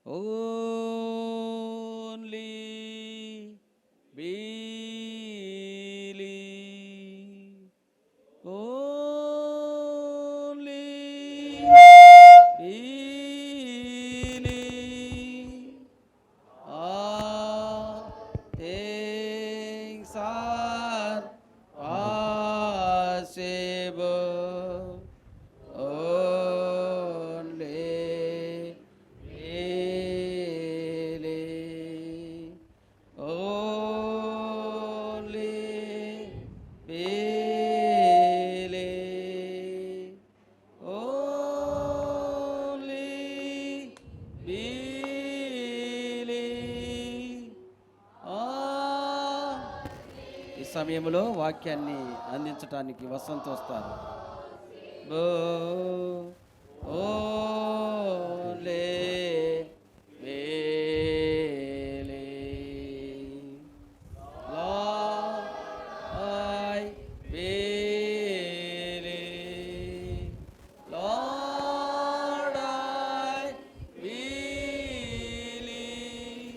only believe, only believe, all things are possible. Only believe, only believe, only believe. ఈ సమయంలో వాక్యాన్ని అందించడానికి వసంత్ వస్తారు. Only believe, Lord, I believe, Lord, I believe,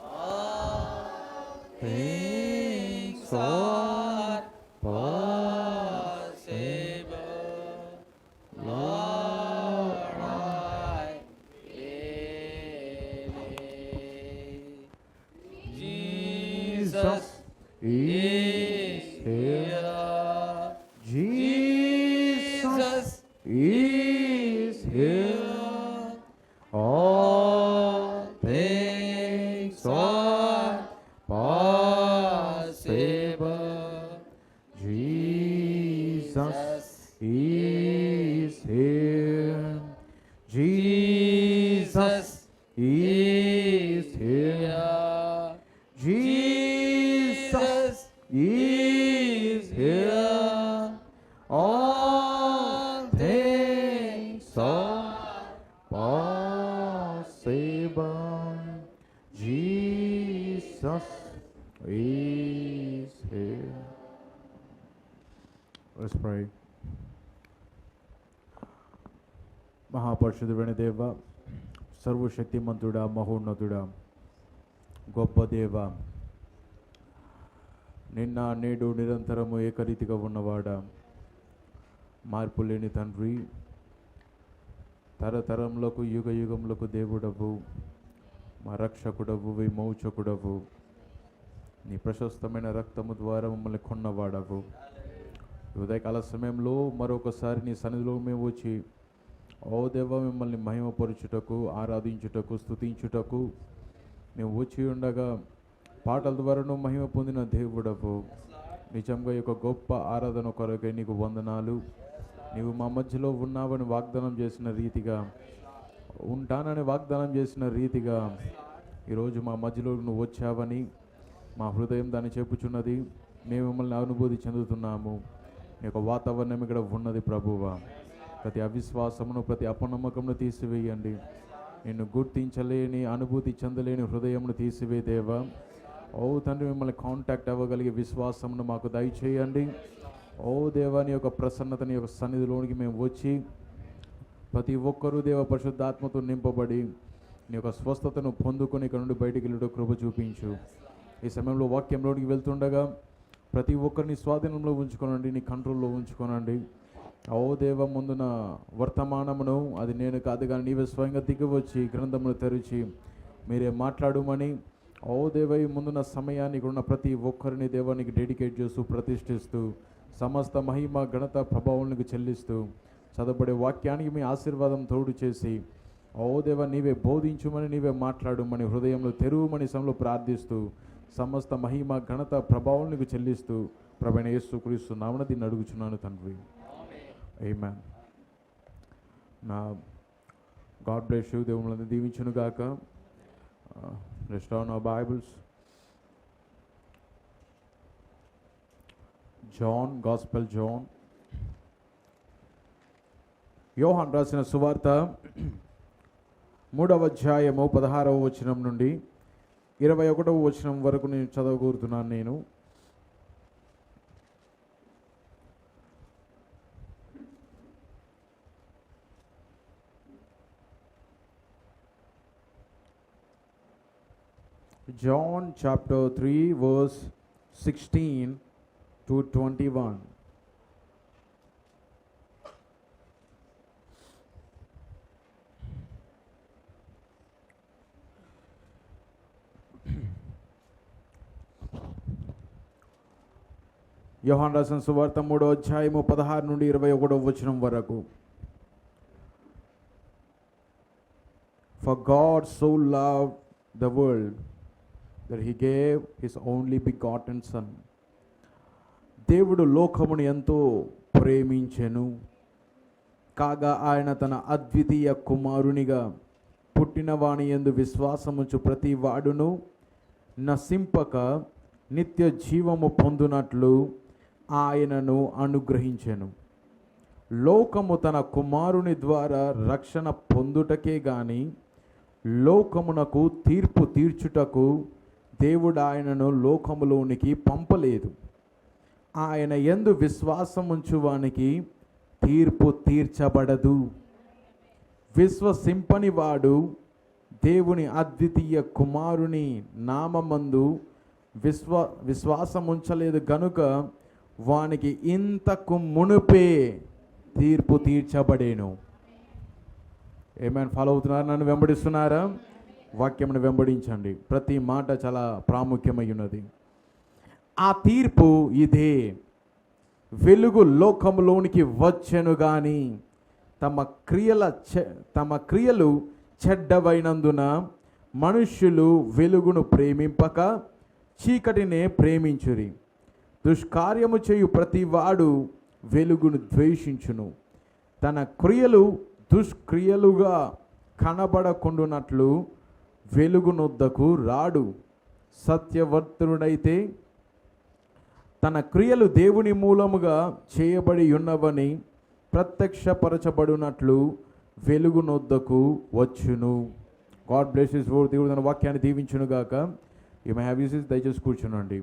all things are possible, Lord, I believe. Jesus is here. Jesus is here. All things are possible. Jesus is here. Jesus is here. Jesus is here. All things are possible. Jesus is here. Let's pray. మహాపరిశుద్ధుడైన దేవ, సర్వశక్తిమంతుడా, మహోన్నతుడా, గొప్ప దేవ, నిన్న నేడు నిరంతరము ఏకరీతిగా ఉన్నవాడా, మార్పు లేని తండ్రి, తరతరములకు యుగ యుగములకు దేవుడవు, మా రక్షకుడవు, విమోచకుడవు, నీ ప్రశస్తమైన రక్తము ద్వారా మమ్మల్ని కొన్నవాడవు. ఉదయకాల సమయంలో మరొకసారి నీ సన్నిధిలో మేము వచ్చి, ఓ దేవ, మిమ్మల్ని మహిమపరచుటకు, ఆరాధించుటకు, స్తుతించుటకు మేము వచ్చి ఉండగా పాటల ద్వారాను మహిమ పొందిన దేవుడవు. నిజంగా ఈ యొక్క గొప్ప ఆరాధన కొరకై నీకు వందనాలు. నీవు మా మధ్యలో ఉన్నావని వాగ్దానం చేసిన రీతిగా, ఉంటానని వాగ్దానం చేసిన రీతిగా ఈరోజు మా మధ్యలో నువ్వు వచ్చావని మా హృదయం దాన్ని చెప్పుచున్నది. మేము మిమ్మల్ని అనుభూతి చెందుతున్నాము. నీ యొక్క వాతావరణం ఇక్కడ ఉన్నది ప్రభువా. ప్రతి అవిశ్వాసమును, ప్రతి అపనమ్మకమును తీసివేయండి. నిన్ను గుర్తించలేని, అనుభూతి చెందలేని హృదయమును తీసివేదేవా. ఓ తండ్రి, మిమ్మల్ని కాంటాక్ట్ అవ్వగలిగే విశ్వాసమును మాకు దయచేయండి. ఓ దేవా, నీ యొక్క ప్రసన్నత, నీ యొక్క సన్నిధిలోనికి మేము వచ్చి ప్రతి ఒక్కరూ దేవ పరిశుద్ధాత్మతో నింపబడి నీ యొక్క స్వస్థతను పొందుకొని ఇక్కడ నుండి బయటికి వెళ్ళడం కృప చూపించు. ఈ సమయంలో వాక్యంలోనికి వెళ్తుండగా ప్రతి ఒక్కరిని స్వాధీనంలో ఉంచుకోనండి, నీ కంట్రోల్లో ఉంచుకోనండి. ఓ దేవ, ముందున వర్తమానమును అది నేను కాదు కానీ నీవే స్వయంగా దిగివచ్చి గ్రంథమును తెరిచి మీరే మాట్లాడమని, ఓ దేవ, ఈ ముందున్న సమయాన్ని ఉన్న ప్రతి ఒక్కరిని దేవానికి డెడికేట్ చేస్తూ, ప్రతిష్ఠిస్తూ, సమస్త మహిమ, ఘనత, ప్రభావాలకు చెల్లిస్తూ, చదవబడే వాక్యానికి మీ ఆశీర్వాదం తోడు చేసి, ఓ దేవ, నీవే బోధించుమని, నీవే మాట్లాడుమని, హృదయంలో తెరువుమని సమయంలో ప్రార్థిస్తూ, సమస్త మహిమ, ఘనత, ప్రభావాలకు చెల్లిస్తూ ప్రభువైన యేసుక్రీస్తు నామమున దీన్ని అడుగుచున్నాను తండ్రి. ఆమేన్. నా గాడ్ బ్లెస్ యూ. దేవుని దీవించును గాక. Let's turn our Bibles. John, Gospel John. యోహాను రాసిన సువార్త 3వ అధ్యాయము 16వ వచనం నుండి 21వ వచనం వరకు నేను చదవగోరుతున్నాను. నేను John chapter 3 verse 16 to 21. యోహాను రాసిన సువార్త 3వ అధ్యాయము 16 నుండి 21వ వచనం వరకు. For God so loved the world that he gave his only begotten son. దేవుడు లోకమును ఎంతో ప్రేమించెను, కాగా ఆయన తన అద్వితీయ కుమారునిగా పుట్టిన వాని యందు విశ్వాసముంచు ప్రతి వాడును నశింపక నిత్య జీవము పొందునట్లు ఆయనను అనుగ్రహించెను. లోకము తన కుమారుని ద్వారా రక్షణ పొందుటకే గాని లోకమునకు తీర్పు తీర్చుటకు దేవుడు ఆయనను లోకములోనికి పంపలేదు. ఆయన యందు విశ్వాసముంచువానికి తీర్పు తీర్చబడదు. విశ్వసింపని వాడు దేవుని అద్వితీయ కుమారుని నామమందు విశ్వాసముంచలేదు గనుక వానికి ఇంతకు మునుపే తీర్పు తీర్చబడేను. ఏమైనా ఫాలో అవుతున్నారా? నన్ను వెంబడిస్తున్నారా? వాక్యమును వెంబడించండి. ప్రతి మాట చాలా ప్రాముఖ్యమై ఉన్నది. ఆ తీర్పు ఇదే: వెలుగు లోకములోనికి వచ్చెను గాని తమ క్రియలు చెడ్డవైనందున మనుష్యులు వెలుగును ప్రేమింపక చీకటినే ప్రేమించురి. దుష్కార్యము చేయు ప్రతివాడు వెలుగును ద్వేషించును, తన క్రియలు దుష్క్రియలుగా కనబడకుండునట్లు వెలుగునొద్దకు రాడు. సత్యవర్తుడైతే తన క్రియలు దేవుని మూలముగా చేయబడి ఉన్నవని ప్రత్యక్షపరచబడినట్లు వెలుగునొద్దకు వచ్చును. God bless his word. దేవుడు తన వాక్యాన్ని దీవించునుగాక. You may have use. దయచేసి కూర్చునండి.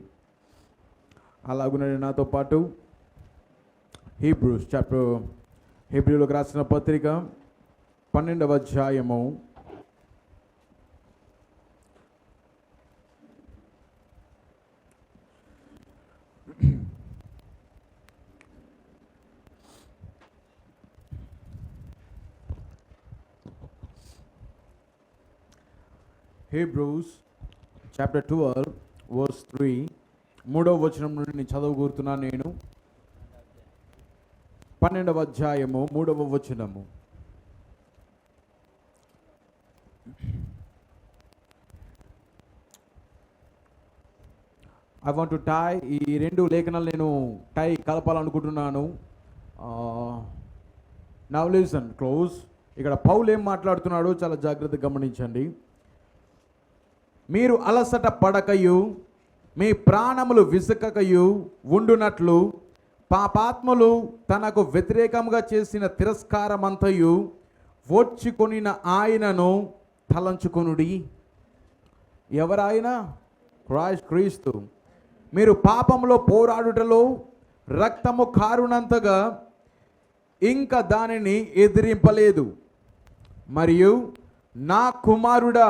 అలాగునండి నాతో పాటు హీబ్రూస్ చాప్టర్, హీబ్రూలకు రాసిన పత్రిక 12వ అధ్యాయము 12 verse 3 3వ వచనం నుండి నేను చదవగూరుతున్నాను. నేను 12వ అధ్యాయము 3వ వచనము. ఐ వాంట్ టు టై, ఈ రెండు లేఖనాలు నేను టై కలపాలనుకుంటున్నాను. Now listen close. ఇక్కడ పౌలు ఏం మాట్లాడుతున్నాడో చాలా జాగ్రత్తగా గమనించండి. మీరు అలసట పడకయు మీ ప్రాణములు విసుకకయు ఉండునట్లు పాపాత్ములు తనకు వ్యతిరేకంగా చేసిన తిరస్కారమంతయు ఓర్చుకొనిన ఆయనను తలంచుకొనుడి. ఎవరాయన? క్రీస్తు. మీరు పాపంలో పోరాడుటలో రక్తము కారునంతగా ఇంకా దానిని ఎదిరింపలేదు. మరియు నా కుమారుడా,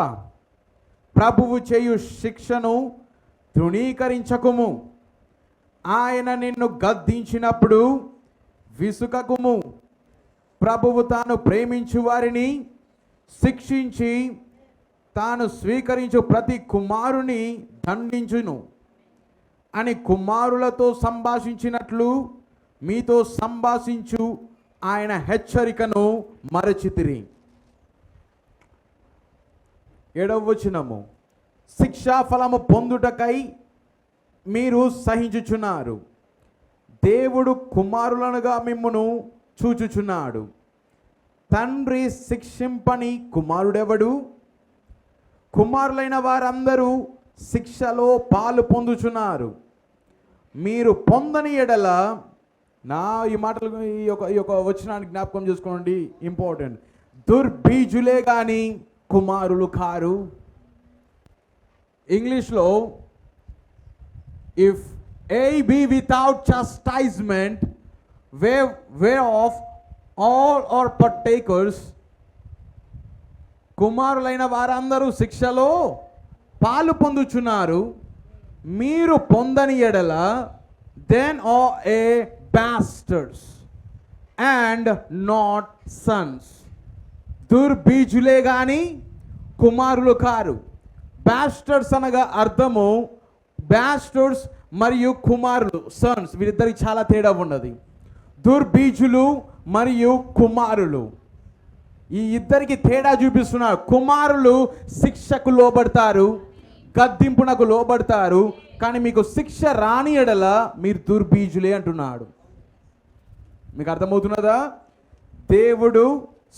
ప్రభువు చేయు శిక్షను తృణీకరించకుము. ఆయన నిన్ను గద్దించినప్పుడు విసుకకుము. ప్రభువు తాను ప్రేమించు వారిని శిక్షించి తాను స్వీకరించు ప్రతి కుమారుని దండించును అని కుమారులతో సంభాషించినట్లు మీతో సంభాషించు ఆయన హెచ్చరికను మరచితిరి. 7వ వచనము. శిక్షాఫలము పొందుటకై మీరు సహించుచున్నారు. దేవుడు కుమారులనుగా మిమ్మును చూచుచున్నాడు. తండ్రి శిక్షింపని కుమారుడెవడు? కుమారులైన వారందరూ శిక్షలో పాలు పొందుచున్నారు. మీరు పొందని ఎడల, నా ఈ మాటలు ఈ యొక్క వచనాన్ని జ్ఞాపకం చేసుకోండి, ఇంపార్టెంట్. దుర్బీజులే కానీ కుమారులు కారు. ఇంగ్లీష్లో if ye be without chastisement whereof all are partakers. కుమారులైన వారందరూ శిక్షలో పాలు పొందుచున్నారు, మీరు పొందని ఎడల then are ye bastards and not sons. దుర్బీజులే గాని కుమారులు కారు. బ్యాస్టర్స్ అనగా అర్థము, బ్యాస్టర్స్ మరియు కుమారులు, సన్స్, వీరిద్దరికి చాలా తేడా ఉన్నది. దుర్బీజులు మరియు కుమారులు, ఈ ఇద్దరికి తేడా చూపిస్తున్నారు. కుమారులు శిక్షకు లోబడతారు, గద్దింపునకు లోబడతారు, కానీ మీకు శిక్ష రాని ఎడల మీరు దుర్బీజులే అంటున్నాడు. మీకు అర్థమవుతున్నదా? దేవుడు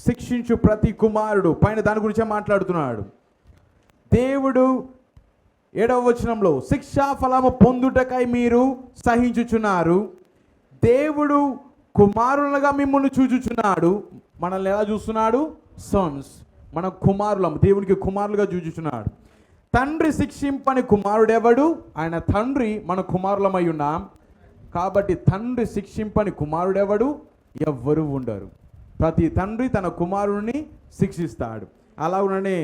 శిక్షించు ప్రతి కుమారుడు, పైన దాని గురించే మాట్లాడుతున్నాడు. దేవుడు 7వ వచనంలో శిక్షా ఫలము పొందుటకై మీరు సహించుచున్నారు. దేవుడు కుమారులుగా మిమ్మల్ని చూచుచున్నాడు. మనల్ని ఎలా చూస్తున్నాడు? సన్స్, మన కుమారులం, దేవునికి కుమారులుగా చూచుచున్నాడు. తండ్రి శిక్షింపని కుమారుడెవడు? ఆయన తండ్రి, మన కుమారులమై ఉన్నాం. కాబట్టి తండ్రి శిక్షింపని కుమారుడెవడు? ఎవ్వరు ఉండరు. ప్రతి తండ్రి తన కుమారుడిని శిక్షిస్తాడు. అలాగనే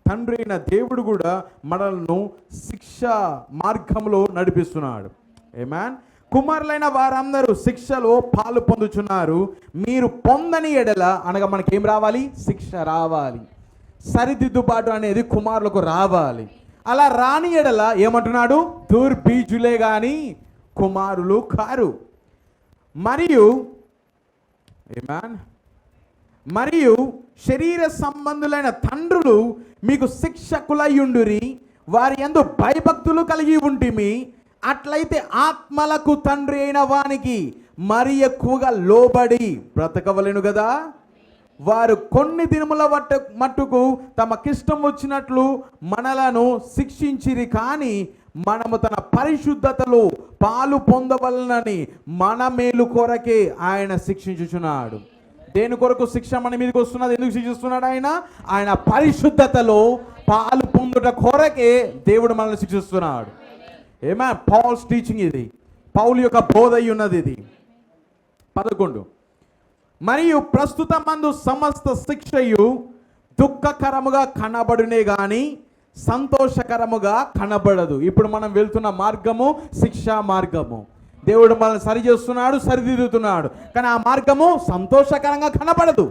తండ్రి అయిన దేవుడు కూడా మనల్ని శిక్ష మార్గంలో నడిపిస్తున్నాడు. ఆమేన్. కుమారులైన వారందరూ శిక్షలో పాలు పొందుచున్నారు. మీరు పొందని ఎడల, అనగా మనకేం రావాలి? శిక్ష రావాలి. సరిదిద్దుబాటు అనేది కుమారులకు రావాలి. అలా రాని ఎడల ఏమంటున్నాడు? దుర్బీజులే గాని కుమారులు కారు. మరియు ఆమేన్, మరియు శరీర సంబంధులైన తండ్రులు మీకు శిక్షకులయ్యుండురి, వారి యందు భయభక్తులు కలిగి ఉంటిమి. అట్లయితే ఆత్మలకు తండ్రి అయిన వానికి మరి ఎక్కువగా లోబడి బ్రతకవలెను కదా. వారు కొన్ని దినముల మట్టుకు తమకిష్టం వచ్చినట్లు మనలను శిక్షించిరి, కానీ మనము తన పరిశుద్ధతలో పాలు పొందవలనని మన మేలు కొరకే ఆయన శిక్షించుచున్నాడు. దేని కొరకు శిక్ష మన మీదకి వస్తున్నది? ఎందుకు శిక్షిస్తున్నాడు ఆయన? ఆయన పరిశుద్ధతలో పాలు పొందుట కొరకే దేవుడు మనల్ని శిక్షిస్తున్నాడు. ఏమా పౌల్స్ టీచింగ్ ఇది, పౌలు యొక్క బోధ ఉన్నది ఇది. 11 మరియు ప్రస్తుత మందు సమస్త శిక్షయు దుఃఖకరముగా కనబడునే గాని సంతోషకరముగా కనబడదు. ఇప్పుడు మనం వెళ్తున్న మార్గము శిక్షా మార్గము. దేవుడు మనల్ని సరి చేస్తున్నాడు, సరిదిద్దుతున్నాడు, కానీ ఆ మార్గము సంతోషకరంగా కనబడదు.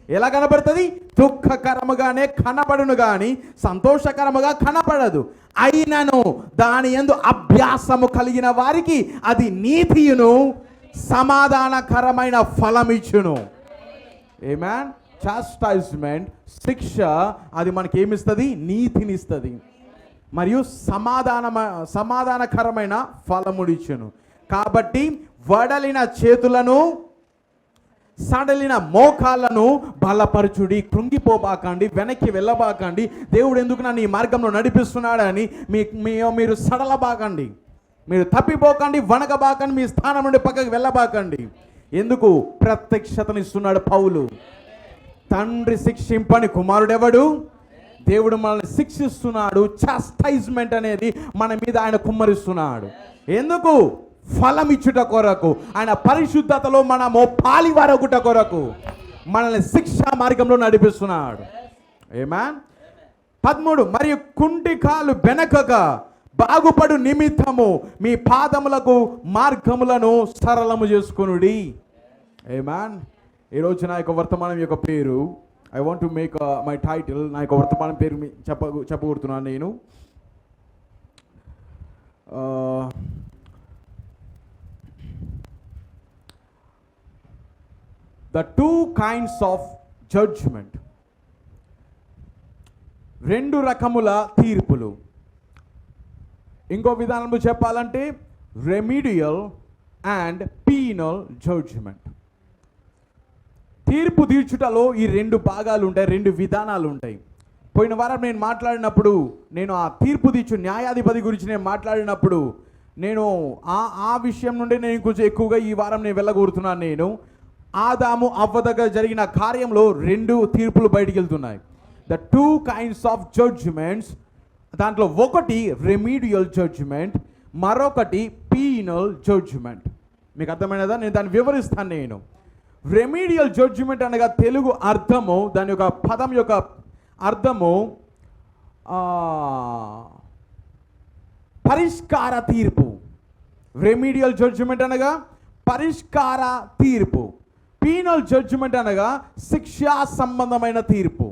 ఎలా కనబడుతుంది? దుఃఖకరముగానే కనబడును కానీ సంతోషకరముగా కనబడదు. అయినను దాని యందు అభ్యాసము కలిగిన వారికి అది నీతియును సమాధానకరమైన ఫలమిచ్చును. ఆమేన్. చాస్టైజ్మెంట్, శిక్ష, అది మనకి ఏమిస్తుంది? నీతినిస్తుంది, మరియు సమాధానకరమైన ఫలముడిచ్చును. కాబట్టి వడలిన చేతులను, సడలిన మోకాళ్ళను బలపరచుడి. కృంగిపోబాకండి, వెనక్కి వెళ్ళబాకండి. దేవుడు ఎందుకు నన్ను ఈ మార్గంలో నడిపిస్తున్నాడని మీరు సడలబాకండి, మీరు తప్పిపోకండి, వణకబాకండి, మీ స్థానం నుండి పక్కకి వెళ్ళబాకండి. ఎందుకు? ప్రత్యక్షతనిస్తున్నాడు పౌలు. తండ్రి శిక్షింపని కుమారుడెవడు? దేవుడు మనల్ని శిక్షిస్తున్నాడు. చాస్టైజ్మెంట్ అనేది మన మీద ఆయన కుమ్మరిస్తున్నాడు. ఎందుకు? ఫలం ఇచ్చుట కొరకు, ఆయన పరిశుద్ధతలో మనము పాలివారగుట కొరకు మనల్ని శిక్షా మార్గంలో నడిపిస్తున్నాడు. ఆమేన్. 13 మరియు కుంటి కాలు వెనకక బాగుపడు నిమిత్తము మీ పాదములకు మార్గములను సరళము చేసుకొనుడి. ఆమేన్. ఈరోజు నా యొక్క వర్తమానం యొక్క పేరు, I want to make my title, నా యొక్క వర్తమానం పేరు చెప్పగొడుతున్నాను నేను. The two kinds of judgment. 2 రకముల తీర్పులు. ఇంకో విధానంలో చెప్పాలంటే రెమిడియల్ అండ్ పీనల్ జడ్జ్మెంట్. తీర్పు తీర్చుటలో ఈ 2 భాగాలు ఉంటాయి, 2 విధానాలు ఉంటాయి. పోయిన వారం నేను మాట్లాడినప్పుడు, నేను ఆ తీర్పు తీర్చు న్యాయాధిపతి గురించి నేను మాట్లాడినప్పుడు, నేను ఆ విషయం నుండి నేను కొంచెం ఎక్కువగా ఈ వారం నేను వెళ్ళగోరుతున్నాను. నేను ఆదాము అవ్వ దగ్గర జరిగిన కార్యంలో 2 తీర్పులు బయటికి వెళ్తున్నాయి. The 2 kinds of judgments. దాంట్లో ఒకటి రెమిడియల్ జడ్జ్మెంట్, మరొకటి పీనల్ జడ్జ్మెంట్. మీకు అర్థమైనదా? నేను దాన్ని వివరిస్తాను. నేను రెమిడియల్ జడ్జ్మెంట్ అనగా తెలుగు అర్థము, దాని యొక్క పదం యొక్క అర్థము పరిష్కార తీర్పు. రెమీడియల్ జడ్జిమెంట్ అనగా పరిష్కార తీర్పు. పీనల్ జడ్జిమెంట్ అనగా శిక్షా సంబంధమైన తీర్పు.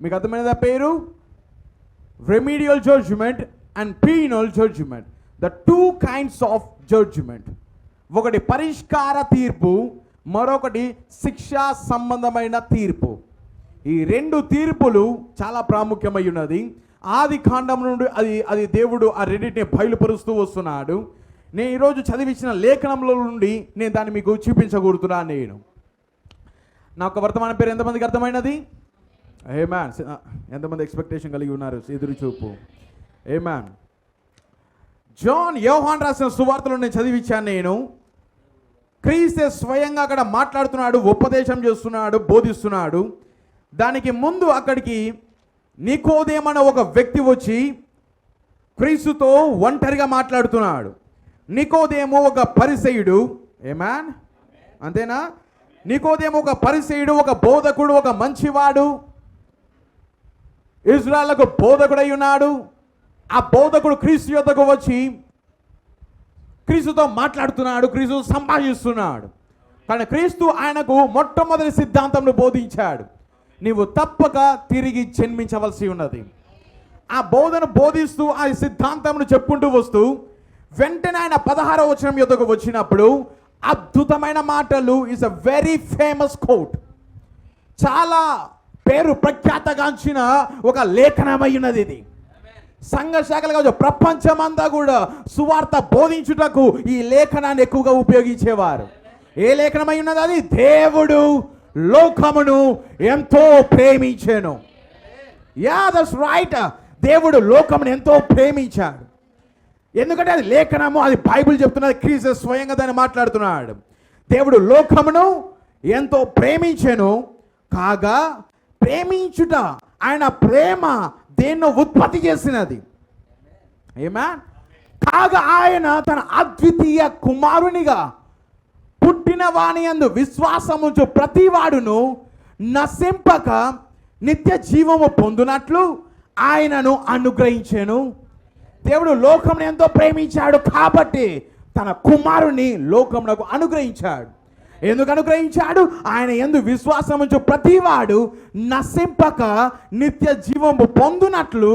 మీకు అర్థమైనదా పేరు? Remedial judgment and penal judgment, the two kinds of judgment. ఒకటి పరిష్కార తీర్పు, మరొకటి శిక్షా సంబంధమైన తీర్పు. ఈ రెండు తీర్పులు చాలా ప్రాముఖ్యమై ఉన్నది. ఆది కాండం నుండి అది దేవుడు ఆ రెండింటిని బయలుపరుస్తూ వస్తున్నాడు. నేను ఈరోజు చదివించిన లేఖనంలో నుండి నేను దాన్ని మీకు చూపించగలుగుతున్నాను. నేను నా ఒక వర్తమాన పేరు ఎంతమందికి అర్థమైనది? ఆమేన్. ఎంతమంది ఎక్స్పెక్టేషన్ కలిగి ఉన్నారు? ఎదురు చూపు. ఆమేన్. యోహాన్ రాసిన సువార్తలో నేను చదివించాను. నేను క్రీస్తే స్వయంగా అక్కడ మాట్లాడుతున్నాడు, ఉపదేశం చేస్తున్నాడు, బోధిస్తున్నాడు. దానికి ముందు అక్కడికి నికోదేమన్న ఒక వ్యక్తి వచ్చి క్రీస్తుతో ఒంటరిగా మాట్లాడుతున్నాడు. నికోదేము ఒక పరిసయ్యుడు. ఆమేన్. అంతేనా? నికోదేము ఒక పరిసయ్యుడు, ఒక బోధకుడు, ఒక మంచివాడు, ఇజ్రాయేలుకు బోధకుడై ఉన్నాడు. ఆ బోధకుడు క్రీస్తు యొద్దకు వచ్చి క్రీస్తుతో మాట్లాడుతున్నాడు, క్రీస్తు సంభాషిస్తున్నాడు. కానీ క్రీస్తు ఆయనకు మొట్టమొదటి సిద్ధాంతంను బోధించాడు. నీవు తప్పక తిరిగి జన్మించవలసి ఉన్నది. ఆ బోధన బోధిస్తూ ఆ సిద్ధాంతంను చెప్పుకుంటూ వస్తూ వెంటనే ఆయన 16వ వచనం యొద్దకు వచ్చినప్పుడు అద్భుతమైన మాటలు. Is a very famous coat. చాలా పేరు ప్రఖ్యాతగాంచిన ఒక లేఖనమై ఉన్నది ఇది. సంఘ శాఖలు కావచ్చు, ప్రపంచమంతా కూడా సువార్త బోధించుటకు ఈ లేఖనాన్ని ఎక్కువగా ఉపయోగించేవారు. ఏ లేఖనమై ఉన్నది అది? దేవుడు లోకమును ఎంతో ప్రేమించెను. Yeah, that's right. దేవుడు లోకమును ఎంతో ప్రేమించాడు. ఎందుకంటే అది లేఖనము, అది బైబిల్ చెప్తున్నది. క్రీస్తు స్వయంగా దాన్ని మాట్లాడుతున్నాడు. దేవుడు లోకమును ఎంతో ప్రేమించెను కాగా, ప్రేమించుట ఆయన ప్రేమ దేన్నో ఉత్పత్తి చేసినది. ఆమేన్. కాగా ఆయన తన అద్వితీయ కుమారునిగా పుట్టిన వాని యందు విశ్వాసముంచు ప్రతివాడును నశింపక నిత్య జీవము పొందునట్లు ఆయనను అనుగ్రహించెను. దేవుడు లోకమును ఎంతో ప్రేమించాడు కాబట్టి తన కుమారుని లోకమునకు అనుగ్రహించాడు. ఎందుకు అనుగ్రహించాడు? ఆయన యందు విశ్వాసముంచు ప్రతివాడు నశింపక నిత్య జీవము పొందునట్లు,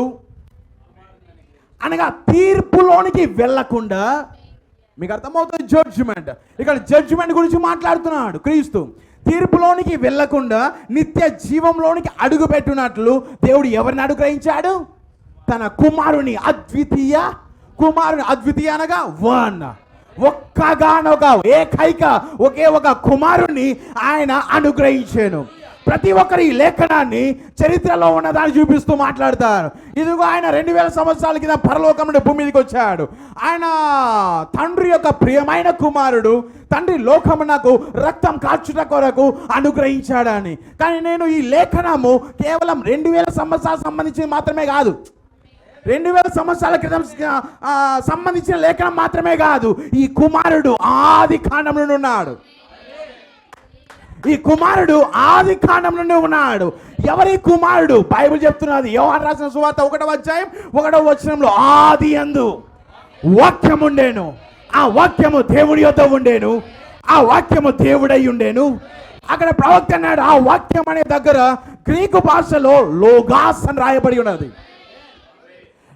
అనగా తీర్పులోనికి వెళ్ళకుండా. మీకు అర్థమవుతుంది? జడ్జిమెంట్. ఇక్కడ జడ్జిమెంట్ గురించి మాట్లాడుతున్నాడు క్రీస్తు. తీర్పులోనికి వెళ్ళకుండా నిత్య జీవంలోనికి అడుగు పెట్టున్నట్లు దేవుడు ఎవరిని అనుగ్రహించాడు? తన కుమారుని, అద్వితీయ కుమారుని. అద్వితీయ అనగా వన్, ఒక్కగానొక ఏకైక ఒకే ఒక కుమారుని ఆయన అనుగ్రహించాను. ప్రతి ఒక్కరి లేఖనాన్ని చరిత్రలో ఉన్నదాన్ని చూపిస్తూ మాట్లాడతారు. ఇదిగో ఆయన 2000 సంవత్సరాల కింద పరలోకం నుండి భూమి మీదకి వచ్చాడు. ఆయన తండ్రి యొక్క ప్రియమైన కుమారుడు. తండ్రి లోకమునకు రక్తం కార్చుట కొరకు అనుగ్రహించాడని. కానీ నేను ఈ లేఖనము కేవలం 2000 సంవత్సరాలకు సంబంధించి మాత్రమే కాదు, 2000 సంవత్సరాల క్రితం సంబంధించిన లేఖనం మాత్రమే కాదు. ఈ కుమారుడు ఆది కాండం నుండి ఉన్నాడు. ఈ కుమారుడు ఆది కాండం నుండి ఉన్నాడు. ఎవరి కుమారుడు? బైబిల్ చెప్తున్నది. యోహాను రాసిన సువార్త 1వ అధ్యాయం 1వ వచనంలో ఆది యందు వాక్యం ఉండేను, ఆ వాక్యము దేవుడి యొద్ద ఉండేను, ఆ వాక్యము దేవుడై ఉండేను. అక్కడ ప్రవక్త అన్నాడు, ఆ వాక్యం అనే దగ్గర గ్రీకు భాషలో లోగాస్ అని రాయబడి ఉన్నది.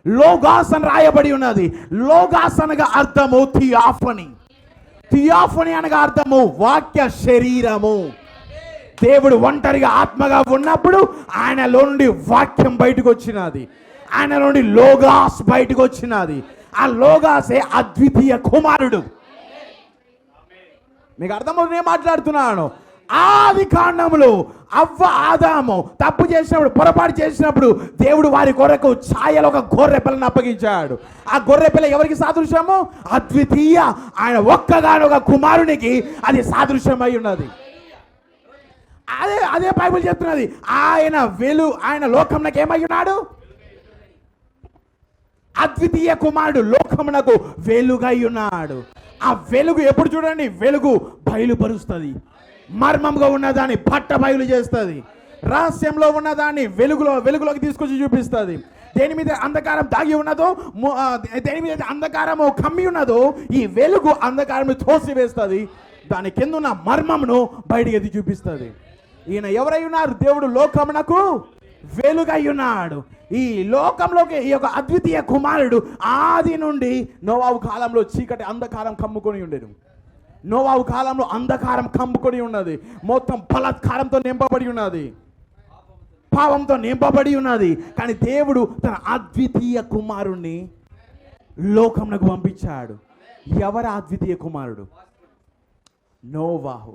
లోగాస్ అని రాయబడి ఉన్నది. లోగాస్ అనగా అర్థము థియాఫనీ. థియాఫనీ అనగా అర్థము వాక్య శరీరము. దేవుడు ఒంటరిగా ఆత్మగా ఉన్నప్పుడు ఆయనలో నుండి వాక్యం బయటకు వచ్చినది. ఆయన నుండి లోగాస్ బయటకు వచ్చినది. ఆ లోగాసే అద్వితీయ కుమారుడు. మీకు అర్థమవుతుంది నేను మాట్లాడుతున్నాను. ఆది కాండములో అవ్వ ఆదాము తప్పు చేసినప్పుడు, పొరపాటు చేసినప్పుడు దేవుడు వారి కొరకు ఛాయలో ఒక గొర్రె పిల్లను అప్పగించాడు. ఆ గొర్రె పిల్ల ఎవరికి సాదృశ్యము? అద్వితీయ ఆయన ఒక్కగానొక కుమారునికి అది సాదృశ్యమై ఉన్నది. అదే బైబిల్ చెప్తున్నది. ఆయన ఆయన లోకమునకు ఏమై ఉన్నాడు? అద్వితీయ కుమారుడు లోకమునకు వెలుగై ఉన్నాడు. ఆ వెలుగు ఎప్పుడు చూడండి, వెలుగు బయలుపరుస్తుంది. మర్మంగా ఉన్నదాన్ని పట్ట బయలు చేస్తుంది. రహస్యంలో ఉన్నదాన్ని వెలుగులోకి తీసుకొచ్చి చూపిస్తుంది. దేని మీద అంధకారం దాగి ఉన్నదో, దేని మీద అంధకారము కమ్మి ఉన్నదో, ఈ వెలుగు అంధకారం తోసివేస్తుంది. దాని కింద ఉన్న మర్మమును బయటికి ఎత్తి చూపిస్తుంది. ఈయన ఎవరై ఉన్నారు? దేవుడు లోకమునకు వెలుగై ఉన్నాడు. ఈ లోకంలోకి ఈ యొక్క అద్వితీయ కుమారుడు ఆది నుండి నోవాహు కాలంలో చీకటి అంధకారం కమ్ముకొని ఉండేది. నోవాహు కాలంలో అంధకారం కమ్ముకొని ఉన్నది. మొత్తం బలాత్కారంతో నింపబడి ఉన్నది, పాపంతో నింపబడి ఉన్నది. కానీ దేవుడు తన అద్వితీయ కుమారుణ్ణి లోకమునకు పంపించాడు. ఎవరు అద్వితీయ కుమారుడు? నోవాహు.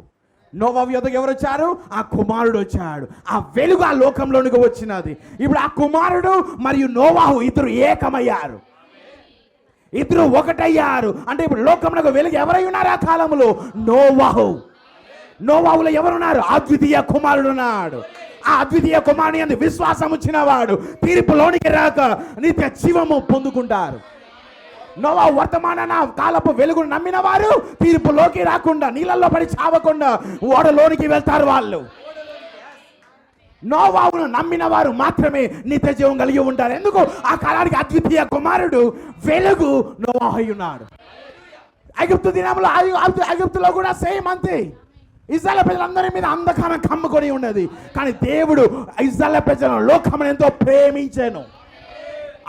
నోవాహు యొద్దకు ఎవరు వచ్చారు? ఆ కుమారుడు వచ్చాడు. ఆ వెలుగు ఆ లోకంలోనికి వచ్చినది. ఇప్పుడు ఆ కుమారుడు మరియు నోవాహు ఇద్దరు ఏకమయ్యారు, ఇద్దరు ఒకటయ్యారు. అంటే ఇప్పుడు లోకంలో వెలుగు ఎవరై ఉన్నారు ఆ కాలంలో? నోవాహు. నోవాహులో ఎవరున్నారు? అద్వితీయ కుమారుడు ఉన్నాడు. ఆ అద్వితీయ కుమారుని యందు విశ్వాసం వచ్చిన వాడు తీర్పులోనికి రాక నిత్య జీవము పొందుకుంటారు. నోవాహు వర్తమాన కాలపు వెలుగును నమ్మిన వారు తీర్పులోకి రాకుండా, నీళ్ళల్లో పడి చావకుండా ఓడలోనికి వెళ్తారు వాళ్ళు. నోవాహును నమ్మిన వారు మాత్రమే నిత్య జీవం కలిగి ఉంటారు. ఎందుకు? ఆ కాలానికి అద్వితీయ కుమారుడు వెలుగు నోవాహు ఉన్నాడు. ఐగుప్తు దినంలో ఐగుప్తులో కూడా సేమ్ అంతే. ఇశ్రాయేలు ప్రజలందరి మీద అంధకారం కమ్ముకొని ఉన్నది. కానీ దేవుడు ఇశ్రాయేలు ప్రజలను లోకమును ఎంతో ప్రేమించాను.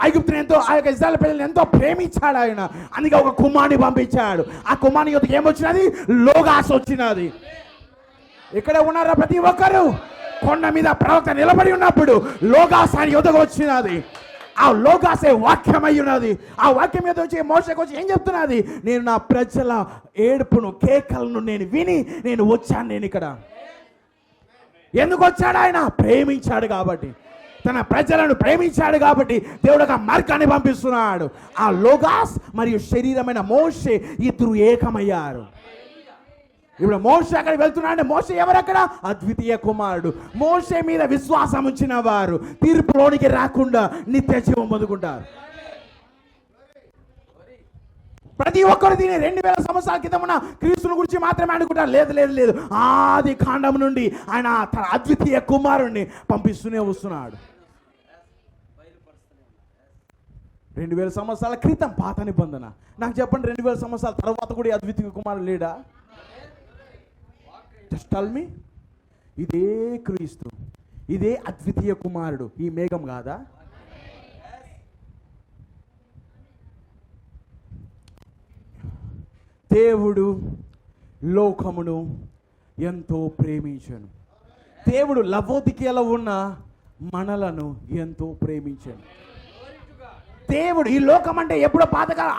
ఐగుప్తుని ఎంతో, ఆ యొక్క ఇశ్రాయేలు ప్రజలను ఎంతో ప్రేమించాడు ఆయన. అందుకే ఒక కుమారుని పంపించాడు. ఆ కుమారుని యొద్దకు ఏమొచ్చినది? లోగాస్ వచ్చినది. ఇక్కడ ఉన్నారా ప్రతి ఒక్కరు? కొండ మీద ప్రవక్త నిలబడి ఉన్నప్పుడు లోగాస్ ఆయన యొద్దకు వచ్చినది. ఆ లోగాసే వాక్యం అయి ఉన్నది. ఆ వాక్యం మీద వచ్చి మోషేకి వచ్చి ఏం చెప్తున్నది? నేను నా ప్రజల ఏడుపును, కేకలను నేను విని నేను వచ్చాను. నేను ఇక్కడ ఎందుకు వచ్చాడు? ఆయన ప్రేమించాడు కాబట్టి, తన ప్రజలను ప్రేమించాడు కాబట్టి దేవుడు ఒక మార్గాన్ని పంపిస్తున్నాడు. ఆ లోగాస్ మరియు శరీరమైన మోషే ఇద్దరు ఏకమయ్యారు. ఇప్పుడు మోషే అక్కడికి వెళ్తున్నాడు. మోషే ఎవరక్కడ? అద్వితీయ కుమారుడు. మోషే మీద విశ్వాసం ఉంచిన వారు తీర్పులోనికి రాకుండా నిత్య జీవం పొందుకుంటారు. ప్రతి ఒక్కరు దీని 2000 సంవత్సరాల క్రితం ఉన్న క్రీస్తుని గురించి మాత్రమే అనుకుంటారు. లేదు లేదు లేదు, ఆది కాండం నుండి ఆయన తన అద్వితీయ కుమారుణ్ణి పంపిస్తూనే వస్తున్నాడు. 2000 సంవత్సరాల క్రితం పాత నిబంధన. నాకు చెప్పండి, 2000 సంవత్సరాల తర్వాత కూడా అద్వితీయ కుమారుడు లేడా? Just tell me. ఇదే క్రీస్తు, ఇదే అద్వితీయ కుమారుడు. ఈ మేఘం కాదా? దేవుడు లోకమును ఎంతో ప్రేమించాను. దేవుడు లవోదికీయలో ఉన్న మనలను ఎంతో ప్రేమించాను. దేవుడు ఈ లోకం అంటే ఎప్పుడో పాతకాలం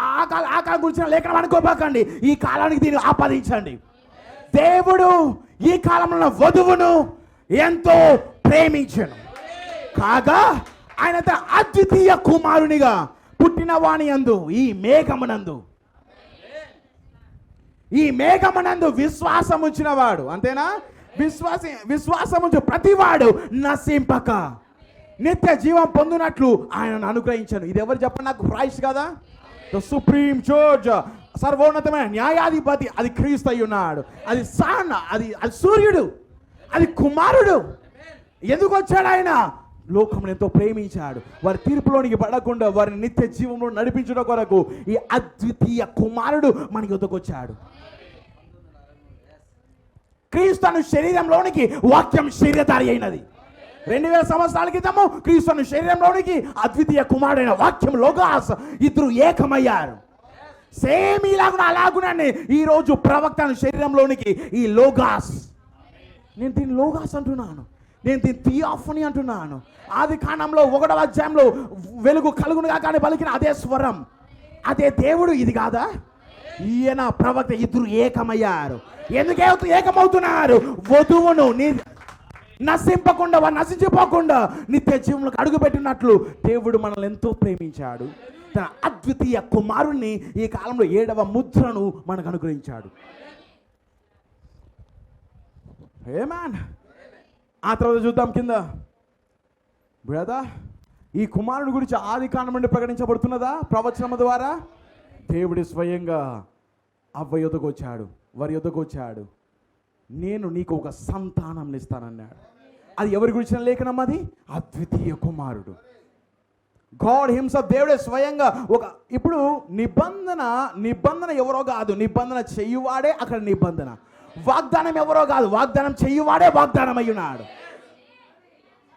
ఆ కాలం గురించి లేఖనం అనుకోబాకండి. ఈ కాలానికి దీన్ని ఆపాదించండి. దేవుడు ఈ కాలంలో వధువును ఎంతో ప్రేమించాను. కాగా ఆయన అద్వితీయ కుమారునిగా పుట్టిన వాని యందు ఈ మేఘమునందు విశ్వాసం ఉంచిన వాడు, అంతేనా? విశ్వాసం ఉంచు ప్రతివాడు నశింపక నిత్య జీవం పొందినట్లు ఆయనను అనుగ్రహించాను. ఇది ఎవరు చెప్పండి నాకు? క్రైస్ట్ కదా, ద సుప్రీం జడ్జ్, సర్వోన్నతమైన న్యాయాధిపతి. అది క్రీస్తు అయి ఉన్నాడు. అది సన్, అది సూర్యుడు, అది కుమారుడు. ఎందుకు వచ్చాడు ఆయన? లోకమును ఎంతో ప్రేమించాడు. వారి తీర్పులోనికి పడకుండా వారిని నిత్య జీవంలో నడిపించడం కొరకు ఈ అద్వితీయ కుమారుడు మన యొద్దకు వచ్చాడు. క్రీస్తును శరీరంలోనికి వాక్యం శరీరధారి అయినది. 2000 సంవత్సరాల క్రితము క్రీస్తును శరీరంలోనికి అద్వితీయ కుమారుడైన వాక్యం లోగాస్ ఇద్దరు ఏకమయ్యారు. సేమ్ ఇలాగున అలాగునని ఈరోజు ప్రవక్తను శరీరంలోనికి ఈ లోగాస్, నేను దీన్ని లోగాస్ అంటున్నాను, నేను దీన్ని థియాఫనీ అంటున్నాను. ఆది కాండంలో 1వ అధ్యాయంలో వెలుగు కలుగునుగా కానీ పలికిన అదే స్వరం, అదే దేవుడు. ఇది కాదా? ఈయన ప్రవక్త ఇద్దరు ఏకమయ్యారు. ఎందుకు ఏకమవుతున్నారు? వధువును నశింపకుండా, వారు నశించిపోకుండా నిత్య జీవంలోకి అడుగుపెట్టినట్లు దేవుడు మనల్ని ఎంతో ప్రేమించాడు. తన అద్వితీయ కుమారుణ్ణి ఈ కాలంలో 7వ ముద్రను మనకు అనుగ్రహించాడు. ఏమాన్. ఆ తర్వాత చూద్దాం కింద. బ్రదర్, ఈ కుమారుడి గురించి ఆది కాండం నుండి ప్రకటించబడుతున్నదా? ప్రవచనము ద్వారా దేవుడు స్వయంగా అవ్వ యొద్దకు వచ్చాడు, వారి యొద్దకు వచ్చాడు. నేను నీకు ఒక సంతానం ఇస్తానన్నాడు. అది ఎవరి గురించిన లేఖనం? అది అద్వితీయ కుమారుడు. గాడ్ హిమ్సెల్ఫ్, దేవుడే స్వయంగా ఇప్పుడు నిబంధన ఎవరో కాదు, నిబంధన చెయ్యువాడే అక్కడ నిబంధన. వాగ్దానం ఎవరో కాదు, వాగ్దానం చెయ్యువాడే వాగ్దానం అయ్యున్నాడు.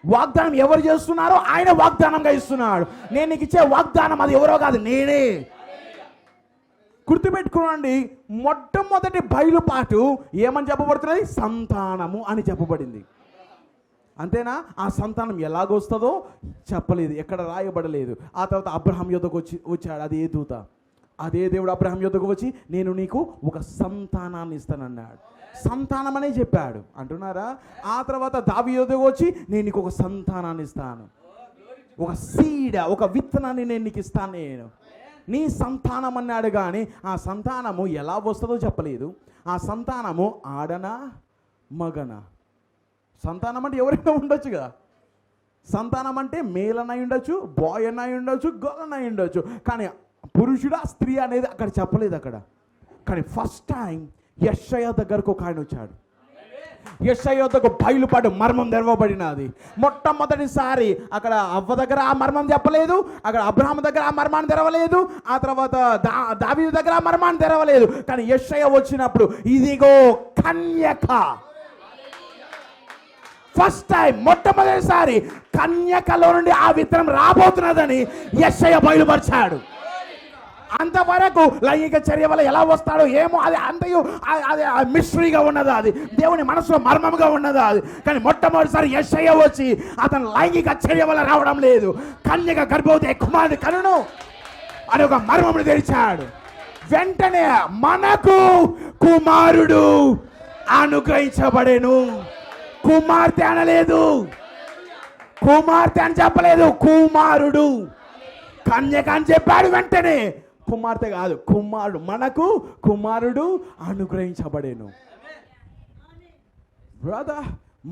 వాగ్దానం ఎవరు చేస్తున్నారో ఆయన వాగ్దానంగా ఇస్తున్నాడు. నేను నీకు ఇచ్చే వాగ్దానం అది ఎవరో కాదు, నేనే. గుర్తుపెట్టుకోండి, మొట్టమొదటి బయలుపాటు ఏమని చెప్పబడుతున్నది? సంతానము అని చెప్పబడింది. అంతేనా? ఆ సంతానం ఎలాగొస్తుందో చెప్పలేదు, ఎక్కడ రాయబడలేదు. ఆ తర్వాత అబ్రహాం యొద్దకు వచ్చాడు అదే దూత, అదే దేవుడు అబ్రహాం యొద్దకు వచ్చి నేను నీకు ఒక సంతానాన్ని ఇస్తానన్నాడు. సంతానం అనే చెప్పాడు అంటున్నారా? ఆ తర్వాత దావీదు యొద్దకు వచ్చి నేను నీకు ఒక సంతానాన్ని ఇస్తాను, ఒక సీడ్, ఒక విత్తనాన్ని నేను నీకు ఇస్తాను, నేను నీ సంతానం అన్నాడు. కానీ ఆ సంతానము ఎలా వస్తుందో చెప్పలేదు. ఆ సంతానము ఆడనా మగనా? సంతానం అంటే ఎవరైనా ఉండొచ్చు కదా. సంతానం అంటే మేల్ అన్న ఉండొచ్చు, బాయ్ అన్న ఉండొచ్చు, గర్ల్ అన్న ఉండొచ్చు. కానీ పురుషుడా స్త్రీ అనేది అక్కడ చెప్పలేదు అక్కడ. కానీ ఫస్ట్ టైం యెషయా దగ్గరకు ఒక ఆయన వచ్చాడు. యెషయా యొద్దకు బయలుపాటు మర్మం తెరవబడినది. మొట్టమొదటిసారి అక్కడ అవ్వ దగ్గర ఆ మర్మం చెప్పలేదు, అక్కడ అబ్రహాం దగ్గర ఆ మర్మాన్ని తెరవలేదు, ఆ తర్వాత దావీదు దగ్గర ఆ మర్మాన్ని తెరవలేదు. కానీ యెషయా వచ్చినప్పుడు ఇదిగో కన్యక, ఫస్ట్ టైం మొట్టమొదటిసారి కన్యకలో నుండి ఆ విత్తనం రాబోతున్నదని యెషయా బయలుపరిచాడు. అంతవరకు లైంగిక చర్య వల్ల ఎలా వస్తాడో ఏమో, అది అంతయు అది మిస్టరీగా ఉన్నదా, అది దేవుని మనసులో మర్మంగా ఉన్నదా అది. కానీ మొట్టమొదటిసారి యెషయా వచ్చి అతను లైంగిక చర్య వల్ల రావడం లేదు, కన్యక గర్భవతి కుమారుడు కనును అని ఒక మర్మమును తెరిచాడు. వెంటనే మనకు కుమారుడు అనుగ్రహించబడేను. కుమార్తె అనలేదు, కుమార్తె అని చెప్పలేదు, కుమారుడు. కన్యక అని చెప్పాడు, వెంటనే కుమార్తె కాదు కుమారుడు, మనకు కుమారుడు అనుగ్రహించబడేను. బ్రదర్,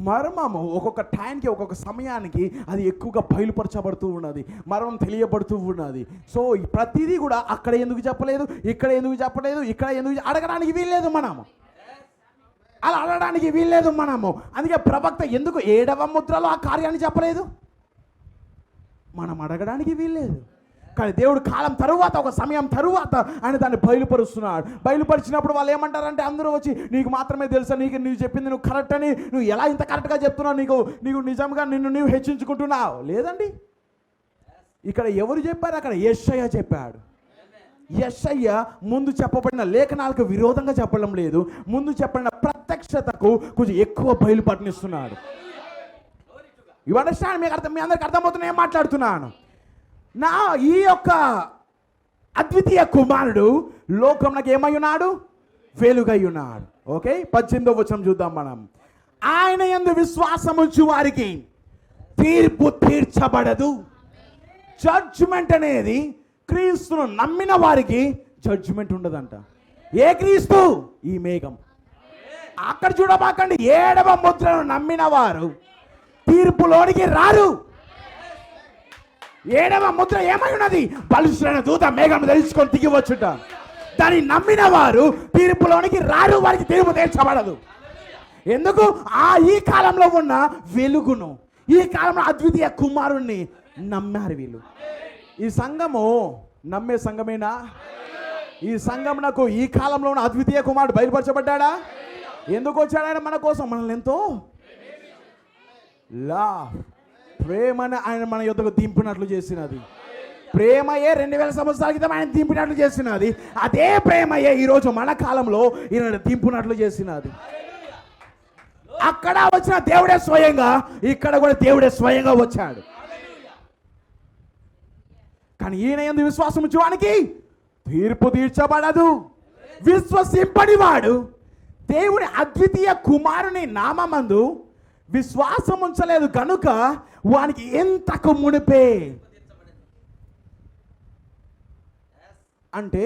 మర్మము ఒక్కొక్క టైంకి ఒక్కొక్క సమయానికి అది ఎక్కువగా బయలుపరచబడుతూ ఉన్నది, మర్మం తెలియబడుతూ ఉన్నది. సో ప్రతిదీ కూడా అక్కడ ఎందుకు చెప్పలేదు, ఇక్కడ ఎందుకు చెప్పలేదు, ఇక్కడ ఎందుకు అడగడానికి వీల్లేదు, మనము అలా అడగడానికి వీల్లేదు మనము. అందుకే ప్రవక్త ఎందుకు 7వ ముద్రలో ఆ కార్యాన్ని చెప్పలేదు, మనం అడగడానికి వీల్లేదు. కానీ దేవుడు కాలం తరువాత, ఒక సమయం తరువాత ఆయన దాన్ని బయలుపరుస్తున్నాడు. బయలుపరిచినప్పుడు వాళ్ళు ఏమంటారంటే అందరూ వచ్చి నీకు మాత్రమే తెలుసా, నీవు చెప్పింది నువ్వు కరెక్ట్ అని, నువ్వు ఎలా ఇంత కరెక్ట్గా చెప్తున్నావు, నీకు నిజంగా నిన్ను హెచ్చించుకుంటున్నావు. లేదండి, ఇక్కడ ఎవరు చెప్పారు? అక్కడ యెషయా చెప్పాడు. యెషయా ముందు చెప్పబడిన లేఖనాలకు విరోధంగా చెప్పడం లేదు, ముందు చెప్పబడిన ప్రత్యక్షతకు కొంచెం ఎక్కువ బయలుపరనిస్తున్నాడు. You understand? మీ అందరికి అర్థమవుతున్నా ఏం మాట్లాడుతున్నాను? ఈ యొక్క అద్వితీయ కుమారుడు లోకమునకు ఏమై ఉన్నాడు? వెలుగై ఉన్నాడు. ఓకే, 18వ వచనం చూద్దాం మనం. ఆయన యందు విశ్వాసముంచు వారికి తీర్పు తీర్చబడదు. జడ్జిమెంట్ అనేది క్రీస్తును నమ్మిన వారికి జడ్జిమెంట్ ఉండదంట. ఏ క్రీస్తు? ఈ మేఘం. అక్కడ చూడబాకండి, 7వ ముద్రను నమ్మిన వారు తీర్పులోనికి రారు. 7వ ముద్ర ఏమై ఉన్నది? బలిష్ఠులైన దూత మేఘం ధరించుకొని దిగి వచ్చుట. దాన్ని నమ్మిన వారు తీర్పులోనికి రారు, వారికి తీర్పు తీర్చబడదు. ఎందుకు? ఈ కాలంలో ఉన్న వెలుగును, ఈ కాలంలో అద్వితీయ కుమారుణ్ణి నమ్మారు వీళ్ళు. ఈ సంఘము నమ్మే సంఘమేనా? ఈ సంఘమునకు ఈ కాలంలో ఉన్న అద్వితీయ కుమారుడు బయలుపరచబడ్డా? ఎందుకు వచ్చాడు ఆయన? మన కోసం, మనల్ని ఎంతో ప్రేమని ఆయన మన యొద్దకు దింపినట్లు చేసినది. ప్రేమయే 2000 సంవత్సరాల క్రితం ఆయన దింపినట్లు చేసినది. అదే ప్రేమయే ఈరోజు మన కాలంలో ఈయన దింపునట్లు చేసినది. అక్కడ వచ్చిన దేవుడే స్వయంగా, ఇక్కడ కూడా దేవుడే స్వయంగా వచ్చాడు. కానీ ఈయన యందు విశ్వాసం ఉంచువానికి తీర్పు తీర్చబడదు. విశ్వసింపని వాడు దేవుని అద్వితీయ కుమారుని నామమందు విశ్వాసం ఉంచలేదు కనుక వానికి ఎంతకు మునిపే, అంటే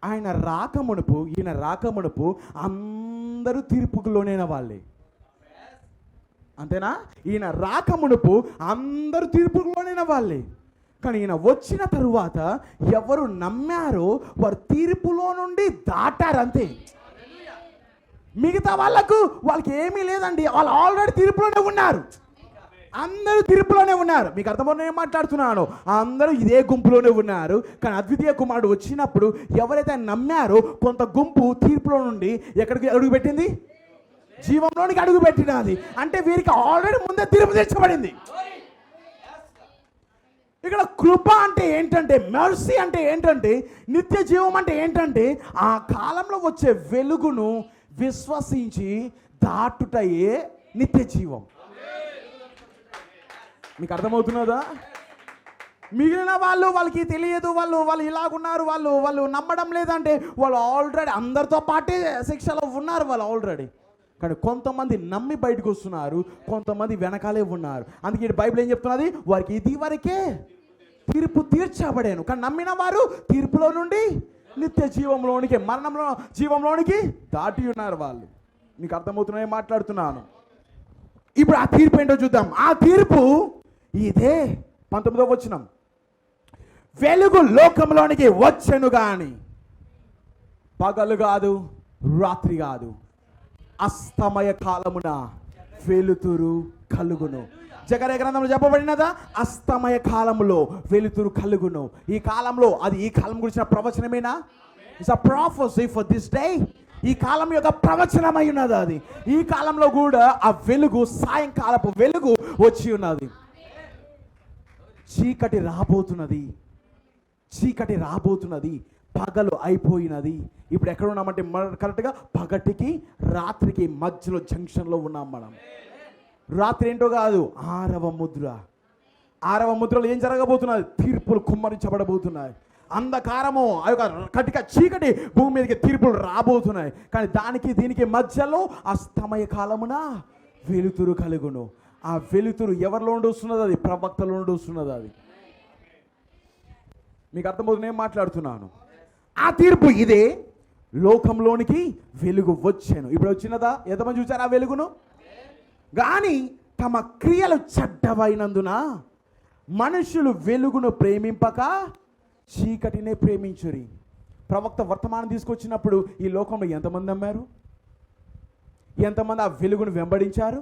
ఆయన రాకమునుపు, ఈయన రాకమునుపు అందరూ తీర్పులోనైన వాళ్ళే. అంతేనా? ఈయన రాకమునుపు అందరూ తీర్పులోనైన వాళ్ళే. కానీ ఈయన వచ్చిన తరువాత ఎవరు నమ్మారో వారు తీర్పులో నుండి దాటారు అంతే. మిగతా వాళ్ళకి ఏమీ లేదండి, వాళ్ళు ఆల్రెడీ తీర్పులోనే ఉన్నారు. అందరూ తీర్పులోనే ఉన్నారు. మీకు అర్థమవుతుంది నేను మాట్లాడుతున్నాను. అందరూ ఇదే గుంపులోనే ఉన్నారు. కానీ అద్వితీయ కుమారుడు వచ్చినప్పుడు ఎవరైతే ఆయన నమ్మారో కొంత గుంపు తీర్పులో నుండి ఎక్కడికి అడుగు పెట్టింది? జీవంలోనికి అడుగు పెట్టినది. అంటే వీరికి ఆల్రెడీ ముందే తీర్పు తెచ్చబడింది. ఇక్కడ కృప అంటే ఏంటంటే, మెర్సీ అంటే ఏంటంటే, నిత్య జీవం అంటే ఏంటంటే ఆ కాలంలో వచ్చే వెలుగును విశ్వసించి దాటుటయే నిత్య జీవం. మీకు అర్థమవుతున్నదా? మిగిలిన వాళ్ళకి తెలియదు, వాళ్ళు ఇలాగున్నారు, వాళ్ళు నమ్మడం లేదంటే వాళ్ళు ఆల్రెడీ అందరితో పాటే శిక్షలో ఉన్నారు వాళ్ళు ఆల్రెడీ. కానీ కొంతమంది నమ్మి బయటకు వస్తున్నారు, కొంతమంది వెనకాలే ఉన్నారు. అందుకే బైబిల్ ఏం చెప్తున్నది? వారికి ఇది వరకే తీర్పు తీర్చబడాను. కానీ నమ్మిన వారు తీర్పులో నుండి నిత్య జీవంలోనికి, మరణంలో జీవంలోనికి దాటి ఉన్నారు వాళ్ళు. మీకు అర్థమవుతున్నాయి మాట్లాడుతున్నాను. ఇప్పుడు ఆ తీర్పు ఏంటో చూద్దాం. ఆ తీర్పు ఇదే 19వ వచనం. వెలుగు లోకంలోనికి వచ్చెను గాని పగలు కాదు, రాత్రి కాదు, అస్తమయ కాలమున వెలుతురు కలుగును. జకర్యా గ్రంథంలో చెప్పబడినదా? అస్తమయ కాలములో వెలుతురు కలుగును. ఈ కాలంలో, అది ఈ కాలం గురించిన ప్రవచనమేనా? It's a prophecy for this day. ఈ కాలం యొక్క ప్రవచనమై ఉన్నది అది. ఈ కాలంలో కూడా ఆ వెలుగు, సాయంకాలపు వెలుగు వచ్చి ఉన్నది. చీకటి రాబోతున్నది, చీకటి రాబోతున్నది, పగలు అయిపోయినది. ఇప్పుడు ఎక్కడ ఉన్నామంటే కరెక్ట్గా పగటికి రాత్రికి మధ్యలో జంక్షన్లో ఉన్నాం మనం. రాత్రి ఏంటో కాదు, 6వ ముద్ర. 6వ ముద్రలో ఏం జరగబోతున్నది? తీర్పులు కుమ్మరించబడబోతున్నాయి. అంధకారము, ఆ యొక్క కటిక చీకటి భూమి మీదకి తీర్పులు రాబోతున్నాయి. కానీ దానికి దీనికి మధ్యలో అస్తమయ కాలమున వెలుతురు కలుగును. ఆ వెలుతురు ఎవరిలో నుండి వస్తున్నది? అది ప్రవక్తలో నుండి వస్తున్నది. అది మీకు అర్థమవుతుంది నేను మాట్లాడుతున్నాను. ఆ తీర్పు ఇదే. లోకంలోనికి వెలుగు వచ్చాను. ఇప్పుడు వచ్చినదా? ఎంతమంది చూసారు ఆ వెలుగును? కానీ తమ క్రియలు చెడ్డవైనందున మనుషులు వెలుగును ప్రేమింపక చీకటినే ప్రేమించురి. ప్రవక్త వర్తమానం తీసుకొచ్చినప్పుడు ఈ లోకంలో ఎంతమంది నమ్మారు? ఎంతమంది ఆ వెలుగును వెంబడించారు?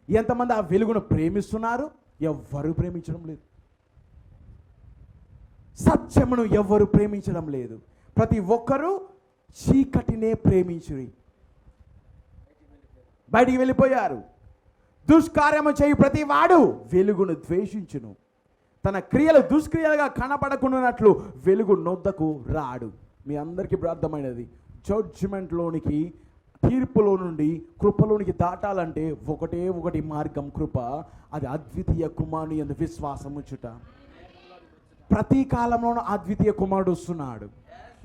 ఎంతమంది ఆ వెలుగును ప్రేమిస్తున్నారు? ఎవ్వరూ ప్రేమించడం లేదు. సత్యమును ఎవ్వరు ప్రేమించడం లేదు. ప్రతి ఒక్కరూ చీకటినే ప్రేమించురి, బయటికి వెళ్ళిపోయారు. దుష్కార్యము చేయు ప్రతి వాడు వెలుగును ద్వేషించును, తన క్రియలు దుష్క్రియలుగా కనపడకున్నట్లు వెలుగు నొద్దకు రాడు. మీ అందరికీ ఇప్పుడు అర్థమైనది. జడ్జిమెంట్లోనికి, తీర్పులో నుండి కృపలోనికి దాటాలంటే ఒకటి మార్గం, కృప. అది అద్వితీయ కుమారుని యందు విశ్వాసం ఉంచుట. ప్రతి కాలంలోనూ అద్వితీయ కుమారుడు వస్తున్నాడు.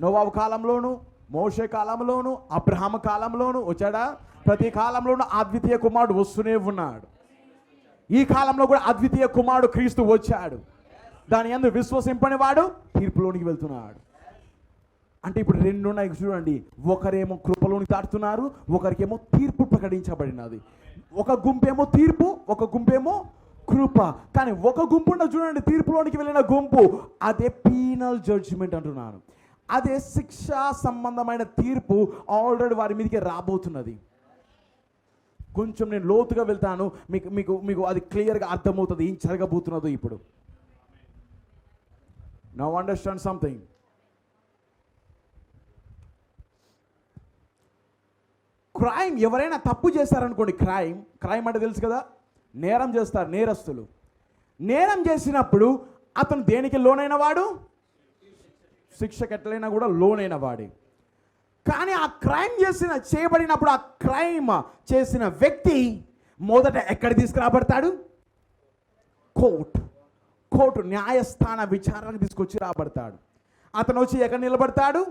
నోవాహు కాలంలోను, మోషే కాలంలోను, అబ్రహాము కాలంలోను వచ్చాడా? ప్రతి కాలంలోనూ అద్వితీయ కుమారుడు వస్తూనే ఉన్నాడు. ఈ కాలంలో కూడా అద్వితీయ కుమారుడు క్రీస్తు వచ్చాడు. దాని యందు విశ్వసింపని వాడు తీర్పులోనికి వెళ్తున్నాడు. అంటే ఇప్పుడు రెండు ఉన్నాయి చూడండి. ఒకరేమో కృపలోనికి దాటుతున్నారు, ఒకరికేమో తీర్పు ప్రకటించబడినది. ఒక గుంపేమో తీర్పు, ఒక గుంపేమో కృప. కానీ ఒక గుంపు చూడండి, తీర్పులోనికి వెళ్ళిన గుంపు, అదే పీనల్ జడ్జిమెంట్ అంటున్నాను. అదే శిక్షా సంబంధమైన తీర్పు ఆల్రెడీ వారి మీదకి రాబోతున్నది. కొంచెం నేను లోతుగా వెళ్తాను, మీకు మీకు మీకు అది క్లియర్గా అర్థమవుతుంది ఏం జరగబోతున్నదో ఇప్పుడు. Now understand something. క్రైమ్, ఎవరైనా తప్పు చేశారనుకోండి, క్రైమ్ అంటే తెలుసు కదా, నేరం చేస్తారు నేరస్తులు. నేరం చేసినప్పుడు అతను దేనికి లోనైన వాడు? శిక్షకు ఎట్లయినా కూడా లోనైన వాడే. కానీ ఆ క్రైమ్ చేయబడినప్పుడు ఆ క్రైమ్ చేసిన వ్యక్తి మొదట ఎక్కడ తీసుకురాబడతాడు? కోర్టు న్యాయస్థాన విచారణకు తీసుకొచ్చి రాబడతాడు. అతను వచ్చి ఎక్కడ నిలబడతాడు?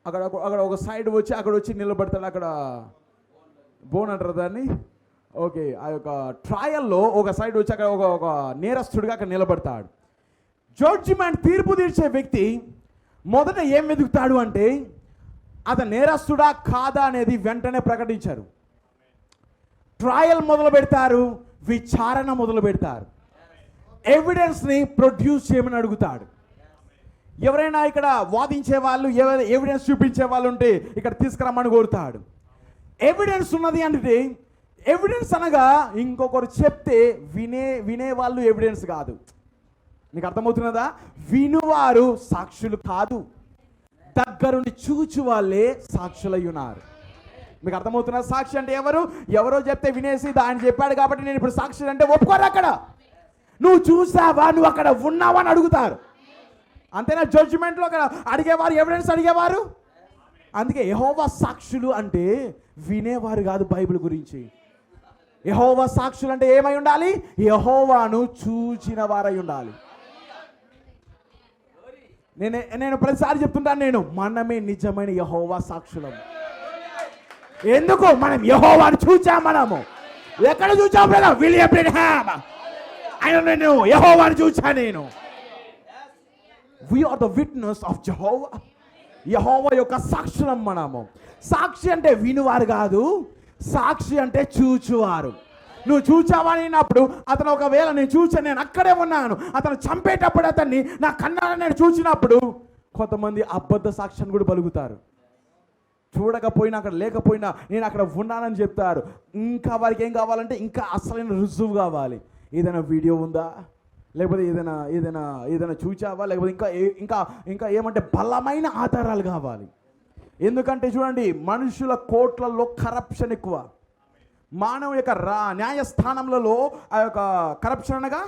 అక్కడ ఒక సైడ్ వచ్చి అక్కడ వచ్చి నిలబడతాడు. అక్కడ బోన్ అంటారు దాన్ని. ఓకే, ఆ యొక్క ట్రయల్లో ఒక సైడ్ వచ్చి అక్కడ ఒక నేరస్తుడిగా అక్కడ నిలబడతాడు. జడ్జిమెంట్, తీర్పు తీర్చే వ్యక్తి మొదట ఏం వెతుకుతాడు అంటే అతను నేరస్తుడా కాదా అనేది వెంటనే ప్రకటించారు. ట్రయల్ మొదలు పెడతారు, విచారణ మొదలు పెడతారు, ఎవిడెన్స్ని ప్రొడ్యూస్ చేయమని అడుగుతాడు. ఎవరైనా ఇక్కడ వాదించే వాళ్ళు, ఎవిడెన్స్ చూపించే వాళ్ళు ఉంటే ఇక్కడ తీసుకురమ్మని కోరుతాడు. ఎవిడెన్స్ ఉన్నది అంటే ఎవిడెన్స్ అనగా ఇంకొకరు చెప్తే వినేవాళ్ళు ఎవిడెన్స్ కాదు. మీకు అర్థమవుతున్నదా? వినువారు సాక్షులు కాదు, దగ్గరుండి చూచు వాళ్ళే సాక్షులై ఉన్నారు. మీకు అర్థమవుతున్నా? సాక్షి అంటే ఎవరో చెప్తే వినేసి ఆయన చెప్పాడు కాబట్టి నేను ఇప్పుడు సాక్షి అంటే ఒప్పుకోరు. అక్కడ నువ్వు చూసావా, నువ్వు అక్కడ ఉన్నావా అని అడుగుతారు. అంతేనా? జడ్జిమెంట్లో అక్కడ అడిగేవారు, ఎవిడెన్స్ అడిగేవారు. అందుకే యెహోవా సాక్షులు అంటే వినేవారు కాదు. బైబిల్ గురించి యెహోవా సాక్షులు అంటే ఏమై ఉండాలి? యెహోవాను చూచిన వారై ఉండాలి. నేను ప్రతిసారి చెప్తుంటాను, మనమే నిజమైన యెహోవా సాక్షులం. ఎందుకు? మనం యెహోవాను చూచాం. మనము ఎక్కడ చూచాం? విలియం బ్రెన్హామ్ ఆయన నేను యెహోవాను చూచా. నేను we are the witness of Jehovah. యెహోవా యొక్క సాక్షులం మనము. సాక్షి అంటే వినువారు కాదు, సాక్షి అంటే చూచువారు. నువ్వు చూచావా అన్నప్పుడు అతను ఒకవేళ నేను అక్కడే ఉన్నాను, అతను చంపేటప్పుడు అతన్ని నా కన్నారా నేను చూసినప్పుడు కొంతమంది అబద్ధ సాక్ష్యాన్ని కూడా పలుకుతారు. చూడకపోయినా అక్కడ లేకపోయినా నేను అక్కడ ఉన్నానని చెప్తారు. ఇంకా వారికి ఏం కావాలంటే ఇంకా అసలైన రుజువు కావాలి. ఏదైనా వీడియో ఉందా, లేకపోతే ఏదైనా చూచావా, లేకపోతే ఇంకా ఏమంటే బలమైన ఆధారాలు కావాలి. ఎందుకంటే చూడండి, మనుషుల కోట్లలో కరప్షన్ ఎక్కువ. మానవ యొక్క న్యాయస్థానంలో ఆ యొక్క కరప్షన్ అనగా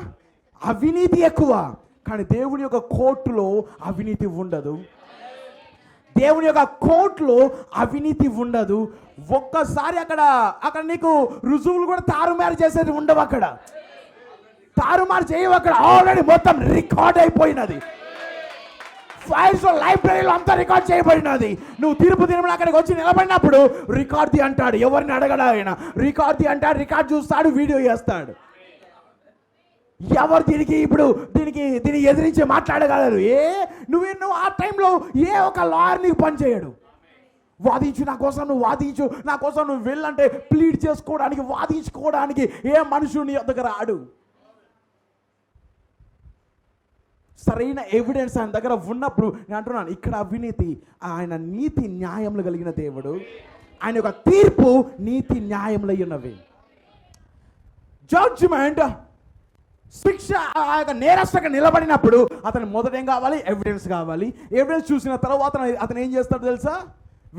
అవినీతి ఎక్కువ. కానీ దేవుని యొక్క కోర్టులో అవినీతి ఉండదు. దేవుని యొక్క కోర్టులో అవినీతి ఉండదు. ఒక్కసారి అక్కడ నీకు రుజువులు కూడా తారుమారు చేసేది ఉండవు. అక్కడ తారుమారు చేయవు. అక్కడ ఆల్రెడీ మొత్తం రికార్డ్ అయిపోయినది. ఫైల్స్ లైబ్రరీలో అంతా రికార్డ్ చేయబడినది. నువ్వు తీర్పు దినమున అక్కడికి వచ్చి నిలబడినప్పుడు రికార్డ్ అంటాడు. ఎవరిని అడగడా ఆయన? రికార్డ్ అంటాడు, రికార్డ్ చూస్తాడు, వీడియో చేస్తాడు. ఎవరు దీన్ని ఎదిరించి మాట్లాడగలరు? నువ్వు ఆ టైంలో ఒక లాయర్ నీకు పని చేయడు. వాదించు నా కోసం, నువ్వు వాదించు నా కోసం, నువ్వు వెళ్ళంటే ప్లీడ్ చేసుకోవడానికి, వాదించుకోవడానికి ఏ మనుషుడు నీ వద్దకు రాడు. సరైన ఎవిడెన్స్ ఆయన దగ్గర ఉన్నప్పుడు నేను అంటున్నాను, ఇక్కడ అవినీతి, ఆయన నీతి న్యాయములు కలిగిన దేవుడు. ఆయన యొక్క తీర్పు నీతి న్యాయములై ఉన్నవి. జడ్జిమెంట్, శిక్ష. ఆ యొక్క నేరస్తుగా నిలబడినప్పుడు అతను మొదట ఏం కావాలి? ఎవిడెన్స్ కావాలి. ఎవిడెన్స్ చూసిన తర్వాత అతను ఏం చేస్తాడు తెలుసా?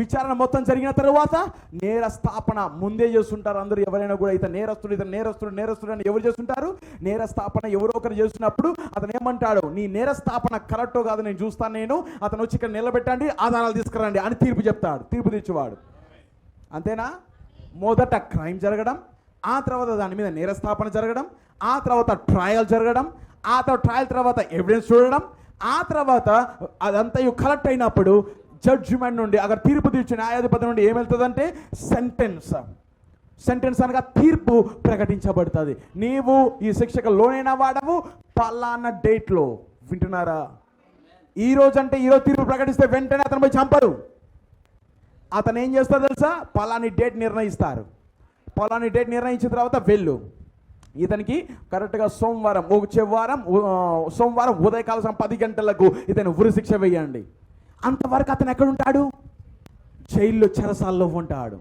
విచారణ మొత్తం జరిగిన తర్వాత నేరస్థాపన ముందే చేస్తుంటారు అందరూ. ఎవరైనా కూడా ఇతను నేరస్తుడు అని ఎవరు చేస్తుంటారు? నేరస్థాపన ఎవరో ఒకరు చేస్తున్నప్పుడు అతను ఏమంటాడు? నీ నేరస్థాపన కరెక్టో కాదు నేను చూస్తాను. అతను వచ్చి ఇక్కడ నిలబెట్టండి, ఆధారాలు తీసుకురండి అని తీర్పు చెప్తాడు. తీర్పు తెచ్చేవాడు. అంతేనా? మొదట క్రైమ్ జరగడం, ఆ తర్వాత దాని మీద నేరస్థాపన జరగడం, ఆ తర్వాత ట్రయల్ జరగడం, ఆ ట్రయల్ తర్వాత ఎవిడెన్స్ చూడడం, ఆ తర్వాత అదంతా కలెక్ట్ అయినప్పుడు జడ్జిమెంట్ నుండి అక్కడ తీర్పు తీర్చిన న్యాయాధిపతి నుండి ఏమెళ్తుందంటే సెంటెన్స్ అనగా తీర్పు ప్రకటించబడుతుంది. నీవు ఈ శిక్షకు లోనైన వాడవు పలానా డేట్లో. వింటున్నారా? ఈరోజు తీర్పు ప్రకటిస్తే వెంటనే అతను పోయి చంపరు. అతను ఏం చేస్తాడు తెలుసా? పలాని డేట్ నిర్ణయిస్తారు. పలాని డేట్ నిర్ణయించిన తర్వాత వెళ్ళు. ఇతనికి కరెక్ట్గా సోమవారం ఉదయకాలం 10 గంటలకు ఇతను ఉరిశిక్ష వేయండి. అంతవరకు అతను ఎక్కడ ఉంటాడు? జైల్లో, చెరసాల్లో ఉంటాడు.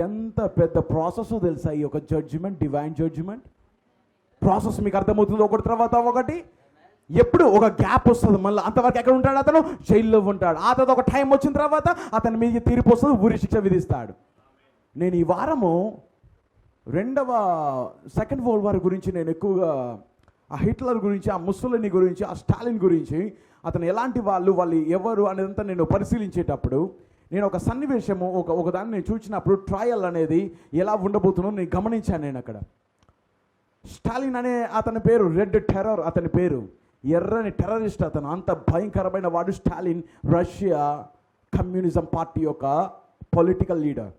ఎంత పెద్ద ప్రాసెస్ తెలుసా ఈ యొక్క జడ్జిమెంట్, డివైన్ జడ్జిమెంట్ ప్రాసెస్. మీకు అర్థమవుతుంది? ఒకటి తర్వాత ఒకటి. ఎప్పుడు ఒక గ్యాప్ వస్తుంది. మళ్ళీ అంతవరకు ఎక్కడ ఉంటాడు? అతను జైల్లో ఉంటాడు. ఆ తర్వాత ఒక టైం వచ్చిన తర్వాత అతని మీద తీర్పు వస్తుంది, ఉరిశిక్ష విధిస్తాడు. నేను ఈ వారము సెకండ్ వరల్డ్ వార్ గురించి నేను ఎక్కువగా ఆ హిట్లర్ గురించి, ఆ ముస్సోలినీ గురించి, ఆ స్టాలిన్ గురించి, అతను ఎలాంటి వాళ్ళు ఎవరు అనేదంతా నేను పరిశీలించేటప్పుడు నేను ఒక సన్నివేశము ఒకదాన్ని నేను చూసినప్పుడు ట్రయల్ అనేది ఎలా ఉండబోతుందో నేను గమనించాను. నేను అక్కడ స్టాలిన్ అనే అతని పేరు, రెడ్ టెర్రర్ అతని పేరు, ఎర్రని టెర్రరిస్ట్ అతను. అంత భయంకరమైన వాడు స్టాలిన్, రష్యా కమ్యూనిజం పార్టీ యొక్క పొలిటికల్ లీడర్.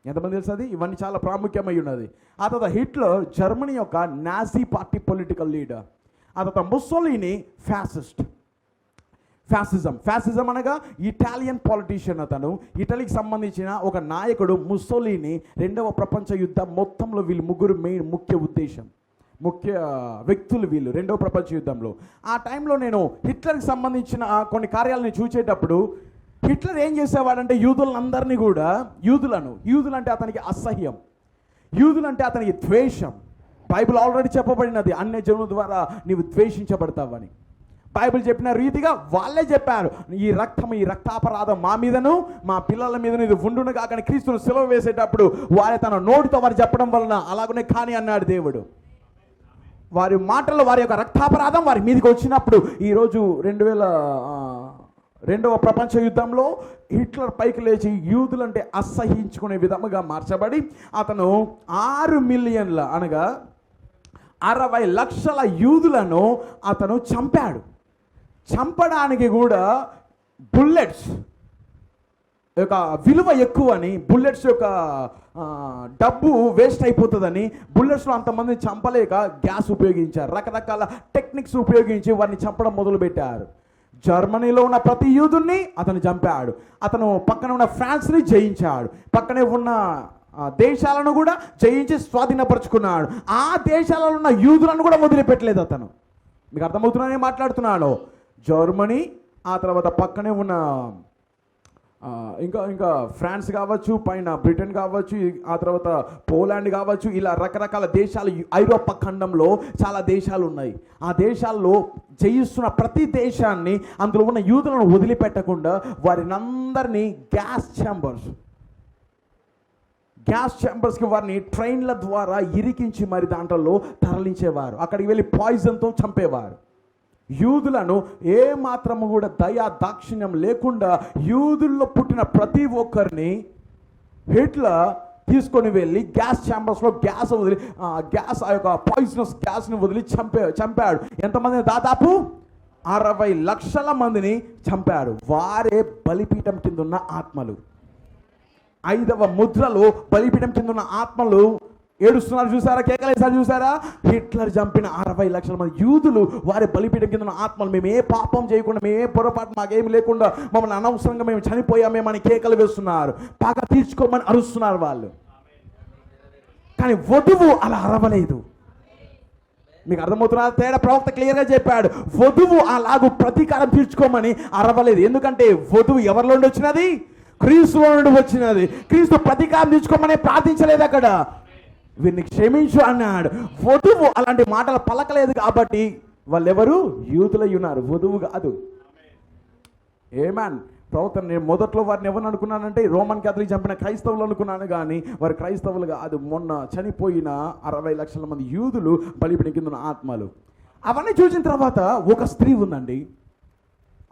ఎంతమంది తెలుసు అది? ఇవన్నీ చాలా ప్రాముఖ్యమై ఉన్నది. ఆ తర్వాత హిట్లర్ జర్మనీ యొక్క నాజీ పార్టీ పొలిటికల్ లీడర్. ఆ తర్వాత ముస్సోలినీ ఫ్యాసిజం అనగా ఇటాలియన్ పాలిటీషియన్. అతను ఇటలీకి సంబంధించిన ఒక నాయకుడు. ముస్సోలినీ 2వ ప్రపంచ యుద్ధం మొత్తంలో వీళ్ళు ముగ్గురు ముఖ్య వ్యక్తులు వీళ్ళు 2వ ప్రపంచ యుద్ధంలో. ఆ టైంలో నేను హిట్లర్కి సంబంధించిన కొన్ని కార్యాలను చూసేటప్పుడు హిట్లర్ ఏం చేసేవాడంటే యూదులందరినీ కూడా, యూదులు అంటే అతనికి అసహ్యం. యూదులు అంటే అతనికి ద్వేషం. బైబిల్ ఆల్రెడీ చెప్పబడినది, అన్య జనుల ద్వారా నీవు ద్వేషించబడతావని. బైబిల్ చెప్పిన రీతిగా వాళ్ళే చెప్పారు, ఈ రక్తాపరాధం మా మీదను మా పిల్లల మీదను ఇది ఉండును కాకని క్రీస్తును సిలువ వేసేటప్పుడు వారి తన నోటితో వారు చెప్పడం వలన అలాగనే కానీ అన్నాడు దేవుడు. వారి మాటల్లో వారి యొక్క రక్తాపరాధం వారి మీదకి వచ్చినప్పుడు ఈరోజు 2002వ ప్రపంచ యుద్ధంలో హిట్లర్ పైకి లేచి యూదులంటే అసహించుకునే విధముగా మార్చబడి అతను 6 మిలియన్ల అనగా 60 లక్షల యూదులను అతను చంపాడు. చంపడానికి కూడా బుల్లెట్స్ యొక్క విలువ ఎక్కువని, బుల్లెట్స్ యొక్క డబ్బు వేస్ట్ అయిపోతుందని బుల్లెట్స్లో అంతమందిని చంపలేక గ్యాస్ ఉపయోగించారు. రకరకాల టెక్నిక్స్ ఉపయోగించి వారిని చంపడం మొదలుపెట్టారు. జర్మనీలో ఉన్న ప్రతి యూదుని అతను చంపాడు. అతను పక్కన ఉన్న ఫ్రాన్స్ని జయించాడు. పక్కనే ఉన్న దేశాలను కూడా జయించి స్వాధీనపరుచుకున్నాడు. ఆ దేశాలలో ఉన్న యూదులను కూడా వదిలిపెట్టలేదు అతను. మీకు అర్థమవుతున్నానే మాట్లాడుతున్నాడు. జర్మనీ, ఆ తర్వాత పక్కనే ఉన్న ఇంకా ఫ్రాన్స్ కావచ్చు, పైన బ్రిటన్ కావచ్చు, ఆ తర్వాత పోలాండ్ కావచ్చు, ఇలా రకరకాల దేశాలు ఐరోపా ఖండంలో చాలా దేశాలు ఉన్నాయి. ఆ దేశాల్లో జయిస్తున్న ప్రతి దేశాన్ని అందులో ఉన్న యూదులను వదిలిపెట్టకుండా వారిని అందరినీ గ్యాస్ ఛాంబర్స్కి వారిని ట్రైన్ల ద్వారా ఇరికించి మరి దాంట్లో తరలించేవారు. అక్కడికి వెళ్ళి పాయిజన్తో చంపేవారు. యూదులను ఏ మాత్రము కూడా దయా దాక్షిణ్యం లేకుండా యందుల్లో పుట్టిన ప్రతి ఒక్కరిని హిట్లర్ తీసుకొని వెళ్ళి గ్యాస్ ఛాంబర్స్లో గ్యాస్ వదిలి ఆ యొక్క పాయిజనస్ గ్యాస్ని వదిలి చంపాడు. ఎంతమందిని? దాదాపు 60 లక్షల మందిని చంపాడు. వారే బలిపీఠం కింద ఉన్న ఆత్మలు. 5వ ముద్రలో బలిపీఠం కింద ఉన్న ఆత్మలు ఏడుస్తున్నారు చూసారా, కేకలేసారు చూసారా. హిట్లర్ చంపిన 60 లక్షల మంది యూదులు వారి బలిపీఠం కింద ఉన్న ఆత్మలు. మేము ఏ పాపం చేయకుండా, మేము ఏ పొరపాటు మాకేమి లేకుండా, మమ్మల్ని అనవసరంగా మేము చనిపోయామేమని కేకలు వేస్తున్నారు, పగ తీర్చుకోమని అరుస్తున్నారు వాళ్ళు. కానీ వధువు అలా అరవలేదు. మీకు అర్థమవుతున్నా తేడా? ప్రవక్త క్లియర్గా చెప్పాడు, వధువు అలాగూ ప్రతీకారం తీర్చుకోమని అరవలేదు. ఎందుకంటే వధువు ఎవరిలో నుండి వచ్చినది? క్రీస్తులో నుండి వచ్చినది. క్రీస్తు ప్రతీకారం తీర్చుకోమని ప్రార్థించలేదు, అక్కడ వీరిని క్షమించు అన్నాడు. వధువు అలాంటి మాటలు పలకలేదు కాబట్టి వాళ్ళెవరు? యూదులై ఉన్నారు, వధువు కాదు. ఏమాన్ ప్రవక్త నేను మొదట్లో వారిని ఎవరిని అనుకున్నానంటే రోమన్ క్యాథలిక్ చంపిన క్రైస్తవులు అనుకున్నాను, కానీ వారు క్రైస్తవులు కాదు. మొన్న చనిపోయిన 60 లక్షల మంది యూదులు బలిపీఠం కింద ఉన్న ఆత్మలు. అవన్నీ చూసిన తర్వాత ఒక స్త్రీ ఉందండి.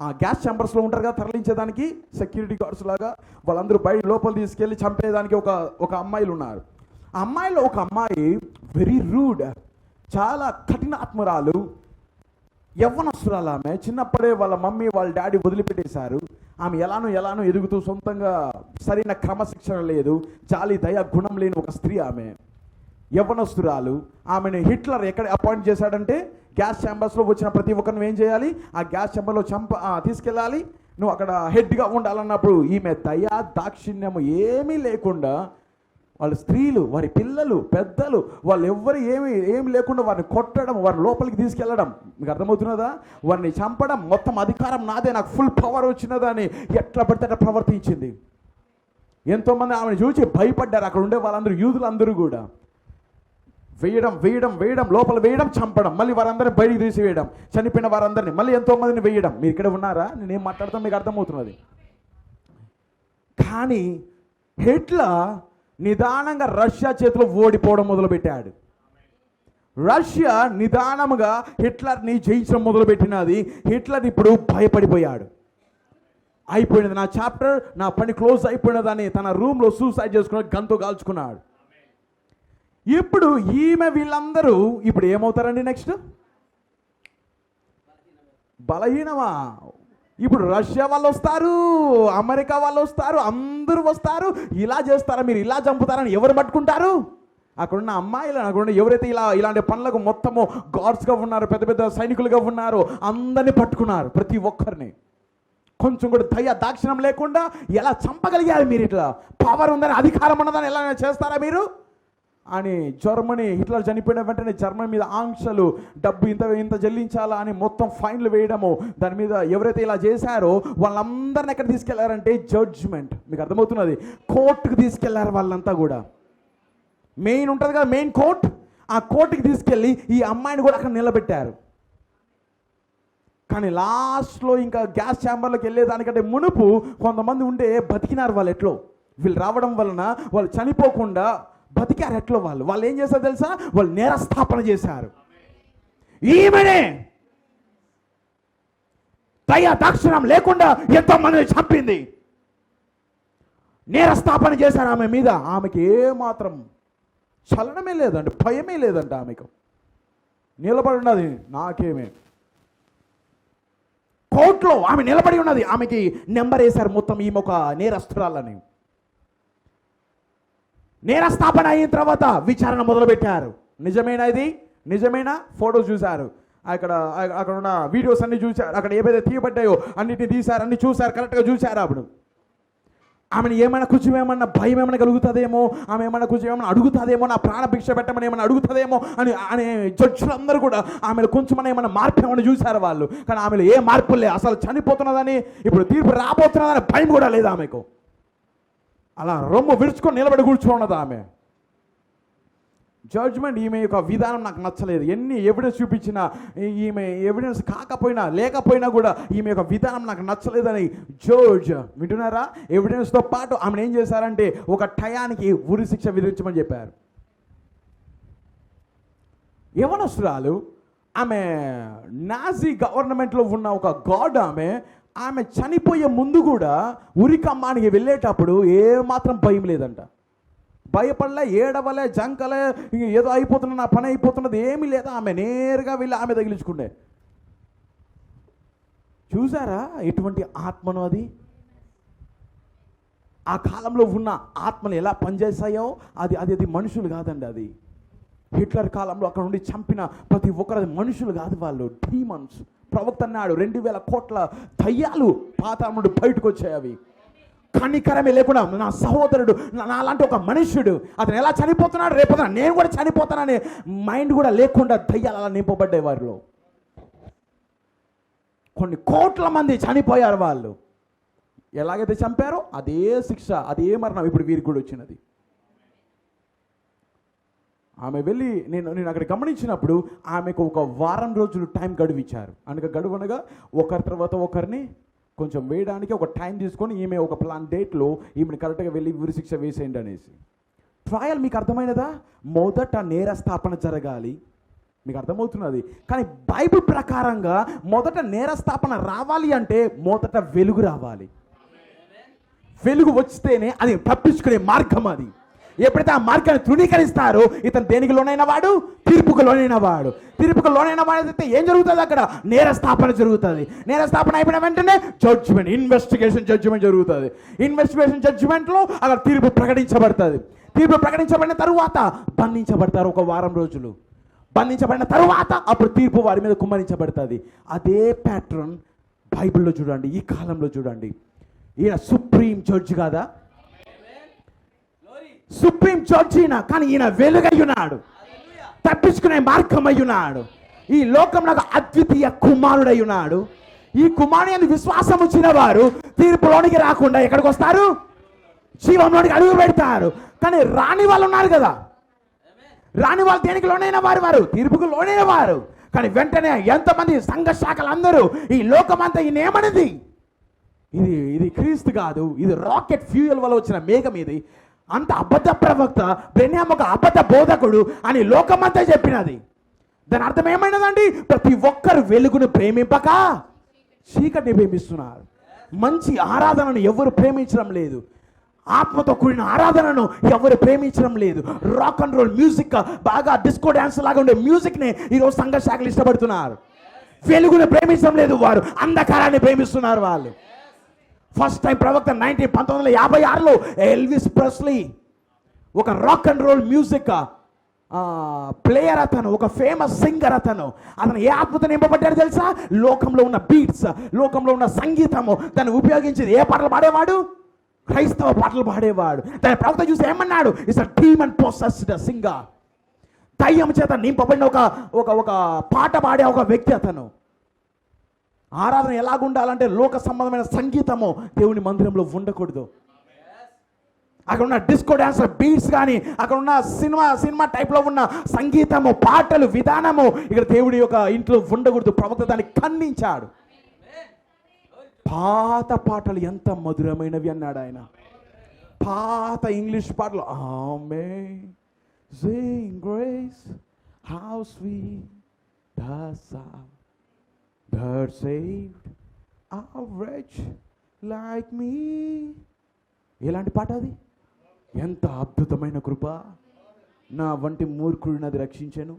ఆ గ్యాస్ ఛాంబర్స్లో ఉంటారు కదా, తరలించేదానికి సెక్యూరిటీ గార్డ్స్ లాగా వాళ్ళందరూ బయట లోపల తీసుకెళ్ళి చంపేదానికి ఒక అమ్మాయిలు ఉన్నారు. ఆ అమ్మాయిలో ఒక అమ్మాయి వెరీ రూడ్, చాలా కఠినాత్మరాలు, యవ్వనస్తురాలు. ఆమె చిన్నప్పుడే వాళ్ళ మమ్మీ వాళ్ళ డాడీ వదిలిపెట్టేశారు. ఆమె ఎలానో ఎదుగుతూ సొంతంగా సరైన క్రమశిక్షణ లేదు, జాలి దయ గుణం లేని ఒక స్త్రీ ఆమె. యవ్వనస్తురాలు. ఆమెను హిట్లర్ ఎక్కడ అపాయింట్ చేశాడంటే గ్యాస్ ఛాంబర్స్లో వచ్చిన ప్రతి ఒక్కరిని ఏం చేయాలి? ఆ గ్యాస్ ఛాంబర్లో తీసుకెళ్ళాలి, నువ్వు అక్కడ హెడ్గా ఉండాలన్నప్పుడు ఈమె దయా దాక్షిణ్యము ఏమీ లేకుండా వాళ్ళ స్త్రీలు, వారి పిల్లలు, పెద్దలు, వాళ్ళు ఎవ్వరు ఏమి లేకుండా వారిని కొట్టడం, వారిని లోపలికి తీసుకెళ్ళడం. మీకు అర్థమవుతున్నదా? వారిని చంపడం, మొత్తం అధికారం నాదే, నాకు ఫుల్ పవర్ వచ్చినదని ఎట్లా పడితే అట్లా ప్రవర్తించింది. ఎంతోమంది ఆమెను చూసి భయపడ్డారు. అక్కడ ఉండే వాళ్ళందరూ, యూదులందరూ కూడా వేయడం, లోపల వేయడం, చంపడం, మళ్ళీ వారందరిని బయటికి తీసివేయడం, చనిపోయిన వారందరినీ మళ్ళీ ఎంతోమందిని వేయడం. మీరు ఇక్కడ ఉన్నారా? నేనేం మాట్లాడతాను మీకు అర్థమవుతున్నది. కానీ హిట్లర్ నిదానంగా రష్యా చేతిలో ఓడిపోవడం మొదలుపెట్టాడు. రష్యా నిదానముగా హిట్లర్ని జయించడం మొదలుపెట్టినది. హిట్లర్ ఇప్పుడు భయపడిపోయాడు. అయిపోయినది నా చాప్టర్, నా పని క్లోజ్ అయిపోయినదని తన రూమ్లో సూసైడ్ చేసుకుని గన్తో కాల్చుకున్నాడు. ఇప్పుడు ఈమె వీళ్ళందరూ ఇప్పుడు ఏమవుతారండి? నెక్స్ట్ బలహీనమా? ఇప్పుడు రష్యా వాళ్ళు వస్తారు, అమెరికా వాళ్ళు వస్తారు, అందరూ వస్తారు. ఇలా చేస్తారా మీరు, ఇలా చంపుతారని ఎవరు పట్టుకుంటారు? అక్కడున్న అమ్మాయిలు, అక్కడున్న ఎవరైతే ఇలాంటి పనులకు మొత్తము గార్డ్స్గా ఉన్నారు, పెద్ద పెద్ద సైనికులుగా ఉన్నారు, అందరినీ పట్టుకున్నారు. ప్రతి ఒక్కరిని కొంచెం కూడా దయ దాక్షిణ్యం లేకుండా ఎలా చంపగలిగారు మీరు? ఇట్లా పవర్ ఉందని, అధికారం ఉన్నదని ఎలా చేస్తారా మీరు అని జర్మనీ, హిట్లర్ చనిపోయిన వెంటనే జర్మనీ మీద ఆంక్షలు, డబ్బు ఇంత చెల్లించాలా అని మొత్తం ఫైన్లు వేయడము. దాని మీద ఎవరైతే ఇలా చేశారో వాళ్ళందరిని ఎక్కడ తీసుకెళ్లారంటే జడ్జ్మెంట్. మీకు అర్థమవుతున్నది? కోర్టుకు తీసుకెళ్లారు వాళ్ళంతా కూడా. మెయిన్ ఉంటుంది కదా, మెయిన్ కోర్ట్. ఆ కోర్టుకి తీసుకెళ్ళి ఈ అమ్మాయిని కూడా అక్కడ నిలబెట్టారు. కానీ లాస్ట్లో ఇంకా గ్యాస్ ఛాంబర్లోకి వెళ్ళేదానికంటే మునుపు కొంతమంది ఉంటే బతికినారు వాళ్ళు. ఎట్లో వీళ్ళు రావడం వలన వాళ్ళు చనిపోకుండా బతికారు. ఎట్లో వాళ్ళు ఏం చేశారు తెలుసా? వాళ్ళు నేరస్థాపన చేశారు. ఈమెనే దయ దాక్షిణ్యం లేకుండా ఎంతో మందిని చంపింది. నేరస్థాపన చేశారు ఆమె మీద. ఆమెకి ఏమాత్రం చలనమే లేదంట, భయమే లేదంట. ఆమెకు నిలబడి ఉన్నది. నాకేమే కోర్టులో ఆమె నిలబడి ఉన్నది. ఆమెకి నెంబర్ వేశారు మొత్తం ఈమె ఒక నేరస్తురాలని. నేరస్థాపన అయిన తర్వాత విచారణ మొదలుపెట్టారు. నిజమేనా ఇది? నిజమేనా? ఫోటోస్ చూశారు, అక్కడ ఉన్న వీడియోస్ అన్ని చూశారు, అక్కడ ఏవైతే తీయబడ్డాయో అన్నిటిని తీశారు, అన్ని చూశారు, కరెక్ట్గా చూశారు. అప్పుడు ఆమెను ఏమైనా కొంచెం ఏమన్నా భయం ఏమైనా కలుగుతుందేమో, ఆమె ఏమైనా కొంచెం ఏమైనా అడుగుతుందేమో, నా ప్రాణ భిక్ష పెట్టమని ఏమైనా అడుగుతుందేమో అనే జడ్జిలందరూ కూడా ఆమెను కొంచెం ఏమైనా మార్పు ఏమైనా చూశారు వాళ్ళు. కానీ ఆమెలో ఏ మార్పు లేదు. అసలు చనిపోతున్నదని, ఇప్పుడు తీర్పు రాబోతున్నదని భయం కూడా లేదు ఆమెకు. అలా రొమ్ము విడుచుకొని నిలబడి కూర్చోన్నది ఆమె. జడ్జ్మెంట్ ఈమె యొక్క విధానం నాకు నచ్చలేదు. ఎన్ని ఎవిడెన్స్ చూపించినా, ఈమె ఎవిడెన్స్ కాకపోయినా లేకపోయినా కూడా ఈమె యొక్క విధానం నాకు నచ్చలేదని జడ్జ్, వింటున్నారా, ఎవిడెన్స్తో పాటు ఆమెను ఏం చేశారంటే ఒక టయానికి ఉరి శిక్ష విధించమని చెప్పారు. యవనస్తురాలు, ఆమె నాజీ గవర్నమెంట్లో ఉన్న ఒక గాడ్. ఆమె చనిపోయే ముందు కూడా ఉరికమ్మానికి వెళ్ళేటప్పుడు ఏమాత్రం భయం లేదంట. భయపడలే, ఏడవలే, జంకలే, ఏదో అయిపోతున్నా, నా పని అయిపోతున్నది ఏమీ లేదా. ఆమె నేరుగా వెళ్ళి ఆమె తగిలించుకుండే. చూసారా ఎటువంటి ఆత్మను అది? ఆ కాలంలో ఉన్న ఆత్మలు ఎలా పనిచేస్తాయో అది మనుషులు కాదండి. అది హిట్లర్ కాలంలో అక్కడ నుండి చంపిన ప్రతి ఒక్కరు మనుషులు కాదు, వాళ్ళు డీమన్స్. ప్రవక్త అన్నాడు 2000 కోట్ల దయ్యాలు పాతాళం నుండి బయటకు వచ్చాయి. అవి కనికరమే లేకుండా నా సహోదరుడు, నాలాంటి ఒక మనుష్యుడు, అతను ఎలా చనిపోతున్నాడు, రేపు నేను కూడా చనిపోతాననే మైండ్ కూడా లేకుండా దయ్యాలు అలా నింపబడ్డాయి వారిలో. కొన్ని కోట్ల మంది చనిపోయారు. వాళ్ళు ఎలాగైతే చంపారో అదే శిక్ష, అదే మరణం ఇప్పుడు వీరికి కూడా వచ్చినది. ఆమె వెళ్ళి నేను అక్కడ గమనించినప్పుడు ఆమెకు ఒక వారం రోజులు టైం గడువిచ్చారు. గడువనగా ఒకరి తర్వాత ఒకరిని కొంచెం వేయడానికి ఒక టైం తీసుకొని ఈమె ఒక ప్లాన్ డేట్లో ఈమెను కరెక్ట్గా వెళ్ళి ఉరి శిక్ష వేసేయండి అనేసి. ట్రయల్ మీకు అర్థమైనదా? మొదట నేరస్థాపన జరగాలి, మీకు అర్థమవుతున్నది. కానీ బైబిల్ ప్రకారంగా మొదట నేరస్థాపన రావాలి అంటే మొదట వెలుగు రావాలి. వెలుగు వస్తేనే అది తప్పించుకునే మార్గం. అది ఎప్పుడైతే ఆ మార్గాన్ని తృణీకరిస్తారో ఇతను దేనికి లోనైన వాడు, తీర్పుకు లోనైన వాడు. తీర్పుకు లోనైన వాడైతే ఏం జరుగుతుంది? అక్కడ నేరస్థాపన జరుగుతుంది. నేరస్థాపన అయిపోయిన వెంటనే జడ్జిమెంట్, ఇన్వెస్టిగేషన్ జడ్జిమెంట్ జరుగుతుంది. ఇన్వెస్టిగేషన్ జడ్జిమెంట్లో అక్కడ తీర్పు ప్రకటించబడుతుంది. తీర్పు ప్రకటించబడిన తరువాత బంధించబడతారు ఒక వారం రోజులు. బంధించబడిన తరువాత అప్పుడు తీర్పు వారి మీద కుమ్మరించబడుతుంది. అదే ప్యాటర్న్ బైబిల్లో చూడండి, ఈ కాలంలో చూడండి. ఈయన సుప్రీం జడ్జి కాదా? సుప్రీం జడ్జి అయినా, కానీ ఈయన వెలుగయ్యున్నాడు, తప్పించుకునే మార్గం అయ్యున్నాడు. ఈ లోకంలో అద్వితీయ కుమారుడై ఉన్నాడు. ఈ కుమారుని యందు విశ్వాసం వచ్చిన వారు తీర్పులోనికి రాకుండా ఎక్కడికి వస్తారు? జీవంలోనికి అడుగు పెడతారు. కానీ రాని వాళ్ళు ఉన్నారు కదా, రాని వాళ్ళు దేనికి లోనైన వారు తీర్పుకు లోనైన వారు. కానీ వెంటనే ఎంతమంది సంఘ శాఖలు అందరూ ఈ లోకమంతా ఈయన ఏమన్నది, ఇది క్రీస్తు కాదు, ఇది రాకెట్ ఫ్యూయల్ వల్ల వచ్చిన మేఘం, ఇది అంత అబద్ధ ప్రవక్త, బ్రెన్హామ్ ఒక అబద్ధ బోధకుడు అని లోకమంతా చెప్పినది. దాని అర్థం ఏమైనదండి? ప్రతి ఒక్కరు వెలుగును ప్రేమింపక చీకటిని ప్రేమిస్తున్నారు. మంచి ఆరాధనను ఎవరు ప్రేమించడం లేదు. ఆత్మతో కూడిన ఆరాధనను ఎవరు ప్రేమించడం లేదు. రాక్ అండ్ రోల్ మ్యూజిక్, బాగా డిస్కో డ్యాన్స్ లాగా ఉండే మ్యూజిక్ని ఈరోజు సంఘ శాఖలు ఇష్టపడుతున్నారు. వెలుగును ప్రేమించడం లేదు, వారు అంధకారాన్ని ప్రేమిస్తున్నారు. వాళ్ళు ఫస్ట్ టైం ప్రవక్త 1956లో ఎల్విస్ ప్రెస్లీ, ఒక rock and roll music player, అతను ఒక ఫేమస్ సింగర్. అతను ఏ ఆత్మతో నింపబడ్డాడు తెలుసా? లోకంలో ఉన్న బీట్స్, లోకంలో ఉన్న సంగీతము దాన్ని ఉపయోగించి ఏ పాటలు పాడేవాడు? క్రైస్తవ పాటలు పాడేవాడు. దాని ప్రవక్త చూసి ఏమన్నాడు? It's a demon possessed singer. దయ్యం చేత నింపబడిన ఒక పాట పాడే ఒక వ్యక్తి అతను. ఆరాధన ఎలాగుండాలంటే లోక సంబంధమైన సంగీతము దేవుని మందిరంలో ఉండకూడదు. అక్కడ ఉన్న డిస్కో డాన్సర్ బీట్స్ కానీ, అక్కడ ఉన్న సినిమా టైప్లో ఉన్న సంగీతము, పాటలు, విధానము ఇక్కడ దేవుడి యొక్క ఇంట్లో ఉండకూడదు. ప్రవక్త దాన్ని ఖండించాడు. పాత పాటలు ఎంత మధురమైనవి అన్నాడు ఆయన. పాత ఇంగ్లీష్ పాటలు, Amazing grace, how sweet the sound that saved a wretch like me. ఎలాంటి పాట అది? ఎంత అద్భుతమైన కృప, నా వంటి మూర్ఖుడిని అది రక్షించాను.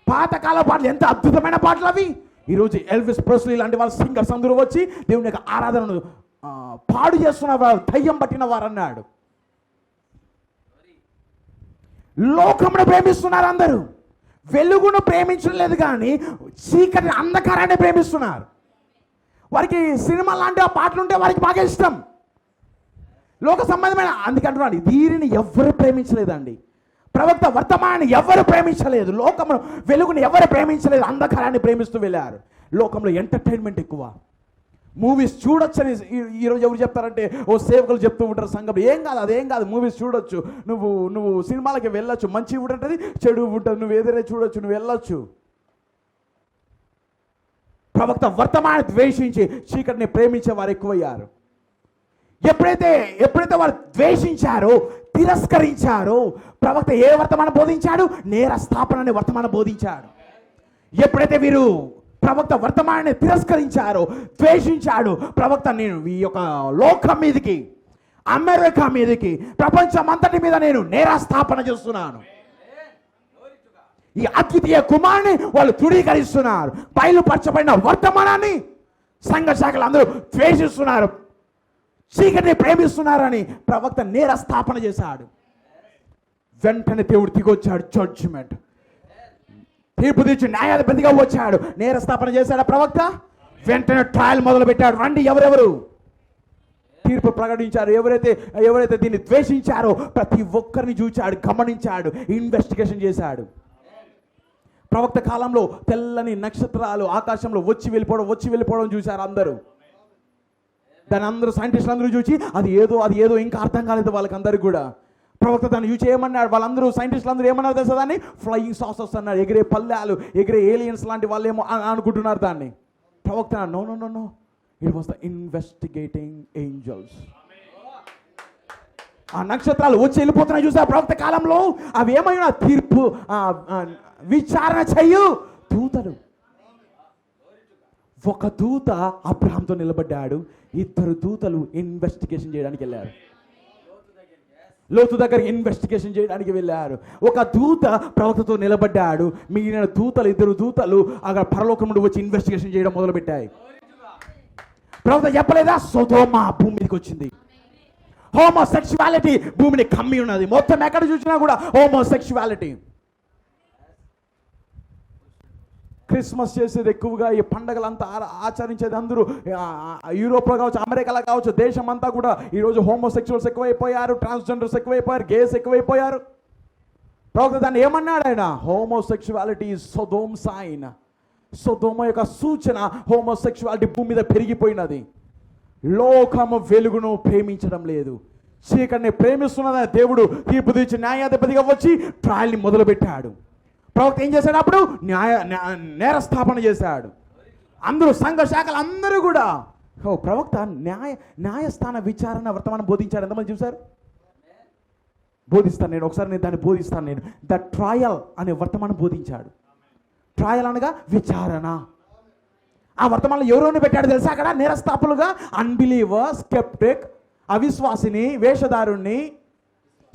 పాతకాల పాటలు ఎంత అద్భుతమైన పాటలు అవి. ఈరోజు ఎల్విస్ ప్రెస్లీ లాంటి వాళ్ళ సింగర్స్ అందరూ వచ్చి దేవుని యొక్క ఆరాధనను పాడు చేస్తున్న వారు దయ్యం పట్టిన వారు అన్నాడు. లోకమును ప్రేమిస్తున్నారు అందరూ, వెలుగును ప్రేమించలేదు కానీ చీకటి అంధకారాన్ని ప్రేమిస్తున్నారు. వారికి సినిమా లాంటి ఆ పాటలు ఉంటే వారికి బాగా ఇష్టం. లోక సంబంధమైన, అందుకంటున్నాడు వీరిని ఎవరు ప్రేమించలేదండి. ప్రవక్త వర్తమానాన్ని ఎవరు ప్రేమించలేదు, లోకమును వెలుగుని ఎవరు ప్రేమించలేదు, అంధకారాన్ని ప్రేమిస్తూ వెళ్ళారు. లోకంలో ఎంటర్టైన్మెంట్ ఎక్కువ, మూవీస్ చూడొచ్చని ఈరోజు ఎవరు చెప్తారంటే ఓ సేవకులు చెప్తూ ఉంటారు సంఘంలో. ఏం కాదు, అదేం కాదు, మూవీస్ చూడొచ్చు, నువ్వు సినిమాలకి వెళ్ళొచ్చు, మంచి ఉంటుంది చెడు ఉంటుంది, నువ్వు ఏదైనా చూడొచ్చు, నువ్వు వెళ్ళొచ్చు. ప్రవక్త వర్తమానాన్ని ద్వేషించి చీకటిని ప్రేమించే వారు ఎక్కువయ్యారు. ఎప్పుడైతే వారు ద్వేషించారో, తిరస్కరించారో, ప్రవక్త ఏ వర్తమానం బోధించాడు? నేర స్థాపన అనే వర్తమానం బోధించాడు. ఎప్పుడైతే వీరు ప్రవక్త వర్తమానాన్ని తిరస్కరించారో, ద్వేషించాడు, ప్రవక్త నేను ఈ యొక్క లోకం మీదకి, అమెరికా మీదకి, ప్రపంచం అంతటి మీద నేను నేర స్థాపన చేస్తున్నాను. ఈ అద్వితీయ కుమారుని వాళ్ళు తృణీకరిస్తున్నారు. బయలుపరచబడిన వర్తమానాన్ని సంఘ శాఖలు అందరూ ద్వేషిస్తున్నారు, చీకటిని ప్రేమిస్తున్నారని ప్రవక్త నేర స్థాపన చేశాడు. వెంటనే దేవుడు దిగొచ్చాడు, జడ్జిమెంట్ తీర్పు తీర్చి న్యాయాధిపతిగా వచ్చాడు. నేర స్థాపన చేశాడు ప్రవక్త. వెంటనే ట్రయల్ మొదలు పెట్టాడు. రండి, ఎవరెవరు తీర్పు ప్రకటించారు, ఎవరైతే దీన్ని ద్వేషించారో ప్రతి ఒక్కరిని చూచాడు, గమనించాడు, ఇన్వెస్టిగేషన్ చేశాడు. ప్రవక్త కాలంలో తెల్లని నక్షత్రాలు ఆకాశంలో వచ్చి వెళ్ళిపోవడం చూశారు అందరూ. దాని అందరూ సైంటిస్టులు అందరూ చూసి అది ఏదో ఇంకా అర్థం కాలేదు వాళ్ళకందరికీ కూడా. ప్రవక్త దాన్ని చూసి ఏమన్నాడు, వాళ్ళందరూ సైంటిస్టులు అందరూ ఏమన్నారు తెలుసా? దాన్ని ఫ్లయింగ్ సాసర్స్ అన్నారు, ఎగిరే పల్లెలు, ఎగిరే ఏలియన్స్ లాంటి వాళ్ళు ఏమో అనుకుంటున్నారు దాన్ని. ప్రవక్త no, it was the investigating angels. ఆ నక్షత్రాలు వచ్చి వెళ్ళిపోతున్నాయి చూసా ప్రవక్త కాలంలో. అవి ఏమైనా తీర్పు విచారణ చెయ్యు దూతలు. ఒక దూత అబ్రహాంతో నిలబడ్డాడు, 2 దూతలు ఇన్వెస్టిగేషన్ చేయడానికి వెళ్ళారు. లోతు దగ్గర ఇన్వెస్టిగేషన్ చేయడానికి వెళ్ళారు. ఒక దూత ప్రవక్తతో నిలబడ్డాడు, మిగిలిన 2 దూతలు అక్కడ పరలోకం నుండి వచ్చి ఇన్వెస్టిగేషన్ చేయడం మొదలుపెట్టాయి. ప్రవక్త చెప్పలేదా? సొదొమ భూమి మీదకి వచ్చింది. హోమోసెక్షువాలిటీ భూమిని కమ్మి ఉన్నది. మొత్తం ఎక్కడ చూసినా కూడా హోమోసెక్షువాలిటీ. క్రిస్మస్ చేసేది ఎక్కువగా, ఈ పండగలంతా ఆచరించేది అందరూ యూరోప్లో కావచ్చు, అమెరికాలో కావచ్చు, దేశం అంతా కూడా ఈరోజు హోమోసెక్షువల్స్ ఎక్కువైపోయారు, ట్రాన్స్జెండర్స్ ఎక్కువైపోయారు, గేస్ ఎక్కువైపోయారు. ప్రవక్త దాన్ని ఏమన్నాడు ఆయన? Homosexuality is Sodom sign. సొదొమ యొక్క సూచన హోమోసెక్షువాలిటీ భూమి మీద పెరిగిపోయినది. లోకము వెలుగును ప్రేమించడం లేదు, చీకటిని ప్రేమిస్తున్నదని దేవుడు తీర్పు తీర్చి న్యాయాధిపతిగా వచ్చి ట్రయల్ని మొదలుపెట్టాడు. ప్రవక్త ఏం చేశాడు? అప్పుడు నేరస్థాపన చేశాడు. అందరూ సంఘ శాఖలు అందరూ కూడా ప్రవక్త న్యాయస్థాన విచారణ వర్తమానం బోధించాడు. ఎంతమంది చూశారు? బోధిస్తాను నేను ఒకసారి, నేను దాన్ని బోధిస్తాను. నేను ద ట్రయల్ అనే వర్తమానం బోధించాడు. ట్రయల్ అనగా విచారణ. ఆ వర్తమానంలో ఎవరోని పెట్టాడు తెలుసా? అక్కడ నేరస్థాపులుగా అన్బిలీవర్, స్కెప్టిక్, అవిశ్వాసిని, వేషధారుణ్ణి.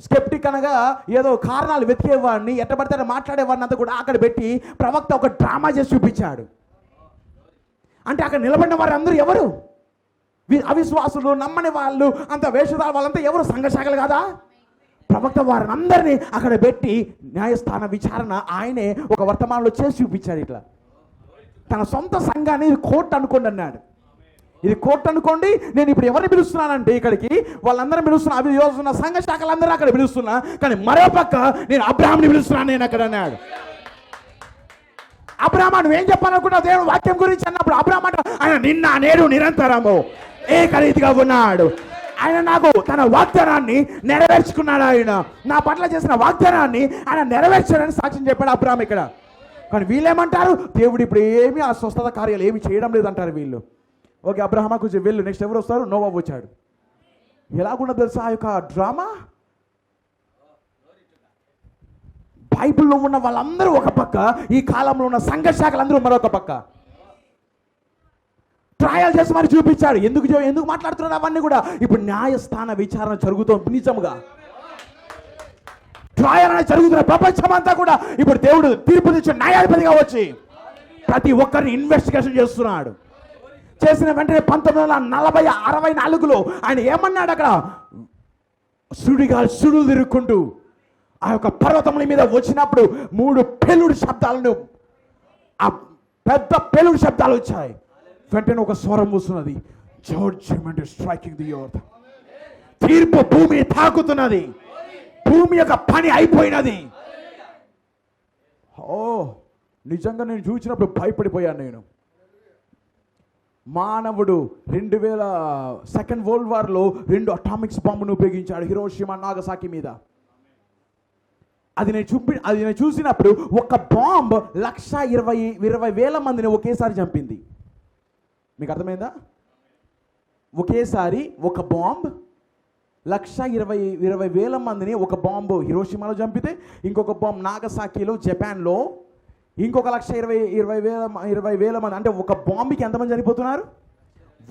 స్కెప్టిక్ అనగా ఏదో కారణాలు వెతికేవాడిని, ఎట్టబడితే మాట్లాడేవాడిని అంతా కూడా అక్కడ పెట్టి ప్రవక్త ఒక డ్రామా చేసి చూపించాడు. అంటే అక్కడ నిలబడిన వారు అందరూ ఎవరు? అవిశ్వాసులు, నమ్మని వాళ్ళు, అంత వేషధారు వాళ్ళంతా ఎవరు? సంఘశాఖలు కాదా? ప్రవక్త వారిని అందరినీ అక్కడ పెట్టి న్యాయస్థాన విచారణ ఆయనే ఒక వర్తమానంలో చేసి చూపించాడు. ఇట్లా తన సొంత సంఘాన్ని ఇది కోర్టు అనుకోండి అన్నాడు. ఇది కోర్టు అనుకోండి, నేను ఇప్పుడు ఎవరిని పిలుస్తున్నానంటే ఇక్కడికి వాళ్ళందరూ పిలుస్తున్నా, అవి యోజన సంఘ శాఖలందరూ అక్కడ పిలుస్తున్నా, కానీ మరో పక్క నేను అబ్రహాంని పిలుస్తున్నాను నేను అక్కడ అన్నాడు. అబ్రహాం నువ్వేం చెప్పాలనుకున్నావు దేవుడు వాక్యం గురించి అన్నప్పుడు అబ్రహాం అంట ఆయన నిన్న నేడు నిరంతరము ఏకరీతిగా ఉన్నాడు. ఆయన నాకు తన వాగ్దానాన్ని నెరవేర్చుకున్నాడు. ఆయన నా పట్ల చేసిన వాగ్దానాన్ని ఆయన నెరవేర్చాడని సాక్ష్యం చెప్పాడు అబ్రాహాం ఇక్కడ. కానీ వీళ్ళేమంటారు, దేవుడు ఇప్పుడు ఏమీ ఆ స్వస్థత కార్యాలు ఏమి చేయడం లేదంటారు వీళ్ళు. ఓకే, అబ్రహామా కొంచెం వెళ్ళు, నెక్స్ట్ ఎవరు వస్తారు? నోవా వచ్చాడు. ఎలాగున్నా తెలుసా ఆ యొక్క డ్రామా? బైబిల్లో ఉన్న వాళ్ళందరూ ఒక పక్క, ఈ కాలంలో ఉన్న సంఘ శాఖలందరూ మరొక పక్క. ట్రయల్ చేసి మరి చూపించాడు. ఎందుకు మాట్లాడుతున్నారు అవన్నీ కూడా? ఇప్పుడు న్యాయస్థాన విచారణ జరుగుతుంది నిజముగా. ట్రయల్ అనేది జరుగుతున్న ప్రపంచం అంతా కూడా ఇప్పుడు దేవుడు తీర్పు తెచ్చే న్యాయాధిపతిగా వచ్చి ప్రతి ఒక్కరిని ఇన్వెస్టిగేషన్ చేస్తున్నాడు. చేసిన వెంటనే 1964లో ఆయన ఏమన్నాడు అక్కడ? సుడులు తిరుక్కుంటూ ఆ యొక్క పర్వతముల మీద వచ్చినప్పుడు 3 పేలుడు శబ్దాలను, ఆ పెద్ద పేలుడు శబ్దాలు వచ్చాయి. వెంటనే ఒక స్వరం వస్తున్నది, judgment is striking the earth. తీర్పు భూమిని తాకుతున్నది, భూమి యొక్క పని అయిపోయినది. ఓ నిజంగా నేను చూసినప్పుడు భయపడిపోయాను. నేను మానవుడు 2 వరల్డ్ వార్లో 2 అటామిక్స్ బాంబును ఉపయోగించాడు హిరోషిమా నాగసాకి మీద. అది నేను చూసినప్పుడు ఒక బాంబ్ 1,20,000 మందిని ఒకేసారి చంపింది. మీకు అర్థమైందా? ఒకేసారి ఒక బాంబ్ 1,20,000 మందిని ఒక బాంబు హిరోషిమాలో చంపితే, ఇంకొక బాంబ్ నాగసాకిలో జపాన్లో ఇంకొక 1,20,000 మంది. అంటే ఒక బాంబుకి ఎంతమంది చనిపోతున్నారు?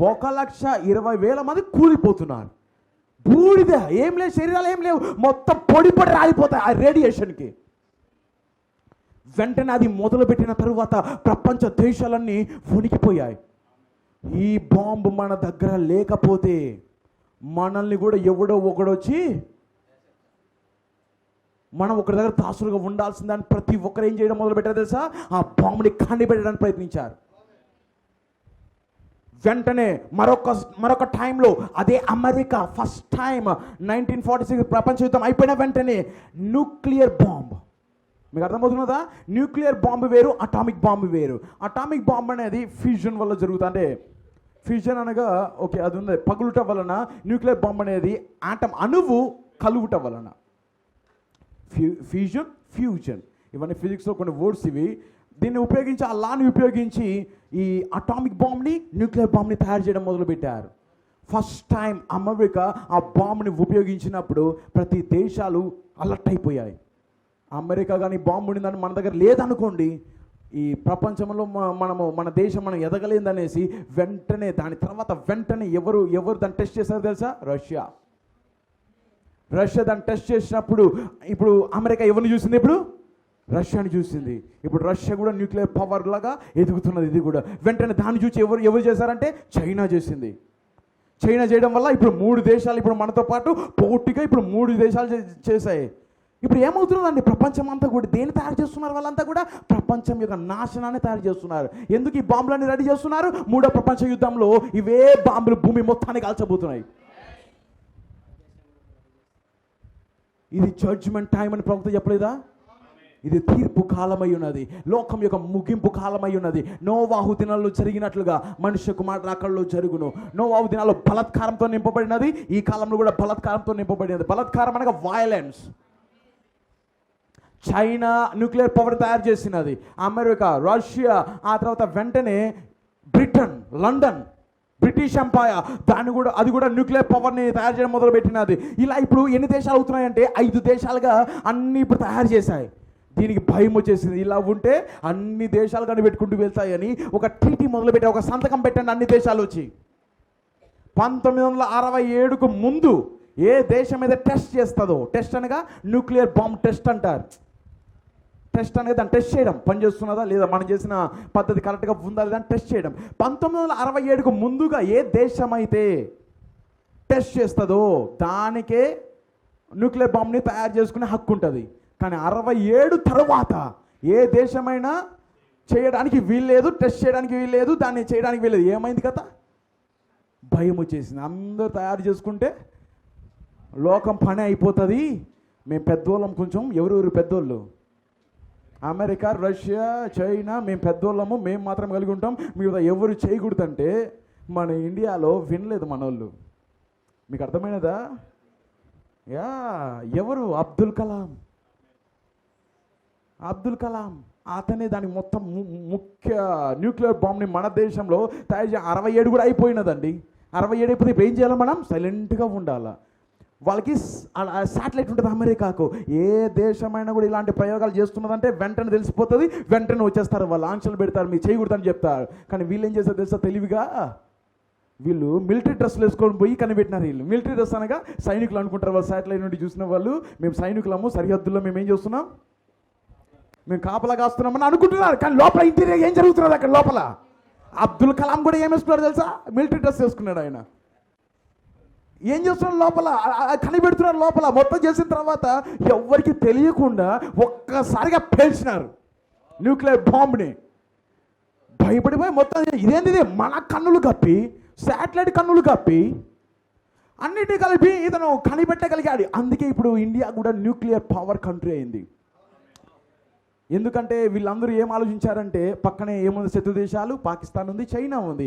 1,20,000 మంది కూలిపోతున్నారు. బూడిద, ఏం లేవు, శరీరాలు ఏం లేవు, మొత్తం పొడి రాలిపోతాయి ఆ రేడియేషన్కి. వెంటనే అది మొదలుపెట్టిన తరువాత ప్రపంచ దేశాలన్నీ వణికిపోయాయి. ఈ బాంబు మన దగ్గర లేకపోతే మనల్ని కూడా ఎవడో ఒకడొచ్చి మనం ఒకరి దగ్గర దాసులుగా ఉండాల్సిందని ప్రతి ఒక్కరు ఏం చేయడం మొదలుపెట్టారు తెలుసా? ఆ బాంబుని కనిపెట్టడానికి ప్రయత్నించారు. వెంటనే మరొక టైంలో అదే అమెరికా ఫస్ట్ టైం 1946 ప్రపంచ యుద్ధం అయిపోయిన వెంటనే న్యూక్లియర్ బాంబ్. మీకు అర్థమవుతున్నదా? న్యూక్లియర్ బాంబు వేరు, అటామిక్ బాంబు వేరు. అటామిక్ బాంబ్ అనేది ఫ్యూజన్ వల్ల జరుగుతుంది. అంటే ఫ్యూజన్ అనగా ఓకే అది ఉంది, పగులుట వలన. న్యూక్లియర్ బాంబ్ అనేది ఆటం అణువు కలుగుట వలన. ఫ్యూజన్ ఇవన్నీ ఫిజిక్స్లో కొన్ని వర్డ్స్ ఇవి. దీన్ని ఉపయోగించి, ఆ లాని ఉపయోగించి ఈ అటామిక్ బాంబ్ని, న్యూక్లియర్ బాంబ్ని తయారు చేయడం మొదలుపెట్టారు. ఫస్ట్ టైం అమెరికా ఆ బాంబుని ఉపయోగించినప్పుడు ప్రతి దేశాలు అలర్ట్ అయిపోయాయి. అమెరికా కానీ బాంబు ఉండిందని మన దగ్గర లేదనుకోండి, ఈ ప్రపంచంలో మన దేశం మనం ఎదగలేదనేసి వెంటనే దాని తర్వాత వెంటనే ఎవరు దాన్ని టెస్ట్ చేశారో తెలుసా? రష్యా దాన్ని టెస్ట్ చేసినప్పుడు ఇప్పుడు అమెరికా ఎవరిని చూసింది? ఇప్పుడు రష్యాని చూసింది. ఇప్పుడు రష్యా కూడా న్యూక్లియర్ పవర్ లాగా ఎదుగుతున్నది. ఇది కూడా వెంటనే దాన్ని చూసి ఎవరు చేశారంటే చైనా చేసింది. చైనా చేయడం వల్ల ఇప్పుడు 3 దేశాలు ఇప్పుడు మనతో పాటు పోటీగా ఇప్పుడు 3 దేశాలు చేశాయి. ఇప్పుడు ఏమవుతుందండి? ప్రపంచం అంతా కూడా దేన్ని తయారు చేస్తున్నారు? వాళ్ళంతా కూడా ప్రపంచం యొక్క నాశనాన్ని తయారు చేస్తున్నారు. ఎందుకు ఈ బాంబులన్నీ రెడీ చేస్తున్నారు? 3వ ప్రపంచ యుద్ధంలో ఇవే బాంబులు భూమి మొత్తాన్ని కాల్చబోతున్నాయి. ఇది జడ్జిమెంట్ టైం అని ప్రవక్త చెప్పలేదా? ఇది తీర్పు కాలమై ఉన్నది, లోకం యొక్క ముగింపు కాలమై ఉన్నది. నోవాహు దినాల్లో జరిగినట్లుగా మనుష్య కుమారుడు రాకడలో జరుగును. నోవాహు దినాల్లో బలాత్కారంతో నింపబడినది, ఈ కాలంలో కూడా బలాత్కారంతో నింపబడినది. బలాత్కారం అనగా వయలెన్స్. చైనా న్యూక్లియర్ పవర్ తయారు చేసినది, అమెరికా, రష్యా, ఆ తర్వాత వెంటనే బ్రిటన్, లండన్, బ్రిటిష్ ఎంపైర్ అది కూడా న్యూక్లియర్ పవర్ని తయారు చేయడం మొదలుపెట్టినది. ఇలా ఇప్పుడు ఎన్ని దేశాలు అవుతున్నాయంటే 5 దేశాలుగా అన్నీ ఇప్పుడు తయారు చేశాయి. దీనికి భయం వచ్చేసింది. ఇలా ఉంటే అన్ని దేశాలు కనిపెట్టుకుంటూ వెళ్తాయని ఒక టీటీ మొదలుపెట్టారు, ఒక సంతకం పెట్టండి అన్ని దేశాలు వచ్చి. 1967కు ముందు ఏ దేశం మీద టెస్ట్ చేస్తుందో, టెస్ట్ అనగా న్యూక్లియర్ బాంబ్ టెస్ట్ అంటారు. టెస్ట్ అనేది దాన్ని టెస్ట్ చేయడం, పనిచేస్తున్నదా లేదా, మనం చేసిన పద్ధతి కరెక్ట్గా ఉందా లేదా అని టెస్ట్ చేయడం. 1967కు ముందుగా ఏ దేశం అయితే టెస్ట్ చేస్తుందో దానికే న్యూక్లియర్ బాంబ్ని తయారు చేసుకునే హక్కు ఉంటుంది. కానీ 67 తర్వాత ఏ దేశమైనా చేయడానికి వీల్లేదు, టెస్ట్ చేయడానికి వీల్లేదు, దాన్ని చేయడానికి వీల్లేదు. ఏమైంది కదా? భయం వచ్చేసింది. అందరూ తయారు చేసుకుంటే లోకం పని అయిపోతుంది. మేము పెద్దోళ్ళం, కొంచెం ఎవరెవరు పెద్దోళ్ళు? అమెరికా, రష్యా, చైనా, మేము పెద్దోళ్ళము, మేము మాత్రం కలిగి ఉంటాం, మిగతా ఎవరు చేయకూడదంటే మన ఇండియాలో వినలేదు మనోళ్ళు. మీకు అర్థమైనదా? యా, ఎవరు? అబ్దుల్ కలాం. అబ్దుల్ కలాం అతనే దాని మొత్తం ముఖ్య న్యూక్లియర్ బాంబ్ని మన దేశంలో తయారు 67 కూడా అయిపోయినదండి. 67 అయిపోతే ఇప్పుడు ఏం చేయాలి? మనం సైలెంట్గా ఉండాలా. వాళ్ళకి శాటిలైట్ ఉంటుంది అమెరికాకు. ఏ దేశమైనా కూడా ఇలాంటి ప్రయోగాలు చేస్తున్నదంటే వెంటనే తెలిసిపోతుంది, వెంటనే వచ్చేస్తారు, వాళ్ళు ఆంక్షలు పెడతారు, మీరు చేయకూడదని చెప్తారు. కానీ వీళ్ళు ఏం చేస్తారు తెలుసా? తెలివిగా వీళ్ళు మిలిటరీ డ్రెస్సులు వేసుకొని పోయి కనిపెట్టినారు. వీళ్ళు మిలిటరీ డ్రెస్ అనగా సైనికులు అనుకుంటారు. వాళ్ళు శాటిలైట్ నుండి చూసిన వాళ్ళు మేము సైనికులము, సరిహద్దుల్లో మేము ఏం చేస్తున్నాం, మేము కాపలా కాస్తున్నామని అనుకుంటున్నారు. కానీ లోపల ఇంటీరియర్ ఏం జరుగుతున్నది అక్కడ లోపల? అబ్దుల్ కలాం కూడా ఏం వేసుకున్నాడు తెలుసా? మిలిటరీ డ్రెస్ వేసుకున్నాడు. ఆయన ఏం చేస్తున్నారు లోపల? కనిపెడుతున్నారు లోపల. మొత్తం చేసిన తర్వాత ఎవరికి తెలియకుండా ఒక్కసారిగా పేల్చినారు న్యూక్లియర్ బాంబ్ని. భయపడిపోయి మొత్తం ఇదేంటి, మన కన్నులు కప్పి, శాటిలైట్ కన్నులు కప్పి, అన్నిటి కలిపి ఇతను కనిపెట్టగలిగాడు. అందుకే ఇప్పుడు ఇండియా కూడా న్యూక్లియర్ పవర్ కంట్రీ అయింది. ఎందుకంటే వీళ్ళందరూ ఏం ఆలోచించారంటే పక్కనే ఏముంది? శత్రు దేశాలు, పాకిస్తాన్ ఉంది, చైనా ఉంది.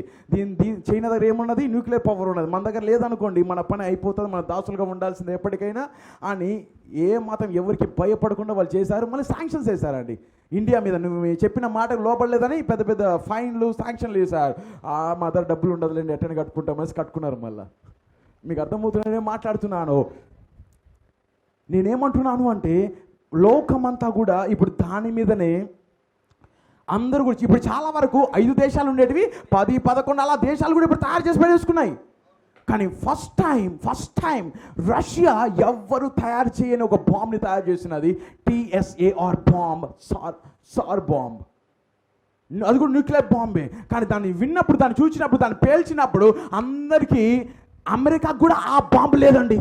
చైనా దగ్గర ఏమున్నది? న్యూక్లియర్ పవర్ ఉన్నది. మన దగ్గర లేదనుకోండి, మన పని అయిపోతుంది, మన దాసులుగా ఉండాల్సిందే ఎప్పటికైనా అని ఏ మాత్రం ఎవరికి భయపడకుండా వాళ్ళు చేశారు. మళ్ళీ శాంక్షన్స్ వేశారండి ఇండియా మీద. నువ్వు చెప్పిన మాటకు లోపడలేదని పెద్ద పెద్ద ఫైన్లు, శాంక్షన్లు వేశారు. మా దగ్గర డబ్బులు ఉండదులేండి, ఎట్టని కట్టుకుంటామని కట్టుకున్నారు. మళ్ళీ మీకు అర్థమవుతుంది నేను మాట్లాడుతున్నాను. నేనేమంటున్నాను అంటే లోకమంతా కూడా ఇప్పుడు దాని మీదనే అందరూ కూడా ఇప్పుడు చాలా వరకు 5 దేశాలు ఉండేటివి 10, 11 అలా దేశాలు కూడా ఇప్పుడు తయారు చేసి పెట్టేసుకున్నాయి. కానీ ఫస్ట్ టైం రష్యా ఎవ్వరు తయారు చేయని ఒక బాంబ్ని తయారు చేసినది. TSAR bomb, sir bomb. అది కూడా న్యూక్లియర్ బాంబే. కానీ దాన్ని విన్నప్పుడు, దాన్ని చూసినప్పుడు, దాన్ని పేల్చినప్పుడు అందరికీ అమెరికాకు కూడా ఆ బాంబు లేదండి.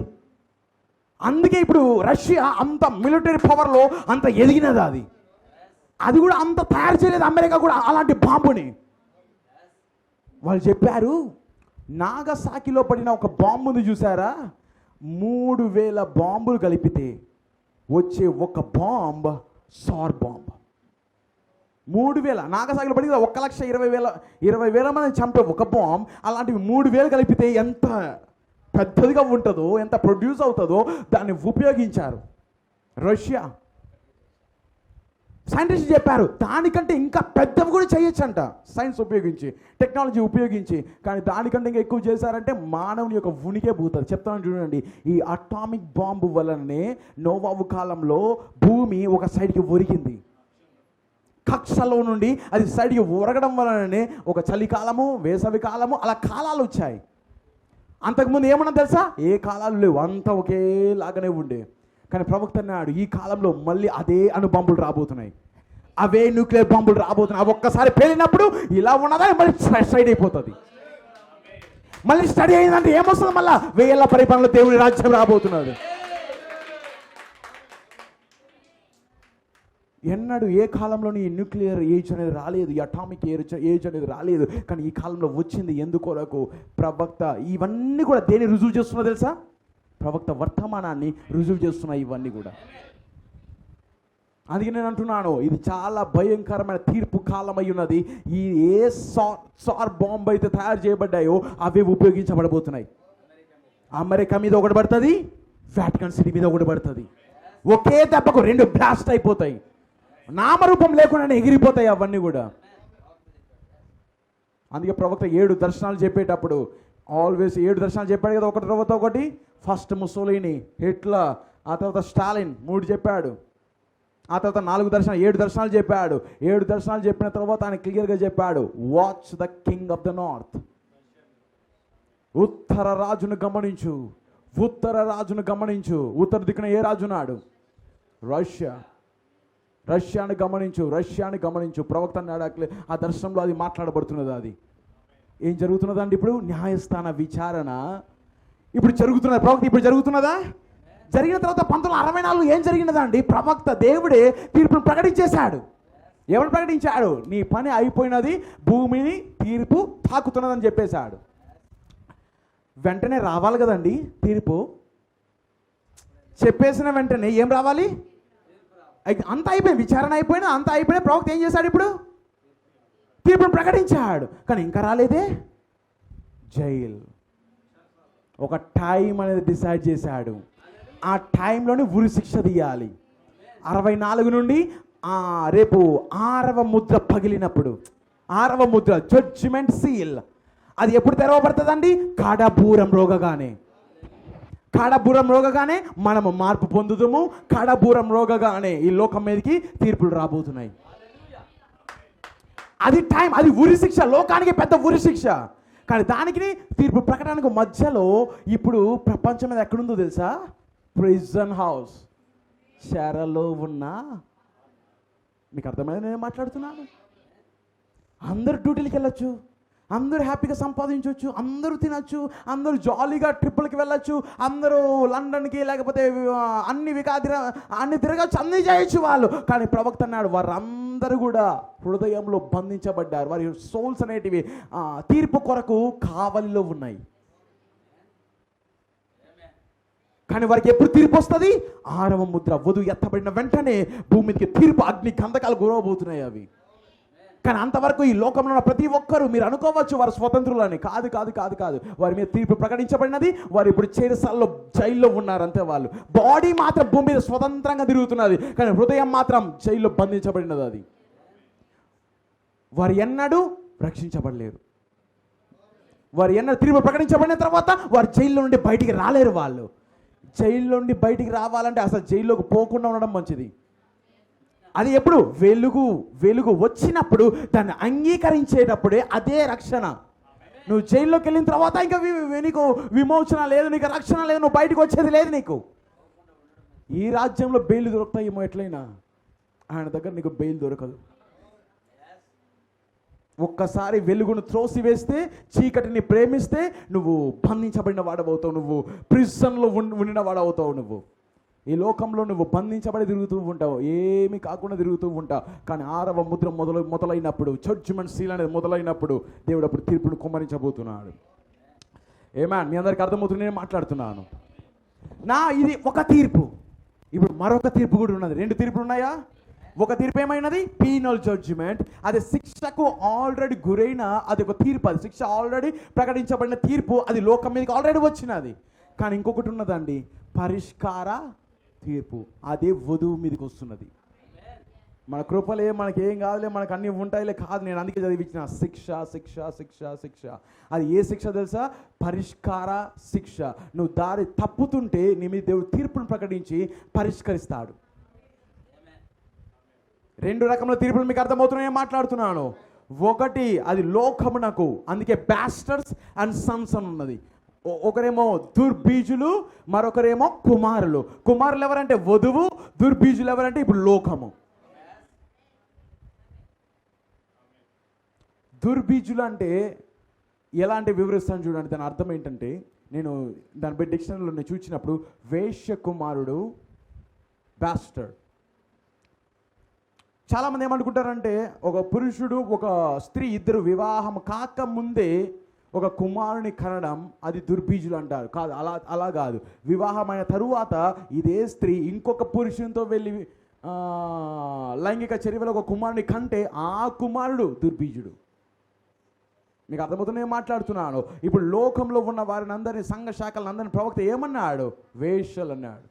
అందుకే ఇప్పుడు రష్యా అంత మిలిటరీ పవర్లో అంత ఎదిగినది. అది కూడా అంత తయారు చేయలేదు అమెరికా కూడా అలాంటి బాంబుని. వాళ్ళు చెప్పారు నాగసాకిలో పడిన ఒక బాంబుని చూసారా, 3000 బాంబులు కలిపితే వచ్చే ఒక బాంబ్ సార్ బాంబ్. 3000 నాగసాకిలో పడి 1,20,000 మంది చంపే ఒక బాంబ్. అలాంటివి 3000 కలిపితే ఎంత పెద్దదిగా ఉంటుందో, ఎంత ప్రొడ్యూస్ అవుతుందో దాన్ని ఉపయోగించారు రష్యా. సైంటిస్ట్ చెప్పారు దానికంటే ఇంకా పెద్దవి కూడా చేయొచ్చంట సైన్స్ ఉపయోగించి, టెక్నాలజీ ఉపయోగించి. కానీ దానికంటే ఇంకా ఎక్కువ చేశారంటే మానవుని యొక్క ఉనికే పోతుంది. చెప్తాను చూడండి, ఈ అటామిక్ బాంబు వలననే నోవాహు కాలంలో భూమి ఒక సైడ్కి ఒరిగింది. కక్షలో నుండి అది సైడ్కి ఒరగడం వలననే ఒక చలికాలము, వేసవి కాలము అలా కాలాలు వచ్చాయి. అంతకుముందు ఏమన్నా తెలుసా? ఏ కాలాలు లేవు, అంతా ఒకేలాగానే ఉండే. కానీ ప్రవక్త అన్నాడు ఈ కాలంలో మళ్ళీ అదే అణుబాంబులు రాబోతున్నాయి, అవే న్యూక్లియర్ బాంబులు రాబోతున్నాయి. అవి ఒక్కసారి పేలినప్పుడు ఇలా ఉన్నదా మళ్ళీ సైడ్ అయిపోతుంది. మళ్ళీ స్టడీ అయిందంటే ఏమొస్తుంది? మళ్ళీ 1000 పరిపాలనలో దేవుడి రాజ్యం రాబోతున్నది. ఎన్నడూ ఏ కాలంలోని ఈ న్యూక్లియర్ ఏజ్ అనేది రాలేదు, ఈ అటామిక్ ఏజ్ అనేది రాలేదు. కానీ ఈ కాలంలో వచ్చింది. ఎందుకొరకు? ప్రవక్త ఇవన్నీ కూడా దేని రుజువు చేస్తున్నా తెలుసా? ప్రవక్త వర్తమానాన్ని రుజువు చేస్తున్నాయి ఇవన్నీ కూడా. అందుకే నేను అంటున్నాను ఇది చాలా భయంకరమైన తీర్పు కాలం అయి ఉన్నది. ఈ ఏ సార్ బాంబ్ అయితే తయారు చేయబడ్డాయో అవే ఉపయోగించబడబోతున్నాయి. అమెరికా మీద ఒకటి పడుతుంది, వాటికన్ సిటీ మీద ఒకటి పడుతుంది. ఒకే దెబ్బకు 2 బ్లాస్ట్ అయిపోతాయి. నామరూపం లేకుండానే ఎగిరిపోతాయి అవన్నీ కూడా. అందుకే ప్రవక్త 7 దర్శనాలు చెప్పేటప్పుడు ఆల్వేస్ 7 దర్శనాలు చెప్పాడు కదా, ఒకటి తర్వాత ఒకటి. ఫస్ట్ ముసోలిని, హిట్లర్, ఆ తర్వాత స్టాలిన్ 3 చెప్పాడు. ఆ తర్వాత 7 దర్శనాలు చెప్పాడు. 7 దర్శనాలు చెప్పిన తర్వాత ఆయన క్లియర్గా చెప్పాడు, watch the king of the north. ఉత్తర రాజును గమనించు, ఉత్తర రాజును గమనించు. ఉత్తర దిక్కున ఏ రాజు ఉన్నాడు? రష్యాని గమనించు. ప్రవక్త అన్నాడు ఆ దర్శనంలో అది మాట్లాడబడుతున్నది. అది ఏం జరుగుతున్నదండి? ఇప్పుడు న్యాయస్థాన విచారణ ఇప్పుడు జరుగుతున్నది. ప్రవక్త ఇప్పుడు జరుగుతున్నదా? జరిగిన తర్వాత 1964 ఏం జరిగినదండి? ప్రవక్త దేవుడే తీర్పును ప్రకటించేశాడు. ఎవరు ప్రకటించాడు? నీ పని అయిపోయినది, భూమిని తీర్పు తాకుతున్నదని చెప్పేశాడు. వెంటనే రావాలి కదండి తీర్పు. చెప్పేసిన వెంటనే ఏం రావాలి? అంతా అయిపోయింది, విచారణ అయిపోయినా అంతా అయిపోయినా ప్రవక్త ఏం చేశాడు? ఇప్పుడు తీర్పును ప్రకటించాడు. కానీ ఇంకా రాలేదే, జైలు. ఒక టైం అనేది డిసైడ్ చేశాడు. ఆ టైంలోనే ఉరి శిక్ష తీయాలి. 64 నుండి రేపు 6వ ముద్ర పగిలినప్పుడు, 6వ ముద్ర జడ్జిమెంట్ సీల్, అది ఎప్పుడు తెరవబడుతుందండి? కడబూరం రోగగానే. కడబూరం రోగగానే మనము మార్పు పొందుతాము. కడబూరం రోగగానే ఈ లోకం మీదకి తీర్పులు రాబోతున్నాయి. అది టైం, అది ఉరి శిక్ష, లోకానికి పెద్ద ఉరి శిక్ష. కానీ దానికి తీర్పు ప్రకటనకు మధ్యలో ఇప్పుడు ప్రపంచం మీద ఎక్కడుందో తెలుసా? ప్రిజన్ హౌస్, చెరలో ఉన్న. మీకు అర్థమైంది నేను మాట్లాడుతున్నాను? అందరు డ్యూటీలకి వెళ్ళొచ్చు, అందరూ హ్యాపీగా సంపాదించవచ్చు, అందరూ తినచ్చు, అందరూ జాలీగా ట్రిప్పులకి వెళ్ళొచ్చు, అందరూ లండన్కి లేకపోతే అన్ని తిరగచ్చు, అన్నీ చేయొచ్చు వాళ్ళు. కానీ ప్రవక్త అన్నాడు వారందరూ కూడా హృదయంలో బంధించబడ్డారు. వారి సోల్స్ అనేటివి తీర్పు కొరకు కావలిలో ఉన్నాయి. కానీ వారికి ఎప్పుడు తీర్పు వస్తుంది? 6వ ముద్ర వధువు ఎత్తబడిన వెంటనే భూమి మీదకి తీర్పు, అగ్ని కందకాలు గురవబోతున్నాయి అవి. కానీ అంతవరకు ఈ లోకంలో ఉన్న ప్రతి ఒక్కరూ మీరు అనుకోవచ్చు వారు స్వతంత్రులని. కాదు కాదు కాదు కాదు వారి మీద తీర్పు ప్రకటించబడినది. వారు ఇప్పుడు చెరసాల్లో, జైల్లో ఉన్నారు అంతే. వాళ్ళు బాడీ మాత్రం భూమి మీద స్వతంత్రంగా తిరుగుతున్నది, కానీ హృదయం మాత్రం జైల్లో బంధించబడినది. అది వారు ఎన్నడూ రక్షించబడలేరు. వారు ఎన్నడూ తీర్పు ప్రకటించబడిన తర్వాత వారు జైల్లో నుండి బయటికి రాలేరు. వాళ్ళు జైల్లో నుండి బయటికి రావాలంటే అసలు జైల్లోకి పోకుండా ఉండడం మంచిది. అది ఎప్పుడు? వెలుగు వచ్చినప్పుడు దాన్ని అంగీకరించేటప్పుడే అదే రక్షణ. నువ్వు జైల్లోకి వెళ్ళిన తర్వాత ఇంకా నీకు విమోచన లేదు, నీకు రక్షణ లేదు, నువ్వు బయటకు వచ్చేది లేదు నీకు. ఈ రాజ్యంలో బెయిల్ దొరుకుతాయేమో ఎట్లయినా, ఆయన దగ్గర నీకు బెయిల్ దొరకదు. ఒక్కసారి వెలుగును త్రోసివేస్తే, చీకటిని ప్రేమిస్తే నువ్వు బంధించబడిన వాడవుతావు, నువ్వు ప్రిజన్లో ఉండిన వాడవుతావు. నువ్వు ఈ లోకంలో నువ్వు బంధించబడి తిరుగుతూ ఉంటావు, ఏమి కాకుండా తిరుగుతూ ఉంటావు. కానీ 6వ ముద్ర మొదలైనప్పుడు, జడ్జిమెంట్ సీల్ అనేది మొదలైనప్పుడు దేవుడు అప్పుడు తీర్పును కుమ్మరించబోతున్నాడు. మీ అందరికి అర్థమవుతుంది నేను మాట్లాడుతున్నాను. ఇది ఒక తీర్పు. ఇప్పుడు మరొక తీర్పు కూడా ఉన్నది. 2 తీర్పులు ఉన్నాయా? ఒక తీర్పు ఏమైనది? Penal judgement. అది శిక్షకు ఆల్రెడీ గురైన అది ఒక తీర్పు. అది శిక్ష ఆల్రెడీ ప్రకటించబడిన తీర్పు, అది లోకం మీదకి ఆల్రెడీ వచ్చినది. కానీ ఇంకొకటి ఉన్నదండి, పరిష్కార తీర్పు. అదే వధువు మీదకి వస్తున్నది. మన కృపలే, మనకేం కాదులే, మనకు అన్నీ ఉంటాయిలే, కాదు. నేను అందుకే చదివించిన శిక్ష శిక్ష శిక్ష శిక్ష. అది ఏ శిక్ష తెలుసా? పరిష్కార శిక్ష. నువ్వు దారి తప్పుతుంటే నీ మీద దేవుడు తీర్పును ప్రకటించి పరిష్కరిస్తాడు. 2 రకముల తీర్పులు మీకు అర్థమవుతున్నాయో మాట్లాడుతున్నాను. ఒకటి అది లోకమునకు, అందుకే బాస్టర్స్ అండ్ సన్స్ అని ఉన్నది. ఒకరేమో దుర్బీజులు, మరొకరేమో కుమారులు. కుమారులు ఎవరంటే వధువు, దుర్బీజులు ఎవరంటే ఇప్పుడు లోకము. దుర్బీజులు అంటే ఎలాంటి వివరిస్తాను చూడండి. దాని అర్థం ఏంటంటే, నేను దాని బట్టి డిక్షనరీలో నేను చూసినప్పుడు వేశ్య కుమారుడు, బాస్టర్డ్. చాలామంది ఏమనుకుంటారంటే ఒక పురుషుడు ఒక స్త్రీ ఇద్దరు వివాహం కాకముందే ఒక కుమారుని కనడం అది దుర్బీజులు అంటారు. కాదు, అలా కాదు. వివాహమైన తరువాత ఇదే స్త్రీ ఇంకొక పురుషునితో వెళ్ళి లైంగిక చర్యలో ఒక కుమారుని కంటే ఆ కుమారుడు దుర్బీజుడు. మీకు అర్థమవుతుంది నేను మాట్లాడుతున్నాను. ఇప్పుడు లోకంలో ఉన్న వారిని అందరినీ, సంఘ శాఖలను అందరినీ ప్రవక్త ఏమన్నాడు? వేశ్యలు అన్నాడు.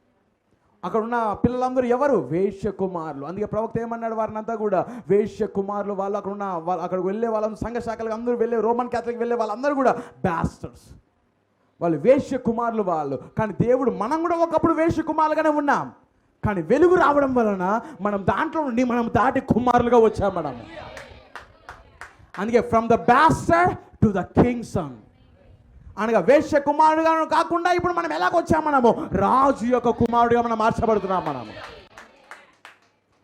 అక్కడ ఉన్న పిల్లలందరూ ఎవరు? వేశ్య కుమారులు. అందుకే ప్రవక్త ఏమన్నాడు? వారిని అంతా కూడా వేశ్య కుమారులు. వాళ్ళు అక్కడ ఉన్న అక్కడికి వెళ్ళే వాళ్ళందరూ, సంఘ శాఖలకు అందరూ వెళ్ళే, రోమన్ క్యాథలిక్ వెళ్ళే వాళ్ళందరూ కూడా బాస్టర్స్. వాళ్ళు వేశ్య కుమారులు వాళ్ళు. కానీ దేవుడు, మనం కూడా ఒకప్పుడు వేశ్య కుమారులుగానే ఉన్నాం. కానీ వెలుగు రావడం వలన మనం దాంట్లో నుండి మనం దాటి కుమారులుగా వచ్చాం మనం. అందుకే from the bastard to the king son అనగా వేశ్య కుమారుడుగా కాకుండా ఇప్పుడు మనం ఎలాగొచ్చాం? మనము రాజు యొక్క కుమారుడిగా మనం మార్చబడుతున్నాం. మనము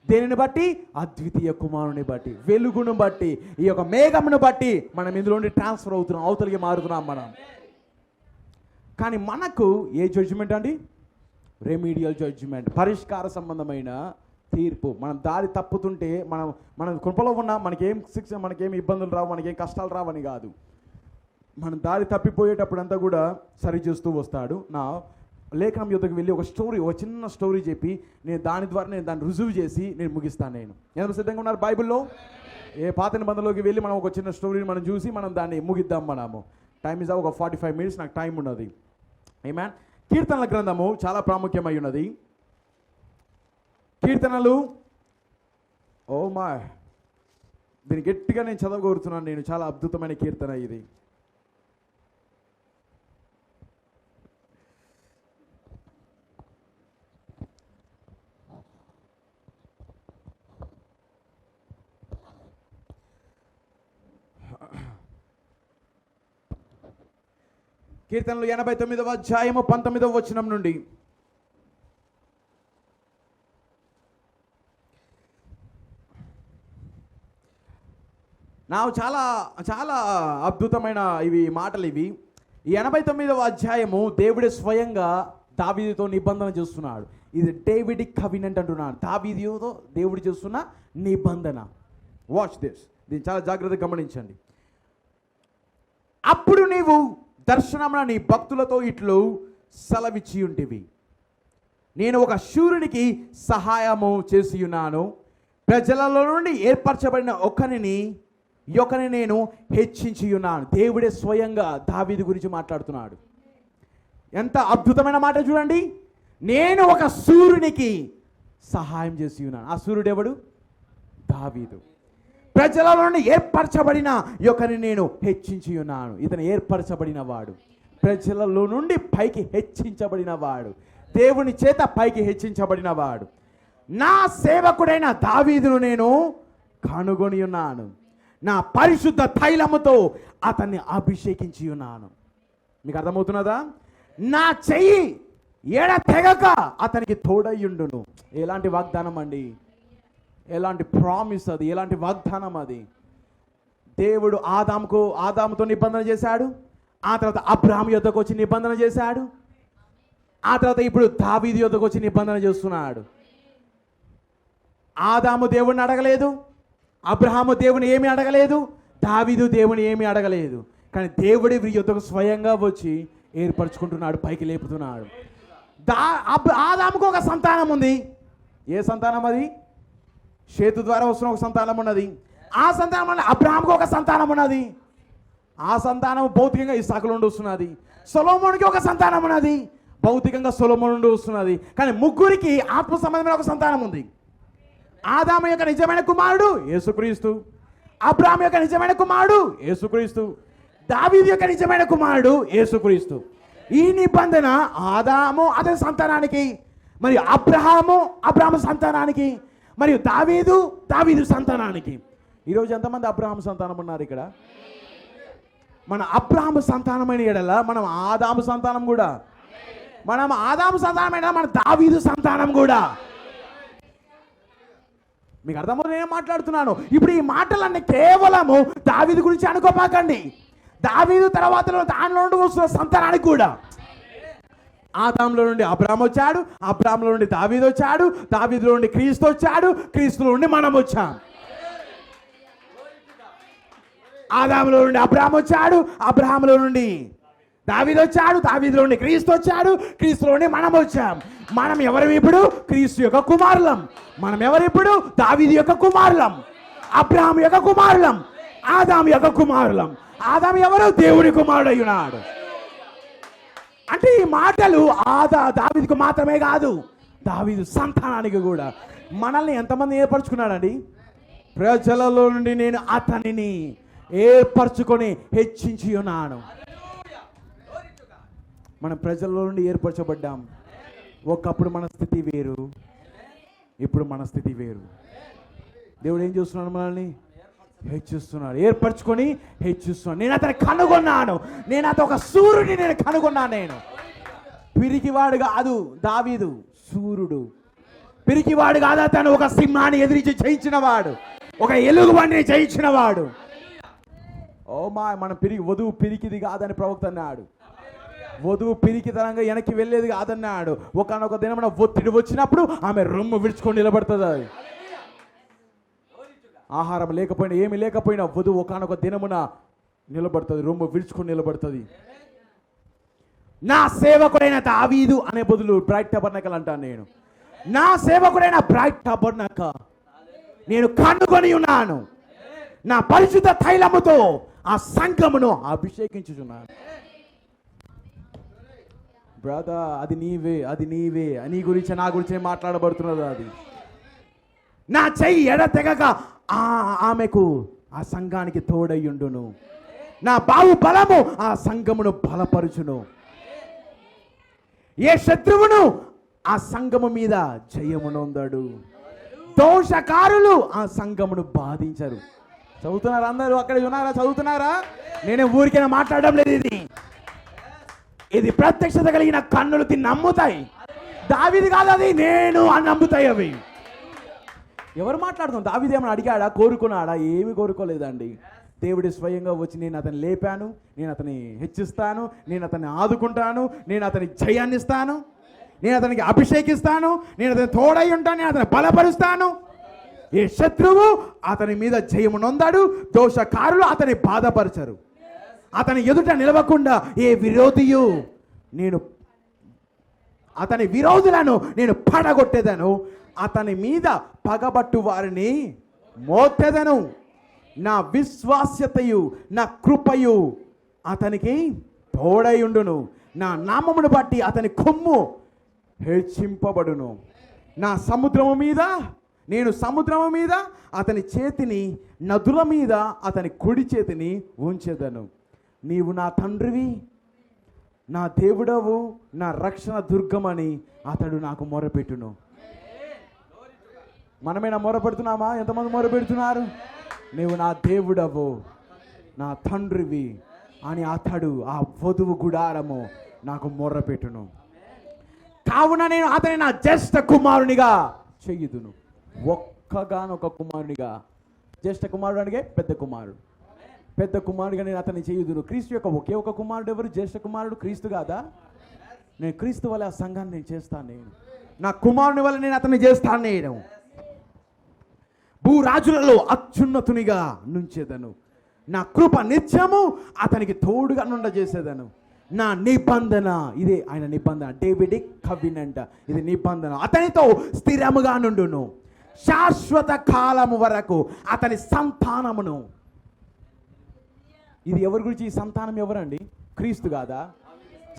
దేనిని బట్టి? అద్వితీయ కుమారుని బట్టి, వెలుగును బట్టి, ఈ యొక్క మేఘమును బట్టి మనం ఇందులో నుండి ట్రాన్స్ఫర్ అవుతున్నాం, అవతలికి మారుతున్నాం మనం. కానీ మనకు ఏ జడ్జిమెంట్ అండి? రెమీడియల్ జడ్జిమెంట్, పరిష్కార సంబంధమైన తీర్పు. మనం దారి తప్పుతుంటే, మనం కృపలో ఉన్నా మనకేం శిక్ష, మనకేం ఇబ్బందులు రావు, మనకేం కష్టాలు రావని కాదు. మనం దారి తప్పిపోయేటప్పుడు అంతా కూడా సరి చేస్తూ వస్తాడు. నా లేఖనం యుద్ధకు వెళ్ళి ఒక చిన్న స్టోరీ చెప్పి నేను దాని ద్వారా నేను దాన్ని రుజువు చేసి నేను ముగిస్తాను. నేను ఎంత సిద్ధంగా ఉన్నారు? బైబిల్లో ఏ పాత నిబంధనలోకి వెళ్ళి మనం ఒక చిన్న స్టోరీని మనం చూసి మనం దాన్ని ముగిద్దాం. మనము టైం ఇస్ ఒక 45 minutes నాకు టైం ఉన్నది. ఆమేన్. కీర్తనల గ్రంథము చాలా ప్రాముఖ్యమై ఉన్నది. కీర్తనలు ఓ మా దీన్ని గట్టిగా నేను చదవగోరుతున్నాను. నేను చాలా అద్భుతమైన కీర్తన ఇది. కీర్తనలు 89వ అధ్యాయము 19వ వచనం నుండి. నాకు చాలా చాలా అద్భుతమైన మాటలు ఇవి. ఈ 89వ అధ్యాయము దేవుడే స్వయంగా దావీదుతో నిబంధన చేస్తున్నాడు. ఇది డేవిడిక్ కవినెంట్ అంటున్నాడు. దావీదుతో దేవుడు చేస్తున్న నిబంధన. వాచ్ దిస్, దీన్ని చాలా జాగ్రత్తగా గమనించండి. అప్పుడు నీవు దర్శనమున నీ భక్తులతో ఇట్లు సెలవిచ్చి ఉంటివి, నేను ఒక శూరునికి సహాయము చేసి ఉన్నాను, ప్రజలలో నుండి ఏర్పరచబడిన ఒకరిని నేను హెచ్చించి ఉన్నాను. దేవుడే స్వయంగా దావీదు గురించి మాట్లాడుతున్నాడు. ఎంత అద్భుతమైన మాట చూడండి. నేను ఒక శూరునికి సహాయం చేసి ఉన్నాను. ఆ శూరుడు ఎవడు? దావీదు. ప్రజలలో నుండి ఏర్పరచబడిన ఒకరిని నేను హెచ్చించి ఉన్నాను. ఇతను ఏర్పరచబడిన వాడు, ప్రజలలో నుండి పైకి హెచ్చించబడిన వాడు, దేవుని చేత పైకి హెచ్చించబడిన వాడు. నా సేవకుడైన దావీదును నేను కనుగొని ఉన్నాను, నా పరిశుద్ధ తైలముతో అతన్ని అభిషేకించి ఉన్నాను. మీకు అర్థమవుతున్నదా? నా చెయ్యి ఎడ తెగక అతనికి తోడయ్యుండును. ఎలాంటి వాగ్దానం అండి, ఎలాంటి ప్రామిస్ అది, ఎలాంటి వాగ్దానం అది. దేవుడు ఆదాముతో నిబంధన చేశాడు, ఆ తర్వాత అబ్రహాం యొద్దకు వచ్చి నిబంధన చేశాడు, ఆ తర్వాత ఇప్పుడు దావీదు యొద్దకు వచ్చి నిబంధన చేస్తున్నాడు. ఆదాము దేవుని అడగలేదు, అబ్రహాము దేవుని ఏమీ అడగలేదు, దావీదు దేవుని ఏమీ అడగలేదు. కానీ దేవుడి వీరి యొద్దకు స్వయంగా వచ్చి ఏర్పరచుకుంటున్నాడు, పైకి లేపుతున్నాడు. ఆదాముకు ఒక సంతానం ఉంది. ఏ సంతానం అది? షేతు ద్వారా వస్తున్న ఒక సంతానం ఉన్నది. ఆ సంతానం వల్ల అబ్రహాంకు ఒక సంతానం ఉన్నది. ఆ సంతానం భౌతికంగా ఇస్సాకు నుండి వస్తున్నది. సొలొమోనుకి ఒక సంతానం ఉన్నది, భౌతికంగా సొలొమోను నుండి వస్తున్నది. కానీ ముగ్గురికి ఆత్మ సంబంధమైన ఒక సంతానం ఉంది. ఆదాము యొక్క నిజమైన కుమారుడు యేసుక్రీస్తు, అబ్రహాం యొక్క నిజమైన కుమారుడు యేసుక్రీస్తు, దావీదు యొక్క నిజమైన కుమారుడు యేసుక్రీస్తు. ఈ నిబంధన ఆదాము అతని సంతానానికి, మరియు అబ్రహాము సంతానానికి, మరియు దావీదు సంతానానికి. ఈరోజు ఎంతమంది అబ్రహాము సంతానం ఉన్నారు ఇక్కడ? మన అబ్రహాము సంతానమైన ఎడల మనం ఆదాము సంతానం కూడా, మనం ఆదాము సంతానమైన మన దావీదు సంతానం కూడా. మీకు అర్థమవుతుంది నేను మాట్లాడుతున్నాను. ఇప్పుడు ఈ మాటలన్నీ కేవలము దావీదు గురించి అనుకోపాకండి. దావీదు తర్వాత దానిలో నుండి వస్తున్న సంతానానికి కూడా. ఆదాములో నుండి అబ్రహాం వచ్చాడు, అబ్రహాంలో నుండి దావీదు వచ్చాడు, దావీదులో నుండి క్రీస్తు వచ్చాడు, క్రీస్తులో నుండి మనం వచ్చాం. ఆదాములో నుండి అబ్రహాం వచ్చాడు, అబ్రహాంలో నుండి దావీదు వచ్చాడు, దావీదులో నుండి క్రీస్తు వచ్చాడు, క్రీస్తులో నుండి మనం వచ్చాం. మనం ఎవరు ఇప్పుడు? క్రీస్తు యొక్క కుమారులం. మనం ఎవరు ఇప్పుడు? దావీదు యొక్క కుమారులం, అబ్రహాం యొక్క కుమారులం, ఆదాము యొక్క కుమారులం. ఆదాము ఎవరు? దేవుడి కుమారుడై ఉన్నాడు. అంటే ఈ మాటలు దావీదుకు మాత్రమే కాదు, దావీదు సంతానానికి కూడా. మనల్ని ఎంతమంది ఏర్పరచుకున్నాడండి? ప్రజలలో నుండి నేను అతనిని ఏర్పరచుకొని హెచ్చించి ఉన్నాను. మనం ప్రజల్లో నుండి ఏర్పరచబడ్డాం. ఒకప్పుడు మన స్థితి వేరు, ఇప్పుడు మన స్థితి వేరు. దేవుడు ఏం చేస్తున్నాడు? మనల్ని హెచ్చిస్తున్నాడు, ఏర్పరచుకొని హెచ్చిస్తున్నాడు. నేను అతను కనుగొన్నాను, నేను అతను ఒక సూర్యుడిని నేను కనుగొన్నాను. నేను పిరికివాడు కాదు దావీదు, సూర్యుడు. పిరికివాడు కాదు అతను, ఒక సింహాన్ని ఎదిరించి జయించిన వాడు, ఒక ఎలుగుబండిని జయించిన వాడు. ఓ మన వధువు పిరికిది కాదని ప్రవక్త అన్నాడు. వధువు పిరికితనంగా వెనక్కి వెళ్ళేది కాదన్నాడు. ఒకనొక దినమున ఒత్తిడి వచ్చినప్పుడు ఆమె రొమ్ము విడుచుకొని నిలబడుతుంది. ఆహారం లేకపోయినా ఏమి లేకపోయినా వధువు ఒకనొక దినమున నిలబడుతుంది, రొమ్ము విడుచుకొని నిలబడుతుంది. నా సేవకుడైన దావీదు అనే బదులు బ్రైట్ టబర్నకల్ అంటాను నేను. నా సేవకుడైన బ్రైట్ టబర్నకల్ నేను కనుగొని ఉన్నాను, నా పరిశుద్ధ తైలముతో ఆ సంఘమును అభిషేకించుచున్నాను. బ్రదర్, అది నీవే నీ గురించి నా గురించి మాట్లాడబడుతున్నది. అది నా చెయ్యి ఎడతెగక ఆమెకు ఆ సంఘానికి తోడయ్యుండును. నా బావు బలము ఆ సంఘమును బలపరుచును. ఏ శత్రువును ఆ సంఘము మీద జయమునొందడు. దోషకారులు ఆ సంఘమును బాధించరు. చదువుతున్నారు అందరూ? అక్కడ ఉన్నారా? చదువుతున్నారా? నేనే ఊరికైనా మాట్లాడడం లేదు. ఇది ప్రత్యక్షత కలిగిన కన్నులు తిని నమ్ముతాయి. దావీదు కాదు, అది నేను అని నమ్ముతాయి అవి. ఎవరు మాట్లాడుతాం? దావీదు ఏమైనా అడిగాడా? కోరుకున్నాడా? ఏమి కోరుకోలేదండి. దేవుడి స్వయంగా వచ్చి నేను అతన్ని లేపాను, నేను అతన్ని హెచ్చిస్తాను, నేను అతన్ని ఆదుకుంటాను, నేను అతనికి జయాన్ని ఇస్తాను, నేను అతనికి అభిషేకిస్తాను, నేను అతని తోడై ఉంటాను, నేను అతన్ని బలపరుస్తాను. ఏ శత్రువు అతని మీద జయము నొందాడు. దోషకారులు అతని బాధపరచరు. అతని ఎదుట నిలవకుండా ఏ విరోధియు నేను అతని విరోధులను నేను పడగొట్టేదను. అతని మీద పగబట్టు వారిని మోత్తెదను. నా విశ్వాస్యతయు నా కృపయు అతనికి తోడైయుండును. నా నామమును బట్టి అతని కొమ్ము హెచ్చింపబడును. నేను సముద్రము మీద అతని చేతిని, నదుల మీద అతని కుడి చేతిని ఉంచెదను. నీవు నా తండ్రివి, నా దేవుడవు, నా రక్షణ దుర్గమని అతడు నాకు మొరపెట్టును. మనమేనా మొరపెడుతున్నామా? ఎంతమంది మొరపెడుతున్నారు? నీవు నా దేవుడవు, నా తండ్రివి అని అతడు ఆ వధువు గుడారము నాకు మొర్రపెట్టును. కావున నేను అతని నా జ్యేష్ఠ కుమారునిగా చెయ్యుదును. ఒక్కగానొక కుమారునిగా. జ్యేష్ఠ కుమారుడు అంటే పెద్ద కుమారుడిగా నేను అతన్ని చేయుదును. క్రీస్తు యొక్క ఒకే ఒక కుమారుడు ఎవరు? జ్యేష్ఠ కుమారుడు క్రీస్తు కాదా? నేను క్రీస్తు వల్ల ఆ సంఘాన్ని నేను చేస్తాను. నేను నా కుమారుని వల్ల నేను అతన్ని చేస్తాను. నేను భూరాజులలో అత్యున్నతునిగా నుంచేదను. నా కృప నిత్యము అతనికి తోడుగా నుండజేసేదను. నా నిబంధన ఇదే, ఆయన నిబంధన డేవిడిక్ కవినెంట్, ఇది నిబంధన అతనితో స్థిరముగా నుండును. శాశ్వత కాలము వరకు అతని సంతానమును. ఇది ఎవరి గురించి? ఈ సంతానం ఎవరండి? క్రీస్తు కాదా?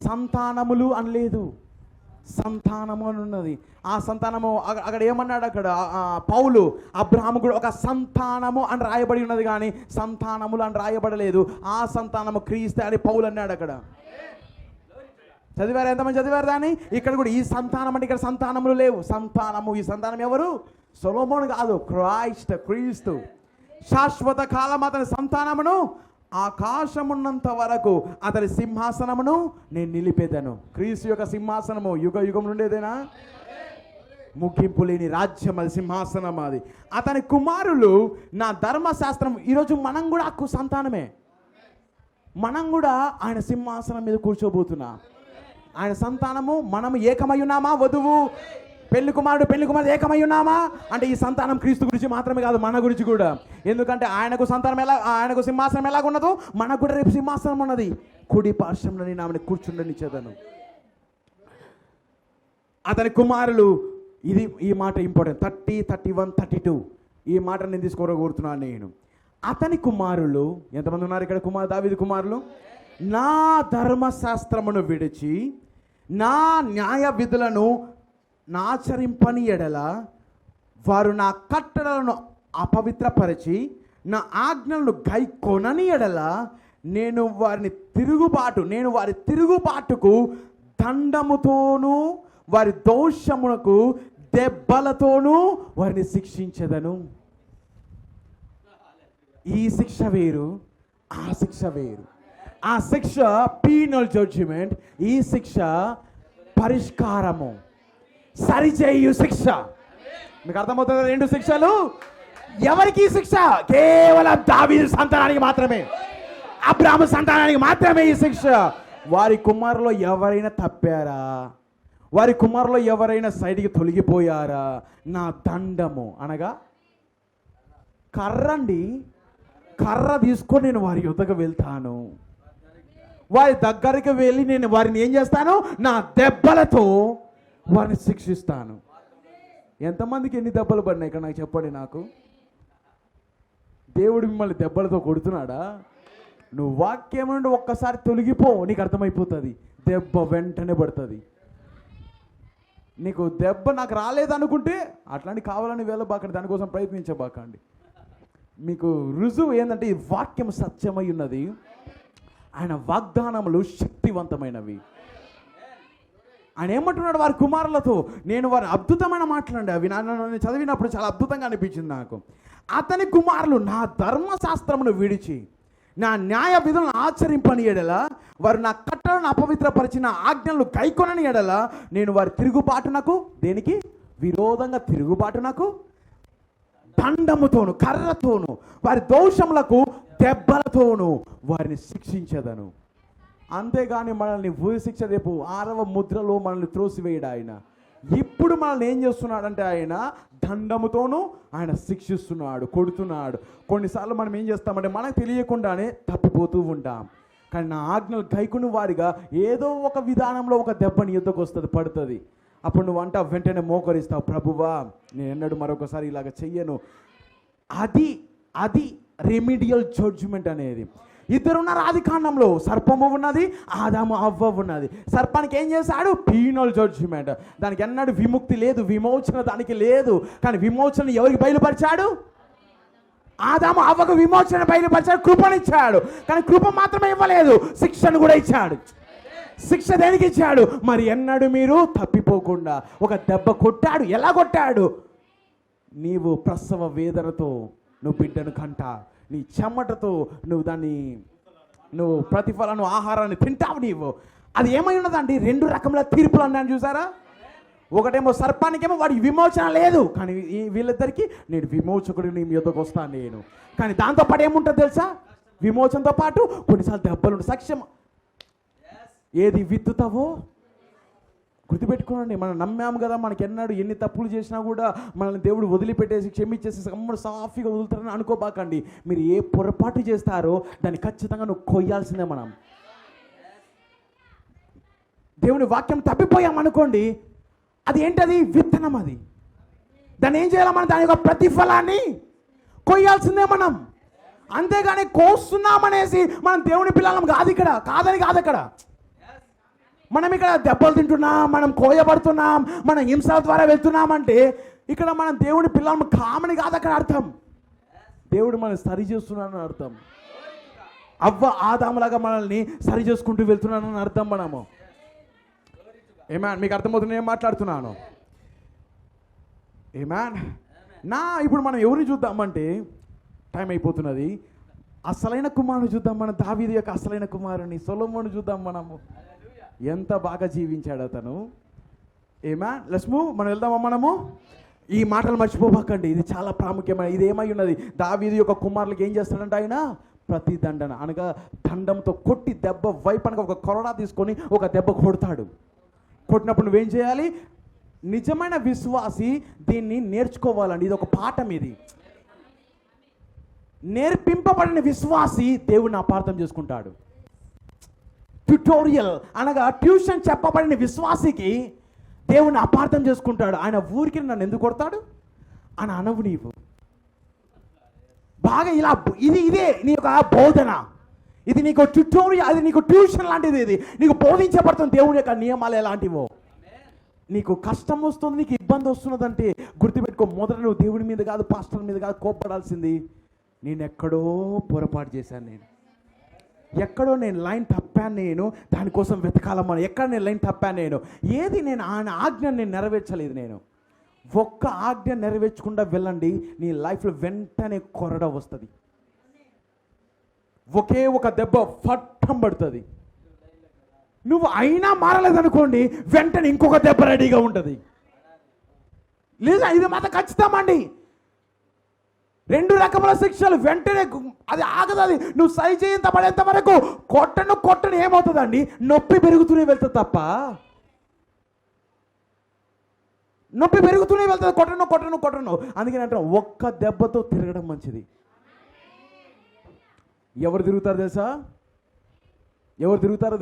సంతానములు అనలేదు, సంతానము అని ఉన్నది. ఆ సంతానము అక్కడ ఏమన్నాడు? అక్కడ పౌలు అబ్రహాము కూడా ఒక సంతానము అని రాయబడి ఉన్నది, కానీ సంతానములు అని రాయబడలేదు. ఆ సంతానము క్రీస్తు అని పౌలు అన్నాడు. అక్కడ చదివారు? ఎంతమంది చదివారు దాన్ని? ఇక్కడ కూడా ఈ సంతానం అంటే ఇక్కడ సంతానములు లేవు. సంతానము, ఈ సంతానం ఎవరు? సొలొమోను కాదు, క్రీస్తు. శాశ్వత కాలం అతని సంతానమును, ఆకాశమున్నంత వరకు అతని సింహాసనమును నేను నిలిపేదను. క్రీస్తు యొక్క సింహాసనము యుగ యుగం నుండేదేనా? ముగింపు లేని రాజ్యం అది, సింహాసనం అది. అతని కుమారులు నా ధర్మశాస్త్రం. ఈరోజు మనం కూడా ఆ సంతానమే. మనం కూడా ఆయన సింహాసనం మీద కూర్చోబోతున్నాం. ఆయన సంతానము. మనము ఏకమై ఉన్నామా? వధువు పెళ్లి కుమారుడు ఏకమై ఉన్నామా? అంటే ఈ సంతానం క్రీస్తు గురించి మాత్రమే కాదు, మన గురించి కూడా. ఎందుకంటే ఆయనకు సంతానం ఆయనకు సింహాసనం ఎలాగ ఉన్నదో మనకు కూడా రేపు సింహాసనం ఉన్నది. కుడి పార్శ్వంలో నేను ఆమెను కూర్చుండనిచ్చేదను. అతని కుమారులు, ఇది ఈ మాట ఇంపార్టెంట్. 30, 31, 32 ఈ మాట నేను తీసుకోరగోరుతున్నాను. నేను అతని కుమారులు ఎంతమంది ఉన్నారు ఇక్కడ? దావీదు కుమారులు. నా ధర్మశాస్త్రమును విడిచి నా న్యాయ విధులను నాచరింపని ఎడల వారు నా కట్టడలను అపవిత్రపరిచి నా ఆజ్ఞలను గైకొనని ఎడల నేను వారి తిరుగుబాటుకు దండముతోనూ వారి దోషమునకు దెబ్బలతోనూ వారిని శిక్షించెదను. ఈ శిక్ష వేరు, ఆ శిక్ష వేరు. ఆ శిక్ష పీనల్ జడ్జిమెంట్, ఈ శిక్ష పరిష్కారము, సరిచేయు శిక్ష. మీకు అర్థమవుతుంది? 2 శిక్షలు. ఎవరికి శిక్ష? కేవలం దావీదు సంతానానికి మాత్రమే, అబ్రాహాము సంతానానికి మాత్రమే ఈ శిక్ష. వారి కుమారులో ఎవరైనా తప్పారా? వారి కుమారులో ఎవరైనా సైడ్కి తొలగిపోయారా? నా దండము అనగా కర్రండి. కర్ర తీసుకొని నేను వారి యుద్ధకు వెళ్తాను. వారి దగ్గరికి వెళ్ళి నేను వారిని ఏం చేస్తాను? నా దెబ్బలతో వారిని శిక్షిస్తాను. ఎంతమందికి ఎన్ని దెబ్బలు పడినాయి ఇక్కడ నాకు చెప్పండి. నాకు దేవుడు మిమ్మల్ని దెబ్బలతో కొడుతున్నాడా? నువ్వు వాక్యం నుండి ఒక్కసారి తొలగిపో, నీకు అర్థమైపోతుంది. దెబ్బ వెంటనే పడుతుంది. నీకు దెబ్బ నాకు రాలేదనుకుంటే అట్లాంటి కావాలని వెళ్ళబాకండి, దానికోసం ప్రయత్నించబాకండి. మీకు రుజువు ఏంటంటే ఈ వాక్యం సత్యమై ఉన్నది, ఆయన వాగ్దానములు శక్తివంతమైనవి. ఆయన ఏమంటున్నాడు వారి కుమారులతో, నేను వారి అద్భుతమైన మాట్లాడి అవి నన్ను చదివినప్పుడు చాలా అద్భుతంగా అనిపించింది నాకు. అతని కుమారులు నా ధర్మశాస్త్రమును విడిచి నా న్యాయ విధులను ఆచరింపని ఎడల, వారు నా కట్టలను అపవిత్రపరిచిన ఆజ్ఞలను గైకొనని ఎడల, నేను వారి తిరుగుబాటునకు, దేనికి విరోధంగా తిరుగుబాటునకు, దండముతోను కర్రతోను వారి దోషములకు దెబ్బలతోను వారిని శిక్షించదను. అంతేగాని మనల్ని ఊరి శిక్ష రేపు 6వ ముద్రలో మనల్ని త్రోసివేయడు ఆయన. ఇప్పుడు మనల్ని ఏం చేస్తున్నాడంటే ఆయన దండముతోనూ ఆయన శిక్షిస్తున్నాడు, కొడుతున్నాడు. కొన్నిసార్లు మనం ఏం చేస్తామంటే మనకు తెలియకుండానే తప్పిపోతూ ఉంటాం. కానీ నా ఆజ్ఞలు గైకుని వారిగా ఏదో ఒక విధానంలో ఒక దెబ్బ నీ ఎద్దకు వస్తుంది, పడుతుంది. అప్పుడు నువ్వు అంటావు, వెంటనే మోకరిస్తావు, ప్రభువా నేను ఎన్నడూ మరొకసారి ఇలాగ చెయ్యను. అది రెమిడియల్ జడ్జిమెంట్ అనేది. ఇద్దరున్నారు ఆదికాండంలో, సర్పము ఉన్నది, ఆదాము అవ్వ ఉన్నది. సర్పానికి ఏం చేశాడు? Penal judgment. దానికి ఎన్నడూ విముక్తి లేదు, విమోచన దానికి లేదు. కానీ విమోచన ఎవరికి బయలుపరిచాడు? ఆదాము అవ్వకు విమోచన బయలుపరిచాడు, కృపనిచ్చాడు. కానీ కృప మాత్రమే ఇవ్వలేదు, శిక్షను కూడా ఇచ్చాడు. శిక్ష దేనికి ఇచ్చాడు? మరి ఎన్నడూ మీరు తప్పిపోకుండా ఒక దెబ్బ కొట్టాడు. ఎలా కొట్టాడు? నీవు ప్రసవ వేదనతో నువ్వు బిడ్డను కంట, నీ చెమటతో నువ్వు ప్రతిఫలను ఆహారాన్ని తింటావు. నీవు అది ఏమై ఉన్నదండి? 2 రకముల తీర్పులు అన్నాను చూసారా? ఒకటేమో సర్పానికేమో వాడికి విమోచన లేదు, కానీ వీళ్ళిద్దరికి నేను విమోచకుడు నీ మీదకి వస్తాను నేను. కానీ దాంతోపాటు ఏముంటుంది తెలుసా? విమోచనతో పాటు కొన్నిసార్లు దెబ్బలు ఉంటాయి. సాక్ష్యం ఏది విత్తుతావో గుర్తుపెట్టుకోండి. మనం నమ్మాము కదా, మనకి ఎన్ని తప్పులు చేసినా కూడా మనల్ని దేవుడు వదిలిపెట్టేసి క్షమించేసి సమ్మడు సాఫీగా వదులుతారని అనుకోబాకండి. మీరు ఏ పొరపాటు చేస్తారో దాన్ని ఖచ్చితంగా నువ్వు కొయ్యాల్సిందే. మనం దేవుని వాక్యం తప్పిపోయామనుకోండి, అది ఏంటది? విత్తనం. అది దాన్ని ఏం చేయాలి? మనం దాని యొక్క ప్రతిఫలాన్ని కొయ్యాల్సిందే మనం. అంతేగాని కోస్తున్నామనేసి మనం దేవుని పిల్లలం కాదు. ఇక్కడ కాదు అక్కడ. మనం ఇక్కడ దెబ్బలు తింటున్నాం, మనం కోయబడుతున్నాం, మనం హింసల ద్వారా వెళ్తున్నామంటే ఇక్కడ మనం దేవుని పిల్లలం కామని కాదు అక్కడ అర్థం. దేవుడు మనల్ని సరి చేస్తున్నానని అర్థం. అవ్వ ఆదాములాగా మనల్ని సరి చేసుకుంటూ వెళ్తున్నానని అర్థం. మనము ఏమాన్, మీకు అర్థమవుతుంది ఏం మాట్లాడుతున్నాను? ఏమాన్. ఇప్పుడు మనం ఎవరిని చూద్దామంటే టైం అయిపోతున్నది. అసలైన కుమారుని చూద్దాం. మనం దావీదు యొక్క అసలైన కుమారుని సొలొమోను చూద్దాం. మనము ఎంత బాగా జీవించాడు అతను. ఏమాన్. Let's move. మనం వెళ్దామా? మనము ఈ మాటలు మర్చిపోబాకండి, ఇది చాలా ప్రాముఖ్యమైన. ఇది ఏమై ఉన్నది? దావీదు యొక్క కుమారులకు ఏం చేస్తాడంటే ఆయన ప్రతి దండన అనగా దండంతో కొట్టి దెబ్బ వైపు అనగా ఒక కొరడా తీసుకొని ఒక దెబ్బ కొడతాడు. కొట్టినప్పుడు నువ్వేం చేయాలి? నిజమైన విశ్వాసి దీన్ని నేర్చుకోవాలండి. ఇది ఒక పాఠం. ఇది నేర్పింపబడిన విశ్వాసి దేవుణ్ణి అపార్థం చేసుకుంటాడు. ట్యుటోరియల్ అనగా ట్యూషన్ చెప్పబడిన విశ్వాసికి దేవుని అపార్థం చేసుకుంటాడు. ఆయన ఊరికి నన్ను ఎందుకు కొడతాడు అని అనవు నీవు. బాగా ఇలా ఇదే నీ యొక్క బోధన, ఇది నీకు ట్యుటోరియల్, అది నీకు ట్యూషన్ లాంటిది. ఇది నీకు బోధించబడుతుంది దేవుని యొక్క నియమాలు ఎలాంటివో. నీకు కష్టం వస్తుంది, నీకు ఇబ్బంది వస్తున్నదంటే గుర్తుపెట్టుకో, మొదట నువ్వు దేవుని మీద కాదు, పాస్టర్ మీద కాదు కోప్పడాల్సింది. నేను ఎక్కడో పొరపాటు చేశాను, ఎక్కడో నేను లైన్ తప్పాను, నేను దానికోసం వెతకాలమ్మా. ఎక్కడ నేను లైన్ తప్పాను, నేను ఆయన ఆజ్ఞను నేను నెరవేర్చలేదు. నేను ఒక్క ఆజ్ఞ నెరవేర్చకుండా వెళ్ళండి, నీ లైఫ్లో వెంటనే కొరడ వస్తుంది. ఒకే ఒక దెబ్బ ఫట్టం పడుతుంది. నువ్వు అయినా మారలేదనుకోండి, వెంటనే ఇంకొక దెబ్బ రెడీగా ఉంటుంది. లేదా ఇది మాత్రం ఖచ్చితమండి. 2 రకముల శిక్షలు వెంటనే, అది ఆగదు. అది నువ్వు సరి చేయంత పడేంత వరకు కొట్టను ఏమవుతుందండి? నొప్పి పెరుగుతూనే వెళ్తుంది తప్ప, నొప్పి పెరుగుతూనే వెళ్తుంది. కొట్టను. అందుకని అంటే ఒక్క దెబ్బతో తిరగడం మంచిది. ఎవరు తిరుగుతారో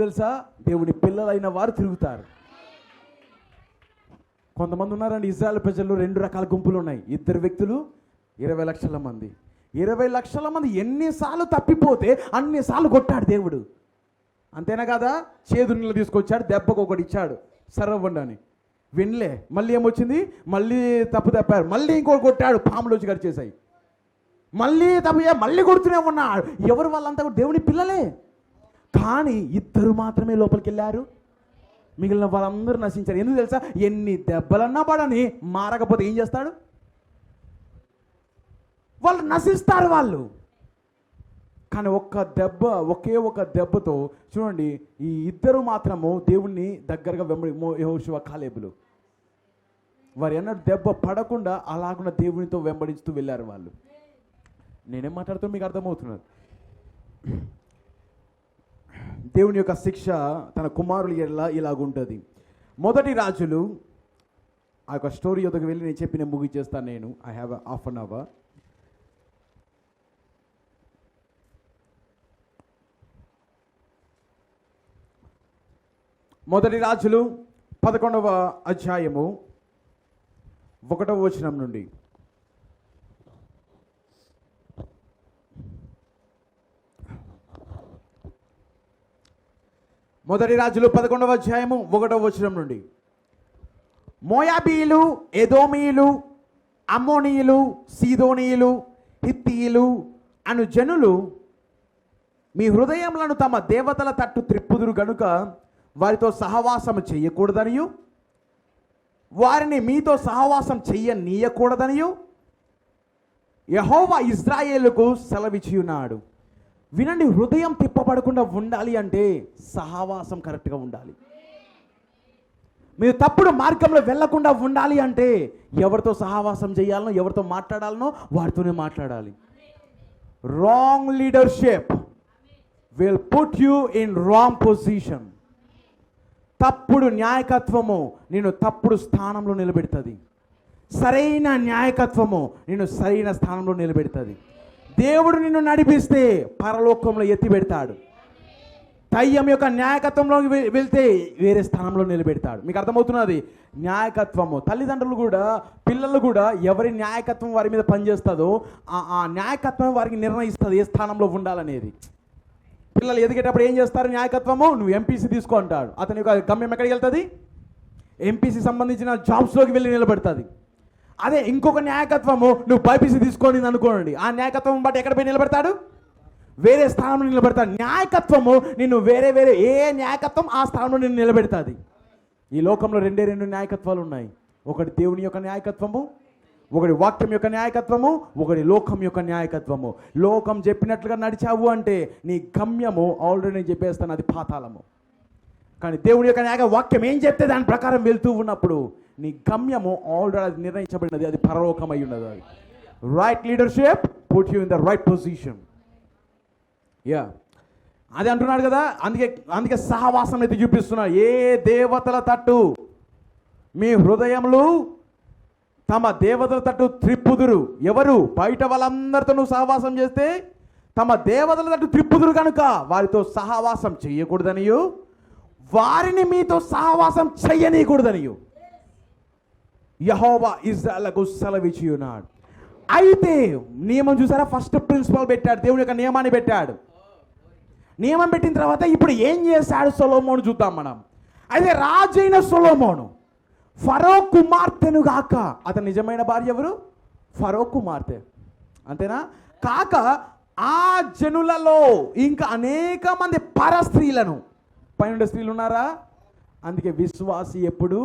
తెలుసా? దేవుని పిల్లలైన వారు తిరుగుతారు. కొంతమంది ఉన్నారండి ఇజ్రాయెల్ ప్రజల్లో 2 రకాల గుంపులు ఉన్నాయి. 2 వ్యక్తులు, 20 లక్షల మంది. 20 లక్షల మంది ఎన్నిసార్లు తప్పిపోతే అన్నిసార్లు కొట్టాడు దేవుడు. అంతేనా కదా? చేదు నీళ్ళు తీసుకొచ్చాడు, దెబ్బకు ఒకటి ఇచ్చాడు, సర్రవ్వండి అని. వినలే, మళ్ళీ ఏమొచ్చింది, మళ్ళీ తప్పు తప్పారు, మళ్ళీ ఇంకోటి కొట్టాడు, పాములు వచ్చి గడిచేశాయి. మళ్ళీ తప్పు, మళ్ళీ కొడుతూనే ఉన్నాడు. ఎవరు వాళ్ళంతా కూడా దేవుని పిల్లలే, కానీ ఇద్దరు మాత్రమే లోపలికి వెళ్ళారు, మిగిలిన వాళ్ళందరూ నశించారు. ఎందుకు తెలుసా? ఎన్ని దెబ్బలన్నా పడని మారకపోతే ఏం చేస్తాడు? వాళ్ళు నశిస్తారు వాళ్ళు. కానీ ఒకే ఒక దెబ్బతో చూడండి, ఈ ఇద్దరు మాత్రము దేవుణ్ణి దగ్గరగా యెహోషువ, కాలేబులు వారు ఎన్నడూ దెబ్బ పడకుండా అలాగున్న దేవునితో వెంబడిస్తూ వెళ్ళారు వాళ్ళు. నేనేం మాట్లాడుతూ మీకు అర్థమవుతున్నది. దేవుని యొక్క శిక్ష తన కుమారుల ఎడల ఇలాగుంటుంది. మొదటి రాజులు ఆ యొక్క స్టోరీ యొక్కకు వెళ్ళి నేను చెప్పి నేను ముగిచేస్తాను. నేను I have half an hour. మొదటి రాజులు 11వ అధ్యాయము 1వ వచనం నుండి. మొదటి రాజులు 11వ అధ్యాయము 1వ వచనం నుండి. మోయాబీయులు, ఎదోమీయులు, అమ్మోనీయులు, సీదోనీయులు, హిత్తీయులు అను జనులు మీ హృదయములను తమ దేవతల తట్టు త్రిప్పుదురు గనుక వారితో సహవాసం చెయ్యకూడదనియు వారిని మీతో సహవాసం చెయ్యనీయకూడదనియు యెహోవా ఇశ్రాయేలుకు సెలవిచ్చియున్నాడు. వినండి, హృదయం తిప్పబడకుండా ఉండాలి అంటే సహవాసం కరెక్ట్గా ఉండాలి. మీరు తప్పుడు మార్గంలో వెళ్లకుండా ఉండాలి అంటే ఎవరితో సహవాసం చేయాలనో, ఎవరితో మాట్లాడాలనో వారితోనే మాట్లాడాలి. Wrong leadership will put you in wrong position. తప్పుడు న్యాయకత్వము నేను తప్పుడు స్థానంలో నిలబెడుతుంది. సరైన న్యాయకత్వము నేను సరైన స్థానంలో నిలబెడుతుంది. దేవుడు నిన్ను నడిపిస్తే పరలోకంలో ఎత్తి పెడతాడు. దయ్యం యొక్క న్యాయకత్వంలో వెళ్తే వేరే స్థానంలో నిలబెడతాడు. మీకు అర్థమవుతున్నది? న్యాయకత్వము, తల్లిదండ్రులు కూడా పిల్లలు కూడా ఎవరి న్యాయకత్వం వారి మీద పనిచేస్తుందో ఆ న్యాయకత్వం వారికి నిర్ణయిస్తుంది ఏ స్థానంలో ఉండాలనేది. పిల్లలు ఎదిగేటప్పుడు ఏం చేస్తారు? న్యాయకత్వము, నువ్వు ఎంపీసీ తీసుకో అంటాడు. అతని యొక్క గమ్యం ఎక్కడికి వెళ్తుంది? ఎంపీసీ సంబంధించిన జాబ్స్లోకి వెళ్ళి నిలబెడుతుంది. అదే ఇంకొక న్యాయకత్వము, నువ్వు బైపీసీ తీసుకొని అనుకోండి, ఆ న్యాయకత్వం బట్టి ఎక్కడ పోయి నిలబెడతాడు? వేరే స్థానంలో నిలబెడతాడు. న్యాయకత్వము నిన్ను వేరే ఏ న్యాయకత్వం ఆ స్థానంలో నిన్ను నిలబెడుతుంది. ఈ లోకంలో రెండు న్యాయకత్వాలు ఉన్నాయి. ఒకటి దేవుని యొక్క న్యాయకత్వము, ఒకటి వాక్యం యొక్క న్యాయకత్వము, ఒకటి లోకం యొక్క న్యాయకత్వము. లోకం చెప్పినట్లుగా నడిచావు అంటే నీ గమ్యము ఆల్రెడీ నేను చెప్పేస్తాను, అది పాతాళము. కానీ దేవుని యొక్క న్యాయ వాక్యం ఏం చెప్తే దాని ప్రకారం వెళ్తూ ఉన్నప్పుడు నీ గమ్యము ఆల్రెడీ అది నిర్ణయించబడినది, అది పరలోకమై ఉన్నది. అది right leadership put you in the right position. అది అంటున్నాడు కదా, అందుకే సహవాసం అయితే చూపిస్తున్నాడు. ఏ దేవతల తట్టు మీ హృదయములు తమ దేవతల తట్టు త్రిప్పుదురు. ఎవరు? బయట వాళ్ళందరితో నువ్వు సహవాసం చేస్తే తమ దేవతల తట్టు త్రిప్పుదురు కనుక వారితో సహవాసం చెయ్యకూడదనియు వారిని మీతో సహవాసం చెయ్యనీయకూడదనియు యెహోవా ఇశ్రాయేలుకు సెలవిచ్చియున్నాడు. అయితే నియమం చూసారా? ఫస్ట్ ప్రిన్సిపల్ పెట్టాడు, దేవుని యొక్క నియమాన్ని పెట్టాడు. నియమం పెట్టిన తర్వాత ఇప్పుడు ఏం చేశాడు సొలొమోను చూద్దాం మనం. అయితే రాజైన సొలొమోను ఫరో కుమార్తెను గాక, అతని నిజమైన భార్య ఎవరు? ఫరో కుమార్తె, అంతేనా? కాక ఆ జనులలో ఇంకా అనేక మంది పర స్త్రీలను, పైన స్త్రీలు ఉన్నారా? అందుకే విశ్వాసి ఎప్పుడు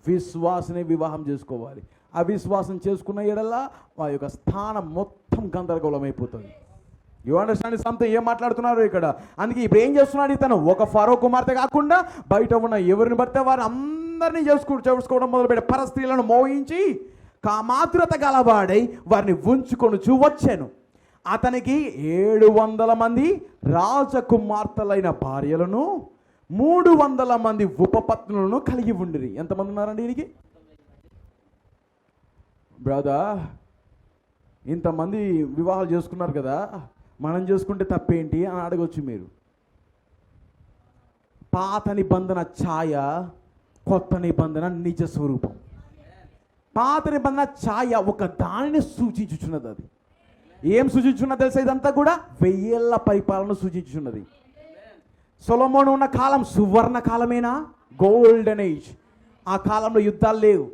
విశ్వాసనే వివాహం చేసుకోవాలి. అవిశ్వాసం చేసుకున్న ఎడలా వారి యొక్క స్థానం మొత్తం గందరగోళం అయిపోతుంది. You understand something? ఏం మాట్లాడుతున్నారు ఇక్కడ? అందుకే ఇప్పుడు ఏం చేస్తున్నాడు ఇతను? ఒక ఫరో కుమార్తె కాకుండా బయట ఉన్న ఎవరిని పడితే వారిని అందరినీ చేసుకోవడం మొదలుపెట్టే పర స్త్రీలను మోహించి కామాతురత గలవాడై వారిని ఉంచుకొనుచు వచ్చాను. అతనికి 700 మంది రాజకుమార్తెలైన భార్యలను 300 మంది ఉపపత్నులను కలిగి ఉండిరి. ఎంతమంది ఉన్నారండి ఈయనకి? బ్రదర్, ఇంతమంది వివాహాలు చేసుకున్నారు కదా, మనం చేసుకుంటే తప్పేంటి అని అడగొచ్చు మీరు. పాత నిబంధన ఛాయ, కొత్త నిబంధన నిజ స్వరూపం. పాత నిబంధన ఛాయ ఒక దానిని సూచించుచున్నది. అది ఏం సూచించున్నది తెలుసా? ఇదంతా కూడా 1000 ఏళ్ల పరిపాలన సూచించున్నది. సొలొమోను ఉన్న కాలం సువర్ణ కాలమేనా? Golden age. ఆ కాలంలో యుద్ధాలు లేవు,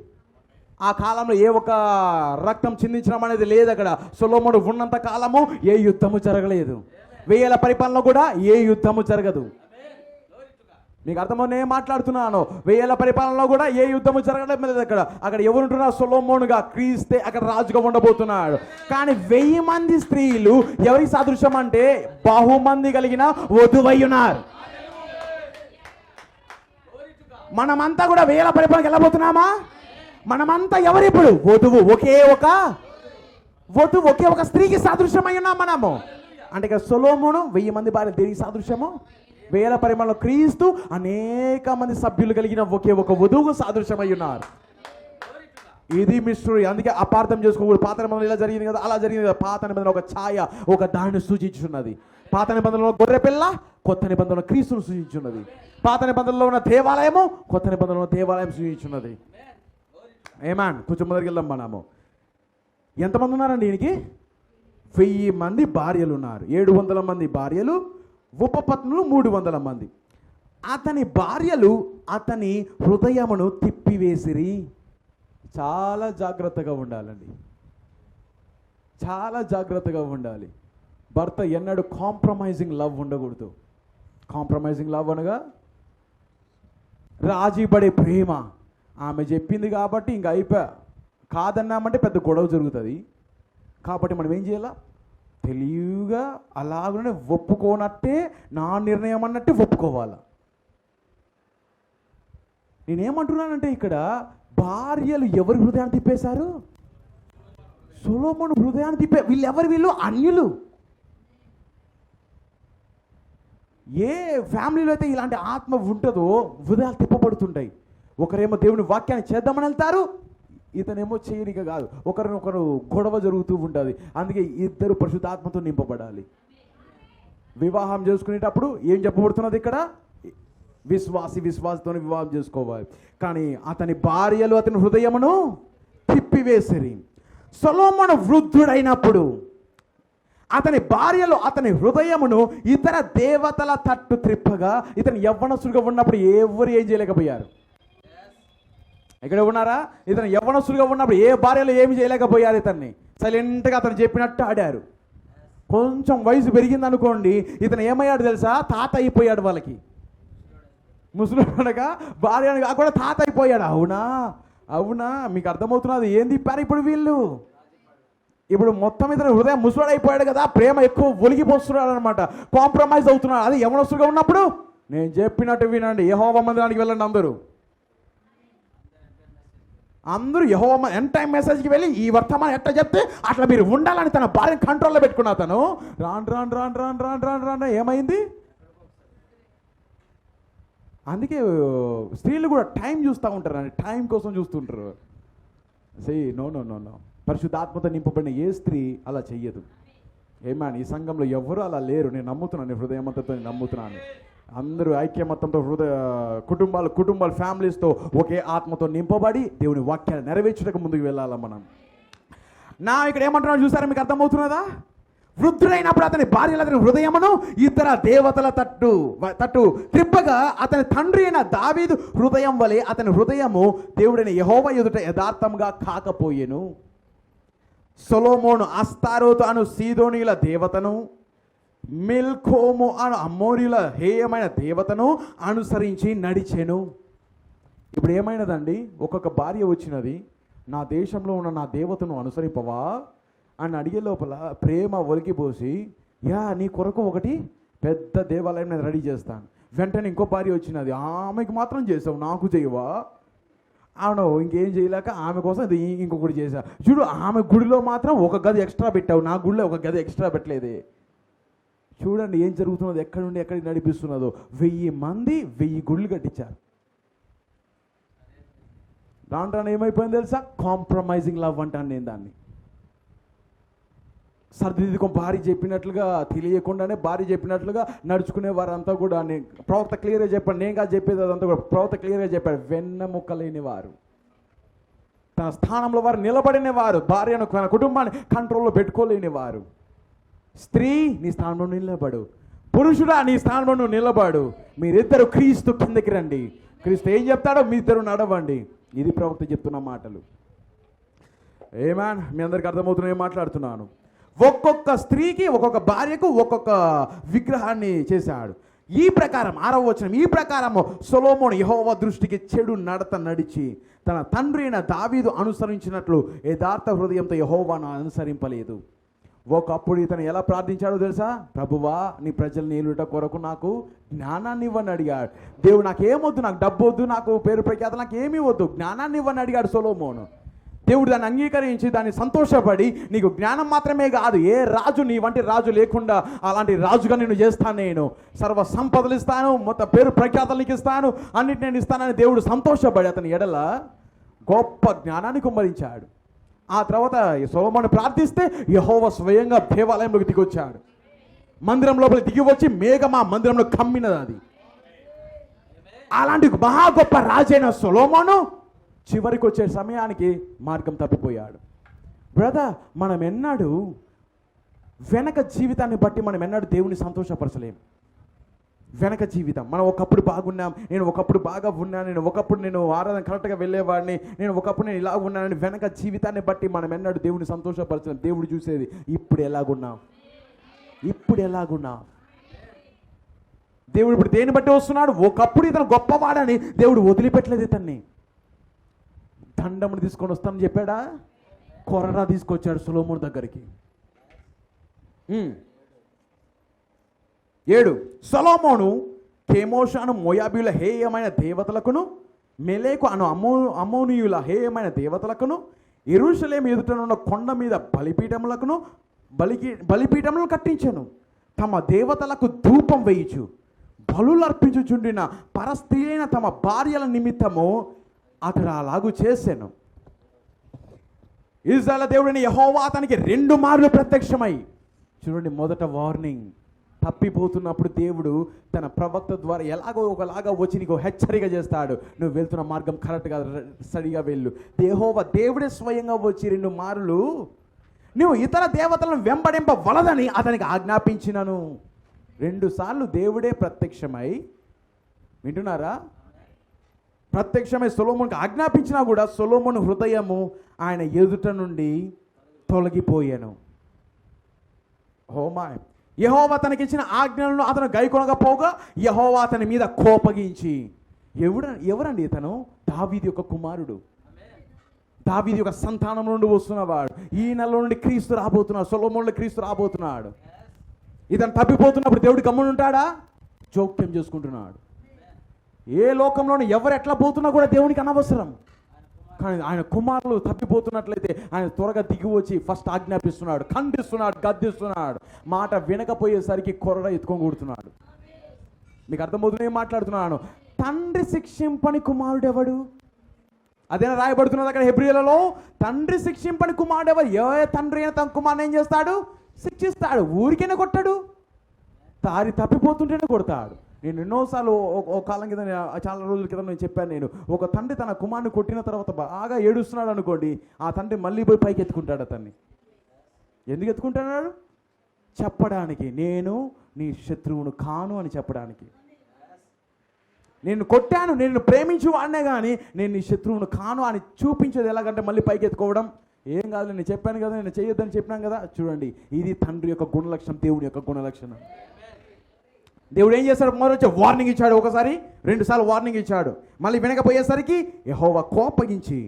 ఆ కాలంలో ఏ ఒక రక్తం చిందించడం అనేది లేదు. అక్కడ సొలొమోను ఉన్నంత కాలము ఏ యుద్ధము జరగలేదు. 1000 పరిపాలన కూడా ఏ యుద్ధము జరగదు. మీకు అర్థమవుతుంది ఏం మాట్లాడుతున్నాను? 1000 పరిపాలనలో కూడా ఏ యుద్ధము జరగడం లేదు. అక్కడ ఎవరుంటున్నారు? సొలొమోనుగా, క్రీస్తే అక్కడ రాజుగా ఉండబోతున్నాడు. కానీ 1000 మంది స్త్రీలు ఎవరికి సాదృశ్యం అంటే బహుమంది కలిగిన వధువై ఉన్నారు. మనమంతా కూడా 1000 పరిపాలనకి వెళ్ళబోతున్నామా? మనమంతా ఎవరిప్పుడు? వధువు. ఒకే ఒక స్త్రీకి సాదృశ్యమై ఉన్నాం మనము. అంటే ఇక్కడ సొలొమోను 1000 మంది భార్య దేనికి సాదృశ్యము? 1000 పరిమాణంలో క్రీస్తు అనేక మంది సభ్యులు కలిగిన ఒకే ఒక వధువుకు సాదృశ్యమై ఉన్నారు. ఇది మిస్టరీ. అందుకే అపార్థం చేసుకోకూడదు. పాత నిబంధనలో ఇలా జరిగింది కదా, అలా జరిగింది కదా. పాత నిబంధన ఒక ఛాయ, ఒక దానిని సూచించున్నది. పాత నిబంధనలో గొర్రె పిల్ల, కొత్త నిబంధనలో క్రీస్తును సూచించున్నది. పాత నిబంధనలో ఉన్న దేవాలయము, కొత్త నిబంధనలో దేవాలయం సూచించున్నది. ఏమాన్ కొంచెం మొదటికి వెళ్దాం. మనము ఎంతమంది ఉన్నారండి? దీనికి 1000 మంది భార్యలు ఉన్నారు. 700 మంది భార్యలు, ఉపపత్నులు 300 మంది. అతని భార్యలు అతని హృదయమును తిప్పివేసిరి. చాలా జాగ్రత్తగా ఉండాలండి, చాలా జాగ్రత్తగా ఉండాలి. భర్త ఎన్నడూ కాంప్రమైజింగ్ లవ్ ఉండకూడదు. కాంప్రమైజింగ్ లవ్ అనగా రాజీ పడే ప్రేమ. ఆమె చెప్పింది కాబట్టి ఇంకా అయిపోయా, కాదన్నామంటే పెద్ద గొడవ జరుగుతుంది. కాబట్టి మనం ఏం చేయాలా? తెలివిగా అలాగనే ఒప్పుకోనట్టే, నా నిర్ణయం అన్నట్టే ఒప్పుకోవాలా. నేనేమంటున్నానంటే ఇక్కడ భార్యలు ఎవరి హృదయాన్ని తిప్పేశారు? సొలొమోను హృదయాన్ని తిప్పే. వీళ్ళు అన్యులు. ఏ ఫ్యామిలీలో అయితే ఇలాంటి ఆత్మ ఉంటుందో హృదయాలు తిప్పబడుతుంటాయి. ఒకరేమో దేవుని వాక్యాన్ని చేద్దామని వెళ్తారు, ఇతనేమో చేయనిక కాదు. ఒకరినొకరు గొడవ జరుగుతూ ఉంటుంది. అందుకే ఇద్దరు పరిశుద్ధాత్మతో నింపబడాలి. వివాహం చేసుకునేటప్పుడు ఏం చెప్పబడుతున్నది ఇక్కడ? విశ్వాసితో వివాహం చేసుకోవాలి. కానీ అతని భార్యలు అతని హృదయమును తిప్పివేసిరి. సొలొమోను వృద్ధుడైనప్పుడు అతని భార్యలు అతని హృదయమును ఇతర దేవతల తట్టు త్రిప్పగా, ఇతను యవ్వనస్తుడిగా ఉన్నప్పుడు ఎవరు ఏం చేయలేకపోయారు. ఇక్కడ ఉన్నారా? ఇతను యవ్వనస్తుడిగా ఉన్నప్పుడు ఏ భార్యలు ఏమి చేయలేకపోయారు. ఇతన్ని సైలెంట్గా అతను చెప్పినట్టు ఆడారు. కొంచెం వయసు పెరిగింది అనుకోండి, ఇతను ఏమయ్యాడు తెలుసా? తాత అయిపోయాడు. వాళ్ళకి ముసలిగా భార్య కూడా తాత అయిపోయాడు. అవునా మీకు అర్థమవుతున్నది? ఏం తిప్పారు ఇప్పుడు వీళ్ళు? ఇప్పుడు మొత్తం ఇతను హృదయం ముసలాడు అయిపోయాడు కదా, ప్రేమ ఎక్కువ ఒలిగిపోస్తున్నాడు అనమాట, కాంప్రమైజ్ అవుతున్నాడు. అది యవ్వనస్తుడిగా ఉన్నప్పుడు నేను చెప్పినట్టు వినండి, యెహోవా మందిరానికి వెళ్ళండి. అందరూ యెహోవా ఎండ్ టైం మెసేజ్కి వెళ్ళి ఈ వర్తమానం ఎట్లా చెప్తే అట్లా మీరు ఉండాలని తన భార్యను కంట్రోల్లో పెట్టుకున్న అతను రాను ఏమైంది? అందుకే స్త్రీలు కూడా టైం చూస్తూ ఉంటారు అండి, టైం కోసం చూస్తుంటారు. నో పరిశుద్ధాత్మతో నింపబడిన ఏ స్త్రీ అలా చెయ్యదు. ఏమాని ఈ సంఘంలో ఎవరు అలా లేరు. నేను నమ్ముతున్నాను, నేను హృదయమంతతో నమ్ముతున్నాను. అందరూ ఐక్యమత్తంతో కుటుంబాలు ఫ్యామిలీస్తో ఒకే ఆత్మతో నింపబడి దేవుని వాక్యాన్ని నెరవేర్చుటకు ముందుకు వెళ్ళాలి మనం. ఇక్కడ ఏమంటున్నాడు చూసారా? మీకు అర్థమవుతున్నదా? వృద్ధుడైనప్పుడు అతని భార్యలు అతని హృదయమును ఇతర దేవతల తట్టు త్రిప్పగా, అతని తండ్రి అయిన దావీదు హృదయం వలె అతని హృదయము దేవుడైన యెహోవా ఎదుట యథార్థంగా కాకపోయెను. సొలొమోను అస్తారోతు అను సీదోనీల దేవతను, మిల్కోము అను అమోరీల హేయమైన దేవతను అనుసరించి నడిచెను. ఇప్పుడు ఏమైనదండి? ఒక్కొక్క భార్య వచ్చినది, నా దేశంలో ఉన్న నా దేవతను అనుసరింపవా అని అడిగే లోపల ప్రేమ ఒలికిపోసి, నీ కొరకు ఒకటి పెద్ద దేవాలయం నేను రెడీ చేస్తాను. వెంటనే ఇంకో భార్య వచ్చినది, ఆమెకు మాత్రం చేసావు, నాకు చేయవా? అవును, ఇంకేం చేయలేక ఆమె కోసం ఇది ఇంకొకటి చేశా. చూడు, ఆమె గుడిలో మాత్రం ఒక గది ఎక్స్ట్రా పెట్టావు, నా గుడిలో ఒక గది ఎక్స్ట్రా పెట్టలేదే. చూడండి ఏం జరుగుతున్నదో, ఎక్కడి నుండి ఎక్కడికి నడిపిస్తున్నదో. 1000 మంది 1000 గుళ్ళు కట్టించారు. దాంట్లో ఏమైపోయింది తెలుసా? కాంప్రమైజింగ్ లవ్ అంటాను నేను దాన్ని. సర్దిదికో భార్య చెప్పినట్లుగా, తెలియకుండానే భార్య చెప్పినట్లుగా నడుచుకునే వారంతా కూడా, నేను ప్రవక్త క్లియర్గా చెప్పాను, నేను కాదు చెప్పేది అదంతా కూడా ప్రవక్త క్లియర్గా చెప్పాడు. వెన్నెముక్క లేని వారు, తన స్థానంలో వారు నిలబడిన వారు, భార్యను కుటుంబాన్ని కంట్రోల్లో పెట్టుకోలేని వారు. స్త్రీ నీ స్థానంలో నిలబడు. పురుషుడా నీ స్థానంలో నువ్వు నిలబడు, మీరిద్దరు క్రీస్తు కిందకి రండి. క్రీస్తు ఏం చెప్తాడో మీ ఇద్దరు నడవండి. ఇది ప్రవక్త చెప్తున్న మాటలు. ఏమాన్, మీ అందరికి అర్థమవుతున్నా ఏం మాట్లాడుతున్నాను? ఒక్కొక్క స్త్రీకి ఒక్కొక్క భార్యకు ఒక్కొక్క విగ్రహాన్ని చేశాడు. ఈ ప్రకారం 6వ వచనం, ఈ ప్రకారము సొలొమోను యెహోవా దృష్టికి చెడు నడత నడిచి తన తండ్రి అయిన దావీదు అనుసరించినట్లు యథార్థ హృదయంతో యెహోవాను అనుసరింపలేదు. ఒకప్పుడు ఇతను ఎలా ప్రార్థించాడో తెలుసా? ప్రభువా, నీ ప్రజల్ని ఏలుట కొరకు నాకు జ్ఞానాన్ని ఇవ్వని అడిగాడు. దేవుడు నాకేమొద్దు, నాకు డబ్బు వద్దు, నాకు పేరు ప్రఖ్యాత నాకు ఏమీ వద్దు, జ్ఞానాన్ని ఇవ్వని అడిగాడు సొలొమోను. దేవుడు దాన్ని అంగీకరించి దాన్ని సంతోషపడి, నీకు జ్ఞానం మాత్రమే కాదు, ఏ రాజు నీ వంటి రాజు లేకుండా అలాంటి రాజుగా నేను చేస్తాను, నేను సర్వ సంపదలు ఇస్తాను, మొత్తం పేరు ప్రఖ్యాతలు నీకు ఇస్తాను, అన్నిటి నేను ఇస్తానని దేవుడు సంతోషపడి అతని ఎడల గొప్ప జ్ఞానాన్ని కుమ్మరించాడు. ఆ తర్వాత సొలొమోను ప్రార్థిస్తే యెహోవా స్వయంగా దేవాలయంలోకి దిగొచ్చాడు. మందిరం లోపల దిగి వచ్చి మేఘం ఆ మందిరంలో కమ్మినది. అది అలాంటి మహా గొప్ప రాజైన సొలొమోను చివరికి వచ్చే సమయానికి మార్గం తప్పిపోయాడు. బ్రదర్, మనం ఎన్నడూ వెనక జీవితాన్ని బట్టి మనం ఎన్నడూ దేవుని సంతోషపరచలేం. వెనక జీవితం, మనం ఒకప్పుడు బాగున్నాం, నేను ఒకప్పుడు బాగా ఉన్నాను, నేను ఒకప్పుడు నేను ఆరాధన కరెక్ట్గా వెళ్ళేవాడిని, నేను ఒకప్పుడు నేను ఇలా ఉన్నానని వెనక జీవితాన్ని బట్టి మనం ఎన్నడూ దేవుని సంతోషపరచలేం. దేవుడు చూసేది ఇప్పుడు ఎలాగున్నాం, ఇప్పుడు ఎలాగున్నాం. దేవుడు ఇప్పుడు దేన్ని బట్టి వస్తున్నాడు? ఒకప్పుడు ఇతను గొప్పవాడని దేవుడు వదిలిపెట్టలేదు ఇతన్ని. దండమును తీసుకొని వస్తానని చెప్పాడా? కొరడా తీసుకొచ్చాడు సొలొమోను దగ్గరికి. 7 సొలొమోను కెమోషాను మోయాబీయుల హేయమైన దేవతలకును మెలేకు అను అమ్మోనీయుల హేయమైన దేవతలకును యెరూషలేము ఎదుటనున్న కొండ మీద బలిపీఠములను కట్టించెను. తమ దేవతలకు ధూపం వేయుచు బలులు అర్పించుచుండిన పరస్త్రీలైన తమ భార్యల నిమిత్తము అతడు అలాగూ చేశాను. ఇశ్రాయేలు దేవుడిని యెహోవా అతనికి 2 మార్లు ప్రత్యక్షమై, చూడండి, మొదట వార్నింగ్, తప్పిపోతున్నప్పుడు దేవుడు తన ప్రవక్త ద్వారా ఎలాగో ఒకలాగా వచ్చి నీకు హెచ్చరిక చేస్తాడు. నువ్వు వెళ్తున్న మార్గం కరెక్ట్గా సరిగా వెళ్ళు. యెహోవా దేవుడే స్వయంగా వచ్చి 2 మార్లు నువ్వు ఇతర దేవతలను వెంబడింపవలదని అతనికి ఆజ్ఞాపించినను. 2 సార్లు దేవుడే ప్రత్యక్షమై, వింటున్నారా? ప్రత్యక్షమై సొలొమోనుకు ఆజ్ఞాపించినా కూడా సొలొమోను హృదయము ఆయన ఎదుట నుండి తొలగిపోయాను. హోమాయ్, యెహోవా తనకి ఇచ్చిన ఆజ్ఞలను అతను గైకొనకపోగా యెహోవా అతని మీద కోపగించి, ఎవరండి ఇతను? దావీదు యొక్క కుమారుడు, దావీదు యొక్క సంతానం నుండి వస్తున్నవాడు. ఈ నెల నుండి క్రీస్తు రాబోతున్నాడు, సొలొమోనులో క్రీస్తు రాబోతున్నాడు. ఇతను తప్పిపోతున్నప్పుడు దేవుడు గమ్మున ఉంటాడా? జోక్యం చేసుకుంటున్నాడు. ఏ లోకంలోనూ ఎవరు ఎట్లా పోతున్నా కూడా దేవునికి అనవసరం. కానీ ఆయన కుమారులు తప్పిపోతున్నట్లయితే ఆయన త్వరగా దిగి వచ్చి ఫస్ట్ ఆజ్ఞాపిస్తున్నాడు, ఖండిస్తున్నాడు, గద్దిస్తున్నాడు. మాట వినకపోయేసరికి కొరడ ఎత్తుకొని కూడుతున్నాడు. మీకు అర్థమవుతుంది ఏం మాట్లాడుతున్నాను? తండ్రి శిక్షింపని కుమారుడు ఎవడు? అదేనా రాయబడుతున్నది అక్కడ హెబ్రీయులలో? తండ్రి శిక్షింపని కుమారుడు ఎవరు? ఏ తండ్రి అయినా తన కుమారుని ఏం చేస్తాడు? శిక్షిస్తాడు. ఊరికైనా కొట్టాడు, తారి తప్పిపోతుంటేనే కొడతాడు. నేను ఎన్నోసార్లు ఒక కాలం కింద, చాలా రోజుల క్రితం నేను చెప్పాను, నేను ఒక తండ్రి తన కుమారుని కొట్టిన తర్వాత బాగా ఏడుస్తున్నాడు అనుకోండి, ఆ తండ్రి మళ్ళీ పోయి పైకి ఎత్తుకుంటాడు అతన్ని. ఎందుకు ఎత్తుకుంటున్నాడు? చెప్పడానికి, నేను నీ శత్రువును కాను అని చెప్పడానికి. నేను కొట్టాను, నేను ప్రేమించు వాడినే కానీ నేను నీ శత్రువును కాను అని చూపించేది ఎలాగంటే మళ్ళీ పైకి ఎత్తుకోవడం. ఏం కాదు, నేను చెప్పాను కదా, నేను చేయొద్దని చెప్పినాను కదా. చూడండి, ఇది తండ్రి యొక్క గుణలక్షణం, దేవుని యొక్క గుణలక్షణం. దేవుడు ఏం చేశాడు? మొదటి వార్నింగ్ ఇచ్చాడు, ఒకసారి 2 సార్లు వార్నింగ్ ఇచ్చాడు. మళ్ళీ వినకపోయేసరికి యెహోవా కోపగించి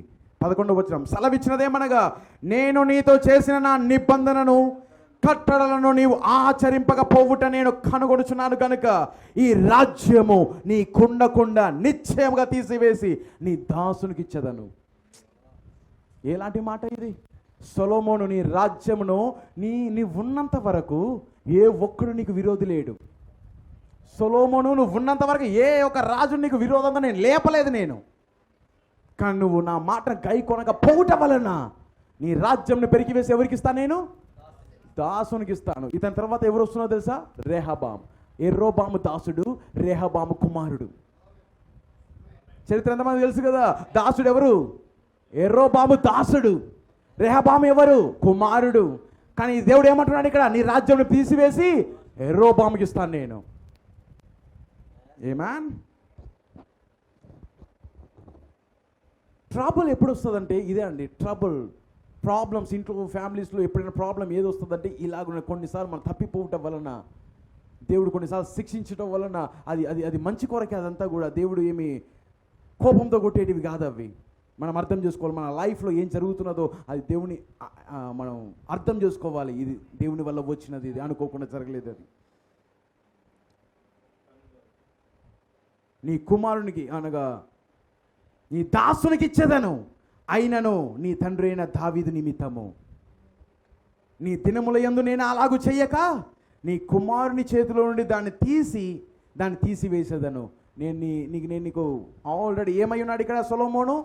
11వ వచనం సెలవిచ్చినదేమనగా, నేను నీతో చేసిన నా నిబంధనను కట్టడలను నీవు ఆచరింపకపోవుట నేను కనుగొనుచున్నాను కనుక ఈ రాజ్యము నీ కుండకుండా నిశ్చయముగా తీసివేసి నీ దాసునికి ఇచ్చేదను. ఎలాంటి మాట ఇది? సొలొమోను, నీ రాజ్యమును నీ ఉన్నంత వరకు ఏ ఒక్కడు నీకు విరోధి లేడు. సొలొమోను, నువ్వు ఉన్నంత వరకు ఏ ఒక్క రాజు నీకు విరోధంగా నేను లేపలేదు నేను. కానీ నువ్వు నా మాట గై కొనక పోవుట వలన నీ రాజ్యంను పెరిగివేసి ఎవరికి ఇస్తాను? నేను దాసునికి ఇస్తాను. ఇతని తర్వాత ఎవరు వస్తున్నారో తెలుసా? రెహబాము. యెరోబాము దాసుడు, రెహబాము కుమారుడు. చరిత్ర ఎంతమంది తెలుసు కదా? దాసుడు ఎవరు? యెరోబాము దాసుడు. రెహబాము ఎవరు? కుమారుడు. కానీ దేవుడు ఏమంటున్నాడు ఇక్కడ? నీ రాజ్యం తీసివేసి యెరోబాముకి ఇస్తాను నేను. ఏమాన్. ట్రబుల్ ఎప్పుడు వస్తుందంటే ఇదే అండి, ప్రాబ్లమ్స్ ఇంట్లో ఫ్యామిలీస్లో ఎప్పుడైనా ప్రాబ్లం ఏది వస్తుందంటే ఇలాగ కొన్నిసార్లు మనం తప్పిపోవటం వలన, దేవుడు కొన్నిసార్లు శిక్షించడం వలన అది అది అది మంచి కొరకే. అదంతా కూడా దేవుడు ఏమి కోపంతో కొట్టేటివి కాదు అవి. మనం అర్థం చేసుకోవాలి, మన లైఫ్లో ఏం జరుగుతున్నదో అది దేవుని మనం అర్థం చేసుకోవాలి. ఇది దేవుని వల్ల వచ్చినది, ఇది అనుకోకుండా జరగలేదు. అది నీ కుమారునికి అనగా నీ దాసునికి ఇచ్చేదను, అయినను నీ తండ్రి అయిన దావీదు నిమిత్తము నీ దినముల యందు నేను అలాగూ చెయ్యక నీ కుమారుని చేతిలో నుండి దాన్ని తీసివేసేదను. నేను నీకు ఆల్రెడీ ఏమై ఉన్నాడు ఇక్కడ సొలొమోను?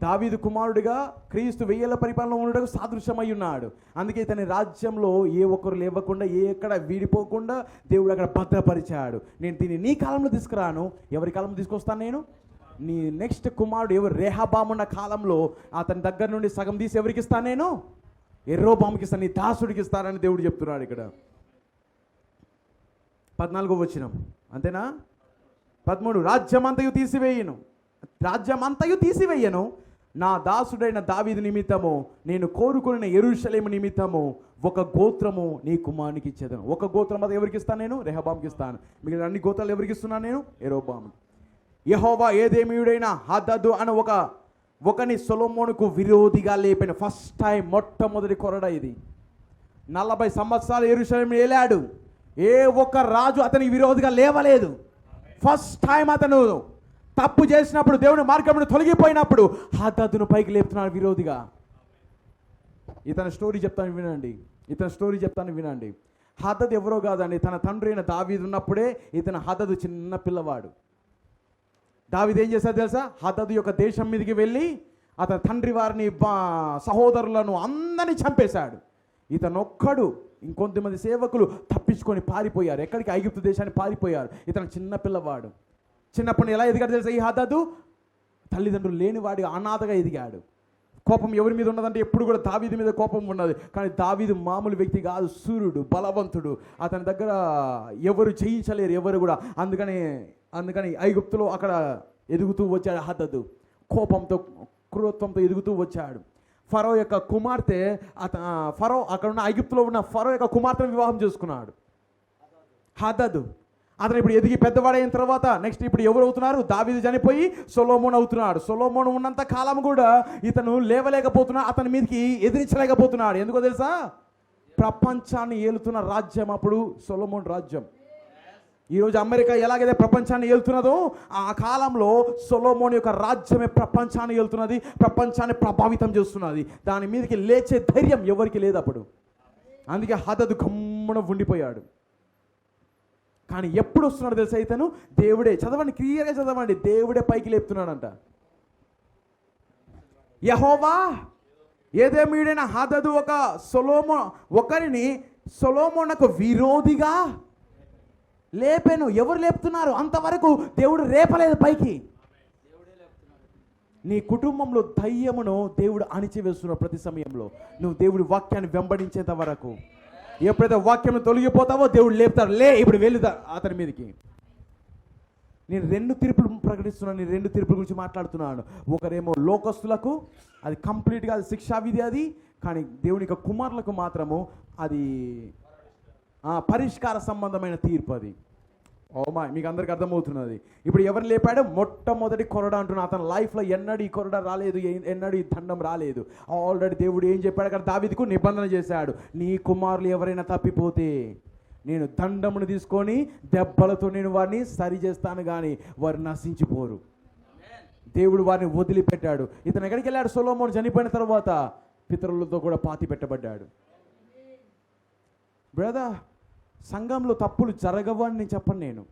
దావీదు కుమారుడిగా క్రీస్తు 1000 పరిపాలన ఉండడానికి సాదృశ్యమై ఉన్నాడు. అందుకే ఇతని రాజ్యంలో ఏ ఒక్కరు లేవకుండా, ఎక్కడ వీడిపోకుండా దేవుడు అక్కడ భద్రపరిచాడు. నేను దీన్ని నీ కాలంలో తీసుకురాను. ఎవరి కాలంలో తీసుకొస్తాను నేను? నీ నెక్స్ట్ కుమారుడు ఎవరు? రెహబామున్న కాలంలో అతని దగ్గర నుండి సగం తీసి ఎవరికి ఇస్తాను నేను? యెరోబాముకి ఇస్తాను, నీ దాసుడికి ఇస్తానని దేవుడు చెప్తున్నాడు ఇక్కడ. 14వ వచనం అంతేనా? 13 రాజ్యమంతయు తీసివేయను నా దాసుడైన దావీదు నిమిత్తము నేను కోరుకున్న యెరూషలేము నిమిత్తము ఒక గోత్రము నీ కుమారునికి ఇచ్చేదను. ఒక గోత్రం అది ఎవరికి ఇస్తాను నేను? రెహబాముకి ఇస్తాను. మిగిలిన అన్ని గోత్రాలు ఎవరికి ఇస్తున్నాను నేను? యెరోబాము. యెహోవా ఏదోమీయుడైన హదదు అనే ఒకని సొలొమోనుకు విరోధిగా లేపిన ఫస్ట్ టైం, మొట్టమొదటి కొరడ ఇది. 40 సంవత్సరాలు యెరూషలేము ఏలాడు. ఏ ఒక్క రాజు అతనికి విరోధిగా లేవలేదు. ఫస్ట్ టైం అతను తప్పు చేసినప్పుడు, దేవుని మార్గం తొలగిపోయినప్పుడు హదదును పైకి లేపుతున్నాడు విరోధిగా. ఇతని స్టోరీ చెప్తాను వినండి. హదదు ఎవరో కాదండి, తన తండ్రి అయిన దావీదు ఉన్నప్పుడే ఇతను హదదు చిన్న పిల్లవాడు. దావీదు ఏం చేశాడు తెలుసా? హదదు యొక్క దేశం మీదకి వెళ్ళి అతని తండ్రి వారిని, సహోదరులను అందరినీ చంపేశాడు. ఇతను ఒక్కడు, ఇంకొంతమంది సేవకులు తప్పించుకొని పారిపోయారు. ఎక్కడికి? ఐగుప్తు దేశాన్ని పారిపోయారు. ఇతను చిన్న పిల్లవాడు. చిన్నప్పటి ఎలా ఎదిగాడు తెలుసా ఈ హదదు? తల్లిదండ్రులు లేనివాడు, అనాథగా ఎదిగాడు. కోపం ఎవరి మీద ఉన్నదంటే ఎప్పుడు కూడా దావీదు మీద కోపం ఉన్నది. కానీ దావీదు మామూలు వ్యక్తి కాదు, సూర్యుడు, బలవంతుడు. అతని దగ్గర ఎవరు జయించలేరు, ఎవరు కూడా. అందుకని ఐగుప్తులో అక్కడ ఎదుగుతూ వచ్చాడు హదదు. కోపంతో, క్రూరత్వంతో ఎదుగుతూ వచ్చాడు. ఫరో యొక్క కుమార్తె, ఫరో అక్కడ ఉన్న ఐగుప్తులో ఉన్న ఫరో యొక్క కుమార్తెను వివాహం చేసుకున్నాడు హదదు. అతను ఇప్పుడు ఎదిగి పెద్దవాడైన తర్వాత నెక్స్ట్ ఇప్పుడు ఎవరు అవుతున్నారు? దావీదు చనిపోయి సొలొమోను అవుతున్నాడు. సొలొమోను ఉన్నంత కాలం కూడా ఇతను లేవలేకపోతున్నాడు, అతని మీదకి ఎదిరించలేకపోతున్నాడు. ఎందుకో తెలుసా? ప్రపంచాన్ని ఏలుతున్న రాజ్యం అప్పుడు సొలొమోను రాజ్యం. ఈరోజు అమెరికా ఎలాగైతే ప్రపంచాన్ని ఏలుతున్నదో, ఆ కాలంలో సొలొమోను యొక్క రాజ్యమే ప్రపంచాన్ని ఏలుతున్నది, ప్రపంచాన్ని ప్రభావితం చేస్తున్నది. దాని మీదకి లేచే ధైర్యం ఎవరికి లేదు అప్పుడు. అందుకే హదదు గమ్మున ఉండిపోయాడు. కానీ ఎప్పుడు వస్తున్నాడు తెలుసా? ఇతను దేవుడే, చదవండి, క్లియర్గా చదవండి, దేవుడే పైకి లేపుతున్నాడంట. యెహోవా ఏదోమీయుడైన హదదు ఒకరిని సొలొమోనుకు విరోధిగా లేపాను. ఎవరు లేపుతున్నారు? అంతవరకు దేవుడు రేపలేదు పైకి. నీ కుటుంబంలో ధైర్యమును దేవుడు అణిచివేస్తున్నాడు. ప్రతి సమయంలో నువ్వు దేవుడి వాక్యాన్ని వెంబడించేంత వరకు, ఎప్పుడైతే వాక్యం తొలగిపోతావో దేవుడు లేపుతాడు. ఇప్పుడు వెళ్తా అతని మీదకి. నేను 2 తీర్పులు ప్రకటిస్తున్నాను, నేను 2 తీర్పుల గురించి మాట్లాడుతున్నాను. ఒకరేమో లోకస్తులకు, అది కంప్లీట్గా అది శిక్షావిధి అది. కానీ దేవుని యొక్క కుమారులకు మాత్రము అది పరిష్కార సంబంధమైన తీర్పు అది. ఓమా, మీకు అందరికి అర్థమవుతున్నది. ఇప్పుడు ఎవరు లేపాడు? మొట్టమొదటి కొరడ అంటున్నా. అతని లైఫ్లో ఎన్నడూ ఈ కొరడ రాలేదు, ఎన్నడూ ఈ దండం రాలేదు. ఆల్రెడీ దేవుడు ఏం చెప్పాడు అక్కడ? దావీదుకు నిబంధన చేశాడు, నీ కుమారులు ఎవరైనా తప్పిపోతే నేను దండమును తీసుకొని దెబ్బలతో నేను వారిని సరి చేస్తాను, కానీ వారు నశించిపోరు. దేవుడు వారిని వదిలిపెట్టాడు. ఇతను ఎక్కడికి వెళ్ళాడు? సొలొమోను చనిపోయిన తర్వాత పితరులతో కూడా పాతి పెట్టబడ్డాడు. బ్రదర్, సంఘంలో తప్పులు జరగవని నేను చెప్పను. నేను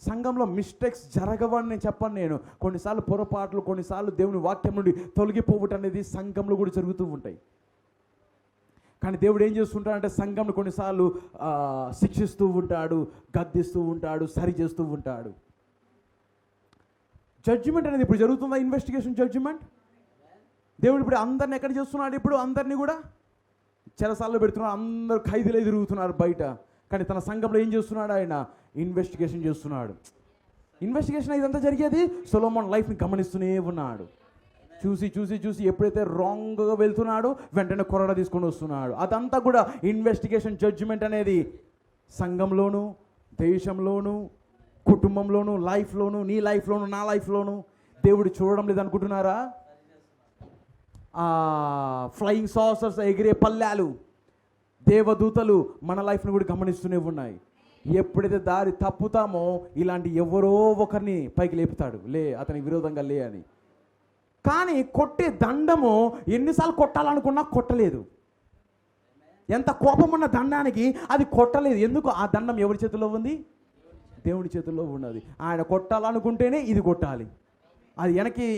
సంఘంలో మిస్టేక్స్ జరగవని నేను చెప్పను. నేను కొన్నిసార్లు పొరపాట్లు, కొన్నిసార్లు దేవుని వాక్యం నుండి తొలగిపోవటం అనేది సంఘంలో కూడా జరుగుతూ ఉంటాయి. కానీ దేవుడు ఏం చేస్తుంటాడంటే సంఘంను కొన్నిసార్లు శిక్షిస్తూ ఉంటాడు, గద్దిస్తూ ఉంటాడు, సరి చేస్తూ ఉంటాడు. జడ్జిమెంట్ అనేది ఇప్పుడు జరుగుతుందా? Investigation, judgment. దేవుడు ఇప్పుడు అందరిని ఎక్కడ చేస్తున్నాడు? ఇప్పుడు అందరినీ కూడా చెరసాల్లో పెడుతున్నారు. అందరూ ఖైదీలై తిరుగుతున్నారు బయట. కానీ తన సంఘంలో ఏం చేస్తున్నాడు? ఆయన ఇన్వెస్టిగేషన్ చేస్తున్నాడు. ఇన్వెస్టిగేషన్ ఇదంతా జరిగేది సొలొమోన్ లైఫ్ని గమనిస్తూనే ఉన్నాడు. చూసి చూసి చూసి ఎప్పుడైతే రాంగ్గా వెళ్తున్నాడో వెంటనే కొరడ తీసుకొని వస్తున్నాడు. అదంతా కూడా ఇన్వెస్టిగేషన్, జడ్జిమెంట్ అనేది సంఘంలోను, దేశంలోను, కుటుంబంలోను, లైఫ్లోను, నీ లైఫ్లోను, నా లైఫ్లోను దేవుడు చూడడం లేదనుకుంటున్నారా? ఫ్లయింగ్ సాసర్స్, ఎగిరే పల్లెలు, దేవదూతలు మన లైఫ్ని కూడా గమనిస్తూనే ఉన్నాయి. ఎప్పుడైతే దారి తప్పుతామో ఇలాంటి ఎవరో ఒకరిని పైకి లేపుతాడు, లే అతనికి విరోధంగా లే అని. కానీ కొట్టే దండము ఎన్నిసార్లు కొట్టాలనుకున్నా కొట్టలేదు. ఎంత కోపం ఉన్న దండానికి అది కొట్టలేదు. ఎందుకు? ఆ దండం ఎవరి చేతిలో ఉంది? దేవుడి చేతుల్లో ఉన్నది. ఆయన కొట్టాలనుకుంటేనే ఇది కొట్టాలి. అది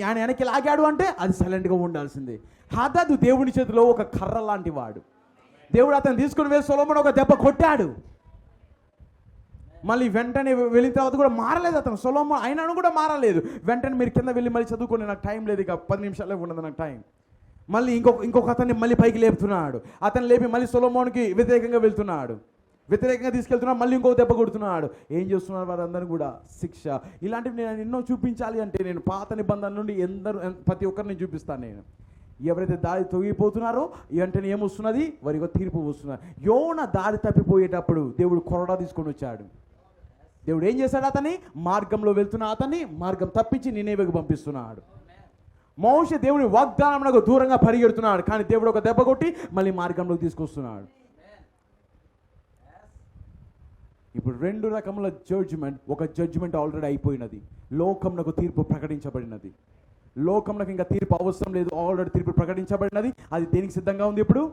ఆయన వెనక్కి లాగాడు అంటే అది సైలెంట్గా ఉండాల్సిందే. హదదు దేవుడి చేతిలో ఒక కర్ర లాంటి వాడు. దేవుడు అతను తీసుకుని వెళ్ళి సొలొమోను ఒక దెబ్బ కొట్టాడు. మళ్ళీ వెంటనే వెళ్ళిన తర్వాత కూడా మారలేదు అతను. సొలొమోను అయినాను కూడా మారలేదు. వెంటనే మీరు కింద వెళ్ళి మళ్ళీ చదువుకొని, నాకు టైం లేదు, ఇక 10 నిమిషాలే ఉన్నది నాకు టైం. మళ్ళీ ఇంకొక అతన్ని మళ్ళీ పైకి లేపుతున్నాడు. అతను లేపి మళ్ళీ సొలొమోనుకి వ్యతిరేకంగా వెళ్తున్నాడు, వ్యతిరేకంగా తీసుకెళ్తున్నాడు. మళ్ళీ ఇంకొక దెబ్బ కొడుతున్నాడు. ఏం చేస్తున్నారు వారందరూ కూడా? శిక్ష. ఇలాంటివి నేను ఎన్నో చూపించాలి అంటే నేను పాత నిబంధనల నుండి ప్రతి ఒక్కరిని చూపిస్తాను. నేను ఎవరైతే దారి తొగిపోతున్నారో వెంటనే ఏమొస్తున్నది? వారికి తీర్పు వస్తున్నది. యోన దారి తప్పిపోయేటప్పుడు దేవుడు కొరడా తీసుకొని వచ్చాడు. దేవుడు ఏం చేశాడు? అతన్ని మార్గంలో వెళ్తున్న అతన్ని మార్గం తప్పించి నినేవేకు పంపిస్తున్నాడు. మోషే దేవుని వాగ్దానమునకు దూరంగా పరిగెడుతున్నాడు, కానీ దేవుడు ఒక దెబ్బ కొట్టి మళ్ళీ మార్గంలోకి తీసుకొస్తున్నాడు. ఇప్పుడు 2 రకముల జడ్జిమెంట్. ఒక జడ్జిమెంట్ ఆల్రెడీ అయిపోయినది, లోకమునకు తీర్పు ప్రకటించబడినది. లోకమునకు ఇంకా తీర్పు అవసరం లేదు, ఆల్రెడీ తీర్పు ప్రకటించబడినది. అది దేనికి సిద్ధంగా ఉంది? ఇప్పుడు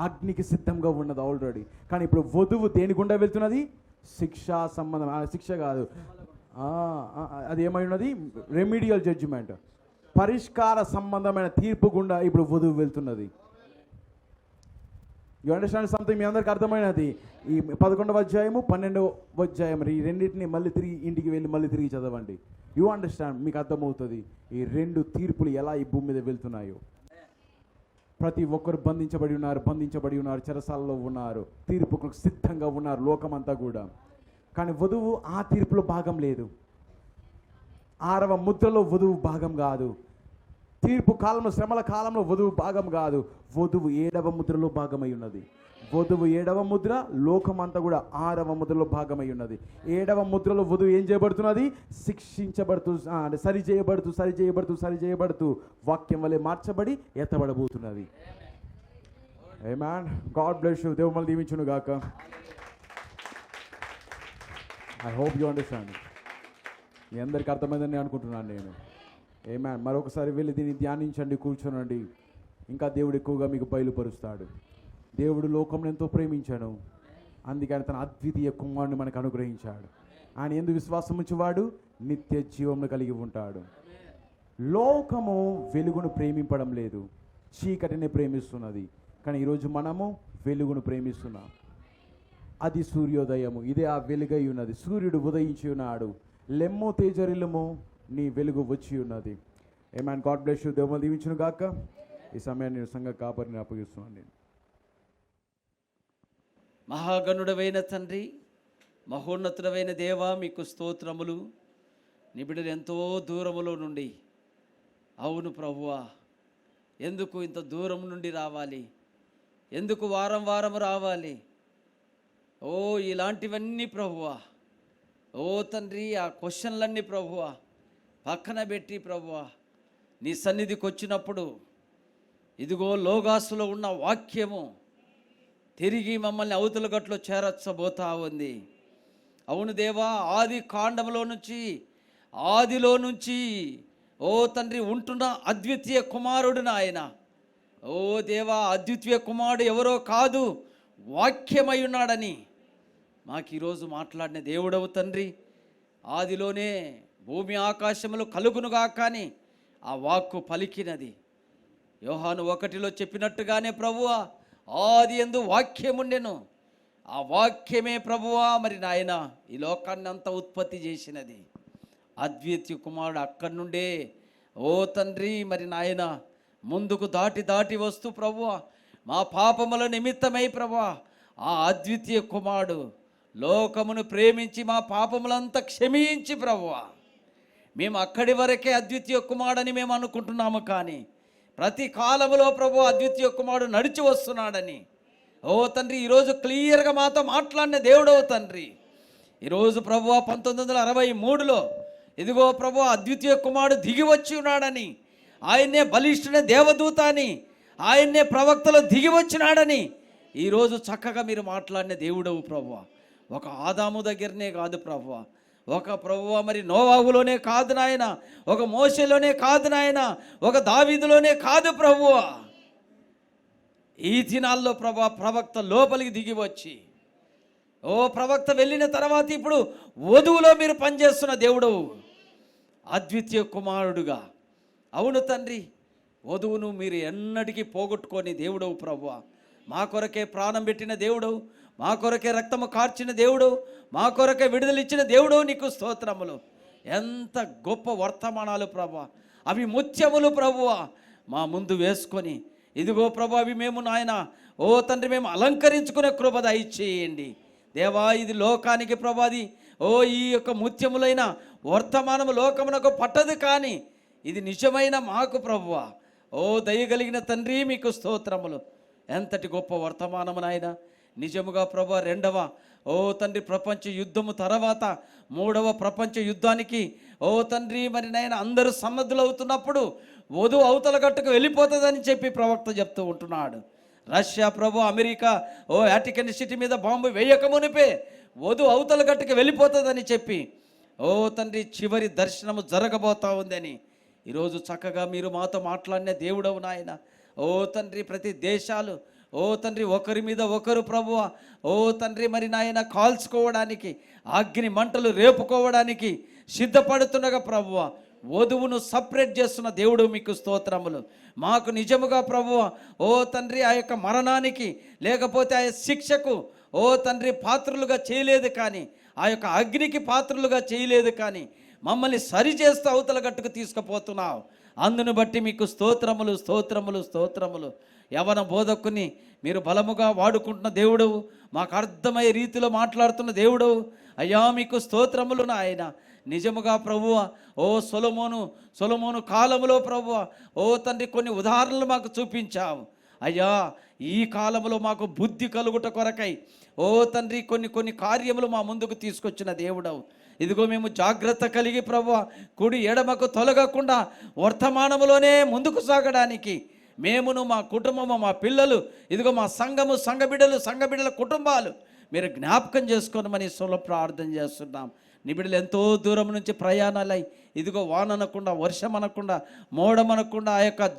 అగ్నికి సిద్ధంగా ఉన్నది ఆల్రెడీ. కానీ ఇప్పుడు వధువు దేని గుండా వెళ్తున్నది? శిక్షా సంబంధం, శిక్ష కాదు, అది ఏమై ఉన్నది? రెమిడియల్ జడ్జిమెంట్, పరిష్కార సంబంధమైన తీర్పు గుండా ఇప్పుడు వధువు వెళ్తున్నది. You understand something? మీ అందరికి అర్థమైనది. ఈ 11వ అధ్యాయము 12వ అధ్యాయం ఈ రెండింటిని మళ్ళీ తిరిగి ఇంటికి వెళ్ళి మళ్ళీ తిరిగి చదవండి. You understand? మీకు అర్థమవుతుంది ఈ 2 తీర్పులు ఎలా ఈ భూమి మీద వెళ్తున్నాయో. ప్రతి ఒక్కరు బంధించబడి ఉన్నారు, చెరసాలలో ఉన్నారు, తీర్పుకు సిద్ధంగా ఉన్నారు లోకమంతా కూడా. కానీ వధువు ఆ తీర్పులో భాగం లేదు. 6వ ముద్రలో వధువు భాగం కాదు. తీర్పు కాలంలో, శ్రమల కాలంలో వధువు భాగం కాదు. వధువు 7వ ముద్రలో భాగమై ఉన్నది. వధువు 7వ ముద్ర, లోకమంతా కూడా 6వ ముద్రలో భాగమై ఉన్నది. 7వ ముద్రలో వధువు ఏం చేయబడుతున్నది? శిక్షించబడుతూ, సరిచేయబడుతూ వాక్యం వలె మార్చబడి ఎత్తబడబోతున్నది. ఆమేన్. God bless you. దేవుడు మళ్ళీ దీవించును గాక. I hope you understand. మీ అందరికీ అర్థమైందని అనుకుంటున్నాను నేను. ఆమేన్. మరొకసారి వెళ్ళి దీన్ని ధ్యానించండి, కూర్చోనండి. ఇంకా దేవుడు ఎక్కువగా మీకు బయలుపరుస్తాడు. దేవుడు లోకంలో ఎంతో ప్రేమించాడు, అందుకని తన అద్వితీయ కుమారుని మనకు అనుగ్రహించాడు. ఆయన యందు విశ్వాసం ఉంచువాడు నిత్య జీవమును కలిగి ఉంటాడు. లోకము వెలుగును ప్రేమింపడం లేదు, చీకటిని ప్రేమిస్తున్నది. కానీ ఈరోజు మనము వెలుగును ప్రేమిస్తున్నాం. అది సూర్యోదయము, ఇదే ఆ వెలుగై ఉన్నది. సూర్యుడు ఉదయించి ఉన్నాడు. లెమ్మో తేజరిల్లుము, నీ వెలుగు వచ్చి ఉన్నది. ఆమేన్. God bless you. దేవుడు దీవించును గాక. ఈ సమయాన్ని నేను సంఘ కాపరిని అప్పగిస్తున్నాను. నేను మహాగణుడవైన తండ్రి, మహోన్నతుడవైన దేవా, మీకు స్తోత్రములు. నిబిడలు ఎంతో దూరములో నుండి, అవును ప్రభువా, ఎందుకు ఇంత దూరం నుండి రావాలి? ఎందుకు వారం వారం రావాలి? ఓ ఇలాంటివన్నీ ప్రభువా, ఓ తండ్రి, ఆ క్వశ్చన్లన్నీ ప్రభువా పక్కన పెట్టి ప్రభువా నీ సన్నిధికి వచ్చినప్పుడు ఇదిగో లోగాసులో ఉన్న వాక్యము తిరిగి మమ్మల్ని అవతల గట్లో చేరచ్చబోతా ఉంది. అవును దేవా, ఆది కాండంలో నుంచి, ఆదిలో నుంచి ఓ తండ్రి ఉంటున్న అద్వితీయ కుమారుడు నాయన. ఓ దేవా, అద్వితీయ కుమారుడు ఎవరో కాదు, వాక్యమై ఉన్నాడని మాకు ఈరోజు మాట్లాడిన దేవుడవు తండ్రి. ఆదిలోనే భూమి ఆకాశములు కలుగునుగా కానీ ఆ వాక్కు పలికినది. యోహాను 1లో చెప్పినట్టుగానే ప్రభువా, ఆది యందు వాక్యముండెను, ఆ వాక్యమే ప్రభువా మరి నాయన ఈ లోకాన్ని అంతా ఉత్పత్తి చేసినది. అద్వితీయ కుమారుడు అక్కడి నుండే ఓ తండ్రి మరి నాయన ముందుకు దాటి వస్తూ ప్రభువా మా పాపముల నిమిత్తమై ప్రభువా ఆ అద్వితీయ కుమారుడు లోకమును ప్రేమించి మా పాపములంతా క్షమించి ప్రభువా, మేము అక్కడి వరకే అద్వితీయ కుమారుడని మేము అనుకుంటున్నాము, కానీ ప్రతి కాలములో ప్రభు అద్వితీయ కుమారుడు నడిచి వస్తున్నాడని ఓ తండ్రి ఈరోజు క్లియర్గా మాతో మాట్లాడిన దేవుడవు తండ్రి. ఈరోజు ప్రభు 1963లో ఇదిగో ప్రభు అద్వితీయ కుమారుడు దిగి వచ్చి ఉన్నాడని, ఆయన్నే బలిష్ఠుడే దేవదూత అని, ఆయన్నే ప్రవక్తలో దిగి వచ్చినాడని ఈరోజు చక్కగా మీరు మాట్లాడిన దేవుడవు ప్రభువా. ఒక ఆదాము దగ్గరనే కాదు ప్రభువా, ఒక ప్రభువా మరి నోవాహులోనే కాదు నాయన, ఒక మోషేలోనే కాదు నాయన, ఒక దావీదులోనే కాదు ప్రభువా. ఈ దినాల్లో ప్రభా ప్రవక్త లోపలికి దిగి వచ్చి, ఓ ప్రవక్త వెళ్ళిన తర్వాత ఇప్పుడు వధువులో మీరు పనిచేస్తున్న దేవుడవు, అద్వితీయ కుమారుడుగా. అవును తండ్రి, వధువును మీరు ఎన్నటికీ పోగొట్టుకొని దేవుడవు ప్రభువా. మా కొరకే ప్రాణం పెట్టిన దేవుడవు, మా కొరకే రక్తము కార్చిన దేవుడవు, మా కొరకే విడుదలిచ్చిన దేవుడవు, నీకు స్తోత్రములు. ఎంత గొప్ప వర్తమానాలు ప్రభువా, అవి ముత్యములు ప్రభువా మా ముందు వేసుకొని, ఇదిగో ప్రభు అవి మేము నాయన ఓ తండ్రి మేము అలంకరించుకునే కృప దయచేయండి దేవా. ఇది లోకానికి ప్రభాది ఓ ఈ యొక్క ముత్యములైన వర్తమానము లోకమునకు పట్టదు, కానీ ఇది నిజమైన మాకు ప్రభువా. ఓ దయగలిగిన తండ్రి మీకు స్తోత్రములు. ఎంతటి గొప్ప వర్తమానము నాయన. నిజముగా ప్రభు రెండవ ఓ తండ్రి ప్రపంచ యుద్ధము తర్వాత మూడవ ప్రపంచ యుద్ధానికి ఓ తండ్రి మరి నాయన అందరూ సన్నద్ధులు అవుతున్నప్పుడు వధువు అవతల గట్టుకు వెళ్ళిపోతుందని చెప్పి ప్రవక్త చెప్తూ ఉంటున్నాడు. రష్యా ప్రభు అమెరికా ఓ వాటికన్ సిటీ మీద బాంబు వేయకమునిపే వధువు అవతల గట్టుకు వెళ్ళిపోతుందని చెప్పి ఓ తండ్రి చివరి దర్శనము జరగబోతా ఉందని ఈరోజు చక్కగా మీరు మాతో మాట్లాడిన దేవుడవు నాయన. ఓ తండ్రి ప్రతి దేశాలు ఓ తండ్రి ఒకరి మీద ఒకరు ప్రభువ ఓ తండ్రి మరి నాయన కాల్చుకోవడానికి అగ్ని మంటలు రేపుకోవడానికి సిద్ధపడుతుండగా ప్రభువ వధువును సపరేట్ చేస్తున్న దేవుడు మీకు స్తోత్రములు. మాకు నిజముగా ప్రభువ ఓ తండ్రి ఆ యొక్క మరణానికి లేకపోతే ఆ శిక్షకు ఓ తండ్రి పాత్రులుగా చేయలేదు, కానీ ఆ యొక్క అగ్నికి పాత్రులుగా చేయలేదు, కానీ మమ్మల్ని సరిచేస్తూ అవతల గట్టుకు తీసుకుపోతున్నావు. అందును బట్టి మీకు స్తోత్రములు స్తోత్రములు స్తోత్రములు. యవన బోధకుని మీరు బలముగా వాడుకుంటున్న దేవుడవు, మాకు అర్థమయ్యే రీతిలో మాట్లాడుతున్న దేవుడవు అయ్యా, మీకు స్తోత్రములు నాయన. నిజముగా ప్రభువ ఓ సొలొమోను కాలములో ప్రభువ ఓ తండ్రి కొన్ని ఉదాహరణలు మాకు చూపించావు అయ్యా. ఈ కాలంలో మాకు బుద్ధి కలుగుట కొరకై ఓ తండ్రి కొన్ని కార్యములు మా ముందుకు తీసుకొచ్చిన దేవుడవు. ఇదిగో మేము జాగ్రత్త కలిగి ప్రభువ కుడి ఎడమకు తొలగకుండా వర్తమానములోనే ముందుకు సాగడానికి మేమును మా కుటుంబము మా పిల్లలు ఇదిగో మా సంఘబిడ్డల కుటుంబాలు మీరు జ్ఞాపకం చేసుకోనమని సొల ప్రార్థన చేస్తున్నాం. నీ బిడ్డలు ఎంతో దూరం నుంచి ప్రయాణాలై ఇదిగో వాననకుండా వర్షం అనకుండా మోడమనకుండా ఆ యొక్క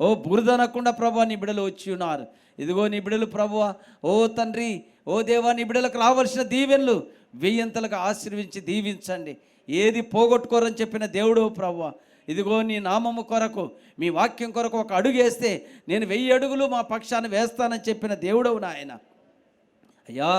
ఓ బురదనకుండా ప్రభు నీ బిడ్డలు వచ్చి ఉన్నారు. ఇదిగో నీ బిడ్డలు ప్రభువ ఓ తండ్రి ఓ దేవా నీ బిడ్డలకు రావాల్సిన దీవెనలు వెయ్యంతలుగా ఆశీర్వించి దీవించండి. ఏది పోగొట్టుకోరని చెప్పిన దేవుడు ప్రభువ ఇదిగో నీ నామము కొరకు మీ వాక్యం కొరకు ఒక అడుగు వేస్తే నేను 1000 అడుగులు మా పక్షాన వేస్తానని చెప్పిన దేవుడవు నాయన. అయ్యా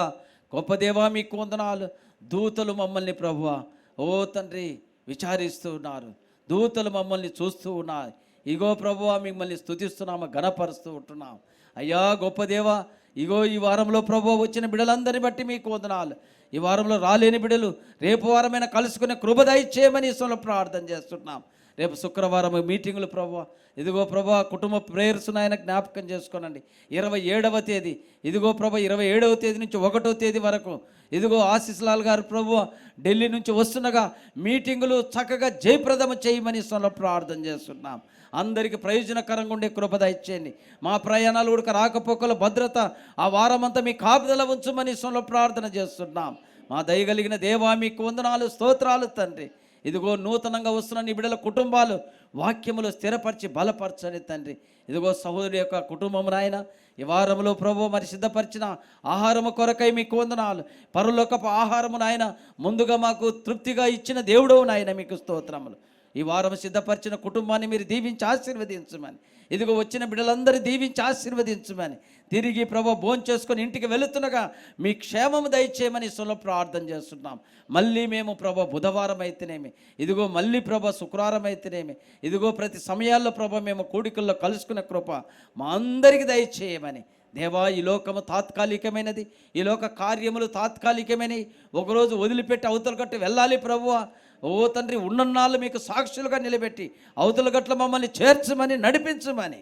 గొప్ప దేవా మీకు వందనాలు. దూతలు మమ్మల్ని ప్రభువా ఓ తండ్రి విచారిస్తూ ఉన్నారు, దూతలు మమ్మల్ని చూస్తూ ఉన్నారు. ఇగో ప్రభువా మిమ్మల్ని స్తుతిస్తున్నాము, ఘనపరుస్తూ ఉంటున్నాం. అయ్యా గొప్ప దేవా ఇగో ఈ వారంలో ప్రభువా వచ్చిన బిడ్డలందరినీ బట్టి మీకు వందనాలు. ఈ వారంలో రాలేని బిడ్డలు రేపు వారమైనా కలుసుకునే కృప దయచేయమని ఈశ్వరులో ప్రార్థన చేస్తున్నాం. రేపు శుక్రవారం మీటింగులు ప్రభువా ఇదిగో ప్రభువా కుటుంబ ప్రేయర్స్ ఆయన జ్ఞాపకం చేసుకోనండి. 27వ తేదీ ఇదిగో ప్రభు 27వ తేదీ నుంచి 1వ తేదీ వరకు ఇదిగో ఆశీస్ లాల్ గారు ప్రభువా ఢిల్లీ నుంచి వస్తుండగా మీటింగులు చక్కగా జయప్రదము చేయమని ఈశ్వరులో ప్రార్థన చేస్తున్నాం. అందరికీ ప్రయోజనకరంగా ఉండే కృప దయచేయండి. మా ప్రయాణాలు కూడా రాకపోకల భద్రత ఆ వారమంతా మీ కాపుదల ఉంచమని ఈశ్వరులో ప్రార్థన చేస్తున్నాం. మా దయగలిగిన దేవా మీకు వందనాలు స్తోత్రాలు తండ్రి. ఇదిగో నూతనంగా వస్తున్న నీ బిడ్డల కుటుంబాలు వాక్యములు స్థిరపరిచి బలపరచని తండ్రి. ఇదిగో సహోదరి యొక్క కుటుంబం నాయన ఈ వారంలో ప్రభు మరి సిద్ధపరిచిన ఆహారము కొరకై మీకు వందనాలు. పరలోకపు ఆహారము నాయన ముందుగా మాకు తృప్తిగా ఇచ్చిన దేవుడవు నాయన మీకు స్తోత్రములు. ఈ వారం సిద్ధపరిచిన కుటుంబాన్ని మీరు దీవించి ఆశీర్వదించమని ఇదిగో వచ్చిన బిడ్డలందరూ దీవించి ఆశీర్వదించమని తిరిగి ప్రభు భోంచేసుకొని ఇంటికి వెళుతుండగా మీ క్షేమము దయచేయమని సులభ ప్రార్థన చేస్తున్నాం. మళ్ళీ మేము ప్రభు బుధవారం అయితేనేమి ఇదిగో మళ్ళీ ప్రభు శుక్రవారం అయితేనేమి ఇదిగో ప్రతి సమయాల్లో ప్రభు మేము కూడికల్లో కలుసుకునే కృప మా అందరికీ దయచేయమని దేవా, ఈ లోకము తాత్కాలికమైనది, ఈ లోక కార్యములు తాత్కాలికమైనవి. ఒకరోజు వదిలిపెట్టి అవతల గట్టు వెళ్ళాలి ప్రభువా. ఓ తండ్రి, ఉన్నన్నాళ్ళు మీకు సాక్షులుగా నిలబెట్టి అవతల గట్ల మమ్మల్ని చేర్చమని నడిపించమని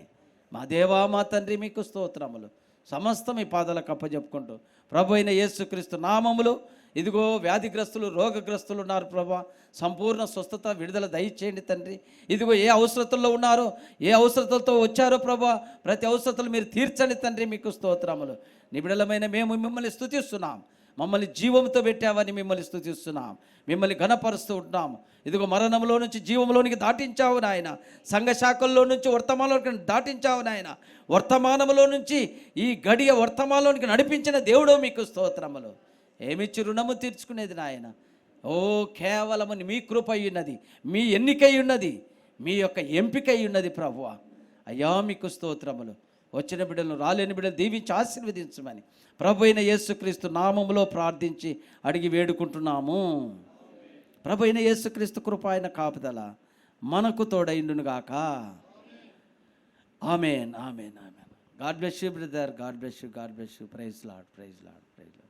మా దేవా మా తండ్రి మీకు స్తోత్రములు. సమస్తం మీ పాదాలకు అప్పచెప్పుకుంటూ ప్రభు అయిన యేసుక్రీస్తు నామములో ఇదిగో వ్యాధిగ్రస్తులు, రోగగ్రస్తులు ఉన్నారు ప్రభా, సంపూర్ణ స్వస్థత, విడుదల దయచేయండి తండ్రి. ఇదిగో ఏ అవసరతల్లో ఉన్నారో, ఏ అవసరతలతో వచ్చారో ప్రభా, ప్రతి అవసరతలు మీరు తీర్చండి తండ్రి. మీకు స్తోత్రములు. నిబిడలమైన మేము మిమ్మల్ని స్తుతిస్తున్నాం. మమ్మల్ని జీవంతో పెట్టావని మిమ్మల్ని స్తుతిస్తున్నాం, మిమ్మల్ని ఘనపరుస్తూ ఉంటున్నాం. ఇదిగో మరణంలో నుంచి జీవంలోనికి దాటించావు నాయన, సంఘ శాఖల్లో నుంచి వర్తమానంలోనికి దాటించావు నాయన, వర్తమానంలో నుంచి ఈ గడియ వర్తమానంలోనికి నడిపించిన దేవుడో మీకు స్తోత్రములు. ఏమిచ్చి రుణము తీర్చుకునేది నాయన? ఓ కేవలము మీ కృప అయి ఉన్నది, మీ ఎన్నికై ఉన్నది, మీ యొక్క ఎంపిక అయి ఉన్నది ప్రభువా. అయ్యా మీకు స్తోత్రములు. వచ్చిన బిడ్డలను, రాలేని బిడ్డలు దీవించి ఆశీర్వదించమని ప్రభు అయిన యేసుక్రీస్తు నామములో ప్రార్థించి అడిగి వేడుకుంటున్నాము. ప్రభు అయిన యేసుక్రీస్తు కృప, ఆయన కాపుదల మనకు తోడైండునుగాక. ఆమేన్, ఆమేన్, ఆమేన్. God bless you brother. God bless you. God bless you. Praise Lord, praise Lord, praise lord.